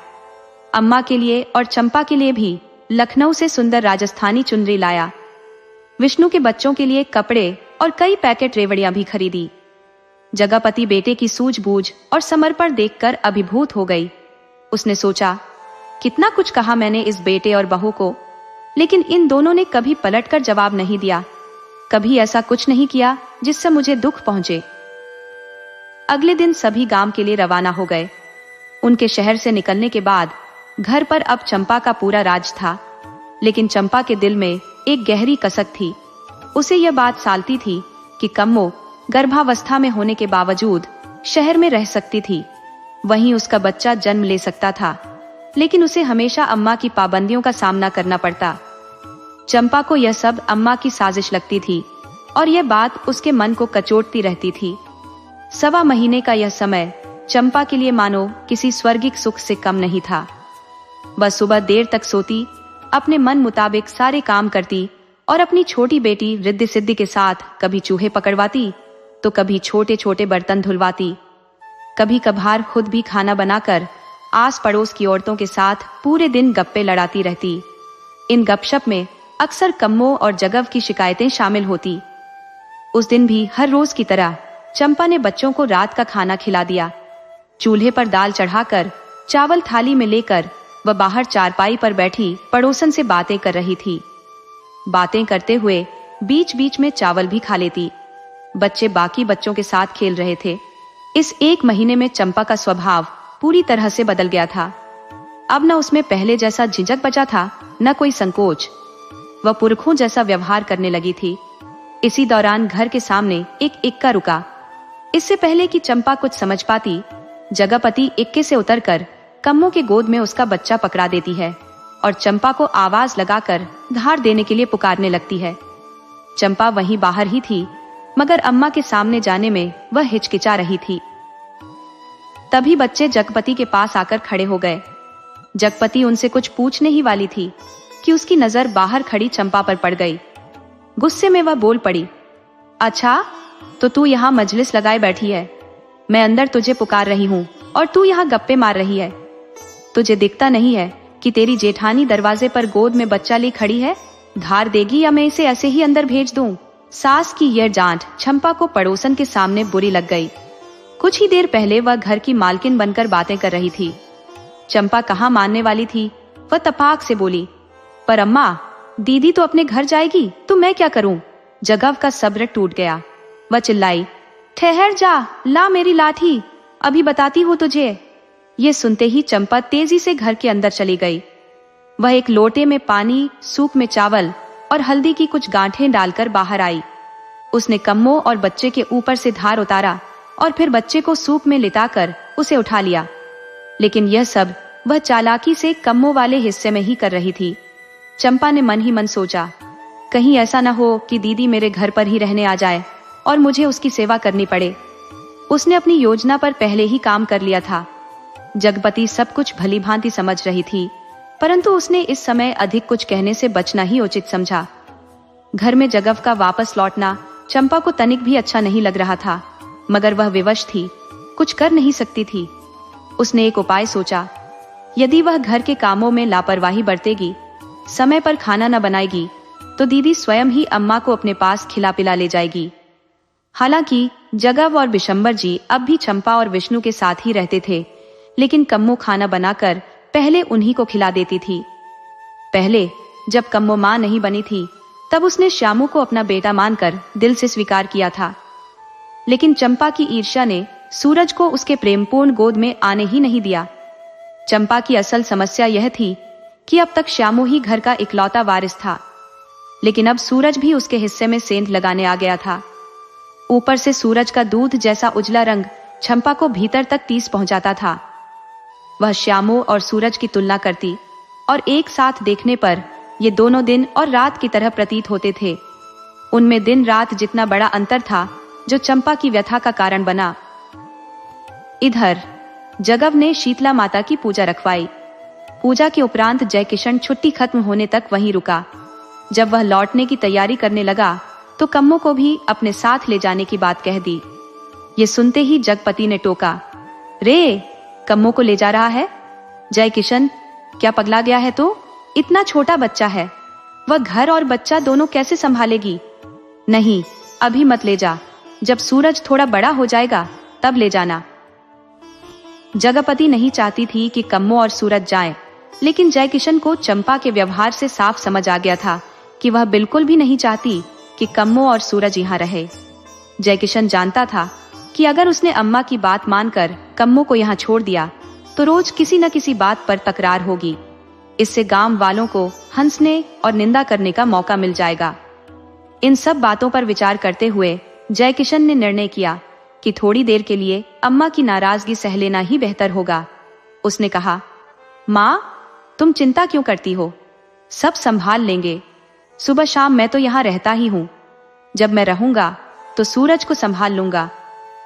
अम्मा के लिए और चंपा के लिए भी लखनऊ से सुंदर राजस्थानी चुनरी लाया। विष्णु के बच्चों के लिए कपड़े और कई पैकेट रेवड़ियां भी खरीदी। जगपति बेटे की सूझबूझ और समर्पण देखकर अभिभूत हो गई। उसने सोचा, कितना कुछ कहा मैंने इस बेटे और बहू को, लेकिन इन दोनों ने कभी पलटकर जवाब नहीं दिया, कभी ऐसा कुछ नहीं किया जिससे मुझे दुख पहुंचे। अगले दिन सभी गांव के लिए रवाना हो गए। उनके शहर से निकलने के बाद घर पर अब चंपा का पूरा राज था। लेकिन चंपा के दिल में एक गहरी कसक थी। उसे यह बात सालती थी कि कम्मो गर्भावस्था में होने के बावजूद शहर में रह सकती थी, वहीं उसका बच्चा जन्म ले सकता था, लेकिन उसे हमेशा अम्मा की पाबंदियों का सामना करना पड़ता। चंपा को यह सब अम्मा की साजिश लगती थी और यह बात उसके मन को कचोटती रहती थी। 1.25 महीने का यह समय चंपा के लिए मानो किसी स्वर्गिक सुख से कम नहीं था। वह सुबह देर तक सोती, अपने मन मुताबिक सारे काम करती और अपनी छोटी बेटी रिद्धि सिद्धि के साथ कभी चूहे पकड़वाती तो कभी छोटे छोटे बर्तन धुलवाती। कभी कभार खुद भी खाना बनाकर आस पड़ोस की औरतों के साथ पूरे दिन गप्पे लड़ाती रहती। इन गपशप में अक्सर कम्मो और जगव की शिकायतें शामिल होती। उस दिन भी हर रोज की तरह चंपा ने बच्चों को रात का खाना खिला दिया। चूल्हे पर दाल चढ़ाकर चावल थाली में लेकर वह बाहर चारपाई पर बैठी पड़ोसन से बातें कर रही थी। बातें करते हुए बीच बीच में चावल भी खा लेती। बच्चे बाकी बच्चों के साथ खेल रहे थे। इस 1 महीने में चंपा का स्वभाव पूरी तरह से बदल गया था। अब न उसमें पहले जैसा झिझक बचा था, न कोई संकोच। वह पुरखों जैसा व्यवहार करने लगी थी। इसी दौरान घर के सामने एक इक्का रुका। इससे पहले कि चंपा कुछ समझ पाती, जगपति इक्के से उतरकर कम्मो के गोद में उसका बच्चा पकड़ा देती है और चंपा को आवाज लगाकर धार देने के लिए पुकारने लगती है। चंपा वहीं बाहर ही थी, मगर अम्मा के सामने जाने में वह हिचकिचा रही थी। तभी बच्चे जगपति के पास आकर खड़े हो गए। जगपति उनसे कुछ पूछने ही वाली थी कि उसकी नजर बाहर खड़ी चंपा पर पड़ गई। गुस्से में वह बोल पड़ी, अच्छा तो तू यहाँ मजलिस लगाए बैठी है, मैं अंदर तुझे पुकार रही हूँ और तू यहाँ गप्पे मार रही है। तुझे दिखता नहीं है कि तेरी जेठानी दरवाजे पर गोद में बच्चा ली खड़ी है? धार देगी या मैं इसे ऐसे ही अंदर भेज दूं? सास की यह डांट चंपा को पड़ोसन के सामने बुरी लग गई। कुछ ही देर पहले वह घर की मालकिन बनकर बातें कर रही थी। चंपा कहाँ मानने वाली थी। वह तपाक से बोली, पर अम्मा, दीदी तो अपने घर जाएगी तो मैं क्या करूं? जगव का सब्र टूट गया। वह चिल्लाई, ठहर जा, ला मेरी लाठी, अभी बताती हूँ तुझे। ये सुनते ही चंपा तेजी से घर के अंदर चली गई। वह एक लोटे में पानी, सूप में चावल और हल्दी की कुछ गांठें डालकर बाहर आई। उसने कम्मो और बच्चे के ऊपर से धार उतारा और फिर बच्चे को सूप में लिटाकर उसे उठा लिया। लेकिन यह सब वह चालाकी से कम्मो वाले हिस्से में ही कर रही थी। चंपा ने मन ही मन सोचा, कहीं ऐसा न हो कि दीदी मेरे घर पर ही रहने आ जाए और मुझे उसकी सेवा करनी पड़े। उसने अपनी योजना पर पहले ही काम कर लिया था। जगपति सब कुछ भली भांति समझ रही थी, परंतु उसने इस समय अधिक कुछ कहने से बचना ही उचित समझा। घर में जगव का वापस लौटना चंपा को तनिक भी अच्छा नहीं लग रहा था, मगर वह विवश थी, कुछ कर नहीं सकती थी। उसने एक उपाय सोचा। यदि वह घर के कामों में लापरवाही बरतेगी, समय पर खाना न बनाएगी, तो दीदी स्वयं ही अम्मा को अपने पास खिला पिला ले जाएगी। हालांकि जगव और बिशंबर जी अब भी चंपा और विष्णु के साथ ही रहते थे, लेकिन कम्मो खाना बनाकर पहले उन्हीं को खिला देती थी। पहले जब कम्मो मां नहीं बनी थी, तब उसने श्यामू को अपना बेटा मानकर दिल से स्वीकार किया था। लेकिन चंपा की ईर्ष्या ने सूरज को उसके प्रेमपूर्ण गोद में आने ही नहीं दिया। चंपा की असल समस्या यह थी कि अब तक श्यामू ही घर का इकलौता वारिस था, लेकिन अब सूरज भी उसके हिस्से में सेंध लगाने आ गया था। ऊपर से सूरज का दूध जैसा उजला रंग चंपा को भीतर तक टीस पहुंचाता था। वह श्यामू और सूरज की तुलना करती और एक साथ देखने पर ये दोनों दिन और रात की तरह प्रतीत होते थे। उनमें दिन रात जितना बड़ा अंतर था, जो चंपा की व्यथा का कारण बना। इधर जगव ने शीतला माता की पूजा रखवाई। पूजा के उपरांत जयकिशन छुट्टी खत्म होने तक वहीं रुका। जब वह लौटने की तैयारी करने लगा तो कम्मो को भी अपने साथ ले जाने की बात कह दी। ये सुनते ही जगपति ने टोका, रे, कम्मो को ले जा रहा है? जयकिशन, क्या पगला गया है तो? इतना छोटा बच्चा है, वह घर और बच्चा दोनों कैसे संभालेगी? नहीं, अभी मत ले जा, जब सूरज थोड़ा बड़ा हो जाएगा तब ले जाना। जगपति नहीं चाहती थी कि कम्मो और सूरज जाएं, लेकिन जयकिशन को चंपा के व्यवहार से साफ समझ आ गया था कि वह बिल्कुल भी नहीं चाहती कि कम्मो और सूरज यहाँ रहे। जयकिशन जानता था कि अगर उसने अम्मा की बात मानकर कम्मो को यहाँ छोड़ दिया तो रोज किसी न किसी बात पर तकरार होगी। इससे गांव वालों को हंसने और निंदा करने का मौका मिल जाएगा। इन सब बातों पर विचार करते हुए जयकिशन ने निर्णय किया कि थोड़ी देर के लिए अम्मा की नाराजगी सह लेना ही बेहतर होगा। उसने कहा, माँ, तुम चिंता क्यों करती हो? सब संभाल लेंगे। सुबह शाम मैं तो यहाँ रहता ही हूँ। जब मैं रहूंगा तो सूरज को संभाल लूंगा।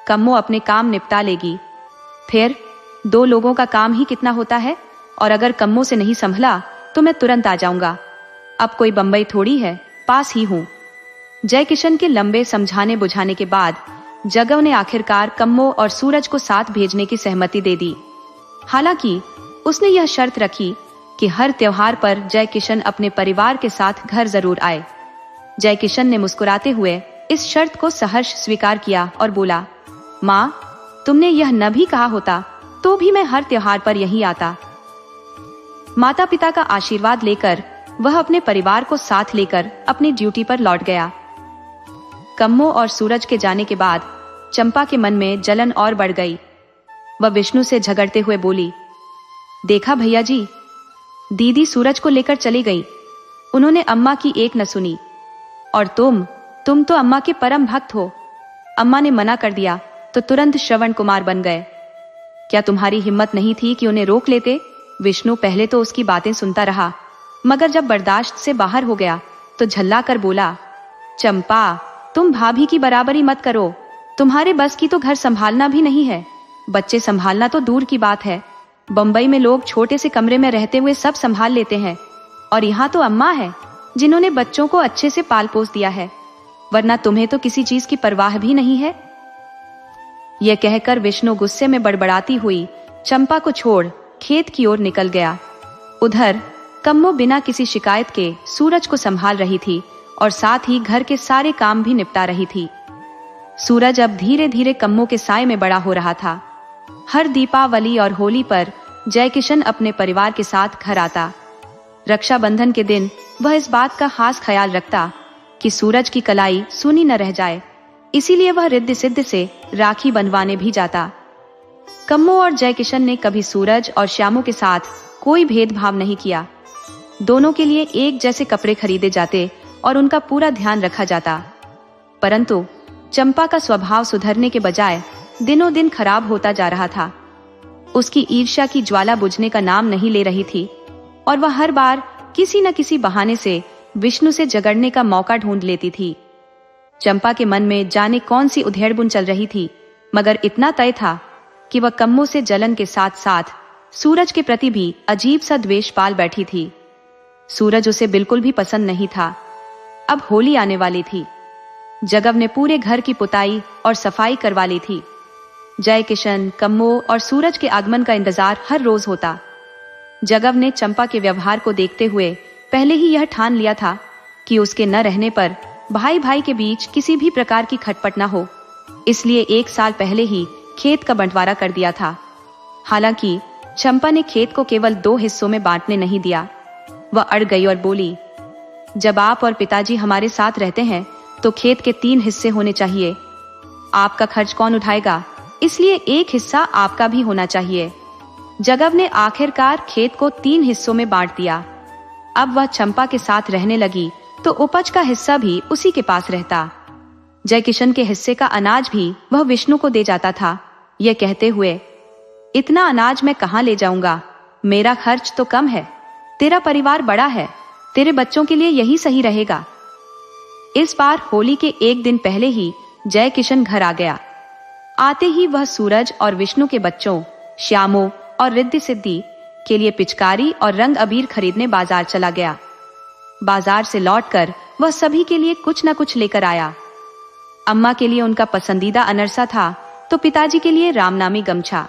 कम्मो अपने काम निपटा लेगी। फिर 2 लोगों का काम ही कितना होता है, और अगर कम्मो से नहीं संभला तो मैं तुरंत आ जाऊंगा। अब कोई बंबई थोड़ी है, पास ही हूँ। जयकिशन के लंबे समझाने बुझाने के बाद जगव ने आखिरकार कम्मो और सूरज को साथ भेजने की सहमति दे दी। हालांकि उसने यह शर्त रखी कि हर त्योहार पर जयकिशन अपने परिवार के साथ घर जरूर आए। जयकिशन ने मुस्कुराते हुए इस शर्त को सहर्ष स्वीकार किया और बोला, माँ, तुमने यह न भी कहा होता तो भी मैं हर त्योहार पर यहीं आता। माता पिता का आशीर्वाद लेकर वह अपने परिवार को साथ लेकर अपनी ड्यूटी पर लौट गया। कम्मो और सूरज के जाने के बाद चंपा के मन में जलन और बढ़ गई। वह विष्णु से झगड़ते हुए बोली, देखा भैया जी, दीदी सूरज को लेकर चली गई। उन्होंने अम्मा की एक न सुनी। और तुम तो अम्मा के परम भक्त हो। अम्मा ने मना कर दिया तो तुरंत श्रवण कुमार बन गए। क्या तुम्हारी हिम्मत नहीं थी कि उन्हें रोक लेते? विष्णु पहले तो उसकी बातें सुनता रहा, मगर जब बर्दाश्त से बाहर हो गया तो झल्ला कर बोला, चंपा, तुम भाभी की बराबरी मत करो। तुम्हारे बस की तो घर संभालना भी नहीं है। बच्चे संभालना तो दूर की बात है। बंबई में लोग छोटे से कमरे में रहते हुए सब संभाल लेते हैं, और यहाँ तो अम्मा है जिन्होंने बच्चों को अच्छे से पाल पोस दिया है, वरना तुम्हें तो किसी चीज की परवाह भी नहीं है। यह कहकर विष्णु गुस्से में बड़बड़ाती हुई चंपा को छोड़ खेत की ओर निकल गया। उधर कम्मो बिना किसी शिकायत के सूरज को संभाल रही थी और साथ ही घर के सारे काम भी निपटा रही थी। सूरज अब धीरे धीरे कम्मो के साए में बड़ा हो रहा था। हर दीपावली और होली पर जयकिशन अपने परिवार के साथ घर आता। रक्षाबंधन के दिन वह इस बात का खास ख्याल रखता कि सूरज की कलाई सूनी न रह जाए, इसीलिए वह रिद्ध सिद्ध से राखी बंधवाने भी जाता। कम्मो और जयकिशन ने कभी सूरज और श्यामू के साथ कोई भेदभाव नहीं किया। दोनों के लिए एक जैसे कपड़े खरीदे जाते और उनका पूरा ध्यान रखा जाता। परंतु चंपा का स्वभाव सुधरने के बजाय दिनों दिन खराब होता जा रहा था। उसकी ईर्ष्या की ज्वाला बुझने का नाम नहीं ले रही थी और वह हर बार किसी न किसी बहाने से विष्णु से झगड़ने का मौका ढूंढ लेती थी। चंपा के मन में जाने कौन सी उधेड़बुन चल रही थी, मगर इतना तय था कि वह कम्मो से जलन के साथ साथ सूरज के प्रति भी अजीब सा द्वेष पाल बैठी थी। सूरज उसे बिल्कुल भी पसंद नहीं था। अब होली आने वाली थी। जगव ने पूरे घर की पुताई और सफाई करवा ली थी। जयकिशन, कम्मो और सूरज के आगमन का इंतजार हर रोज होता। जगव ने चंपा के व्यवहार को देखते हुए पहले ही यह ठान लिया था कि उसके न रहने पर भाई भाई के बीच किसी भी प्रकार की खटपट न हो, इसलिए 1 साल पहले ही खेत का बंटवारा कर दिया था। हालांकि चंपा ने खेत को केवल 2 हिस्सों में बांटने नहीं दिया। वह अड़ गई और बोली, जब आप और पिताजी हमारे साथ रहते हैं तो खेत के 3 हिस्से होने चाहिए। आपका खर्च कौन उठाएगा, इसलिए 1 हिस्सा आपका भी होना चाहिए। जगव ने आखिरकार खेत को 3 हिस्सों में बांट दिया। अब वह चंपा के साथ रहने लगी तो उपज का हिस्सा भी उसी के पास रहता। जयकिशन के हिस्से का अनाज भी वह विष्णु को दे जाता था, यह कहते हुए, इतना अनाज मैं कहां ले जाऊंगा, मेरा खर्च तो कम है, तेरा परिवार बड़ा है, तेरे बच्चों के लिए यही सही रहेगा। इस बार होली के 1 दिन पहले ही जयकिशन घर आ गया। आते ही वह सूरज और विष्णु के बच्चों श्यामो और रिद्धि सिद्धि के लिए पिचकारी और रंग अबीर खरीदने बाजार चला गया। बाजार से लौटकर वह सभी के लिए कुछ न कुछ लेकर आया। अम्मा के लिए उनका पसंदीदा अनरसा था तो पिताजी के लिए रामनामी गमछा।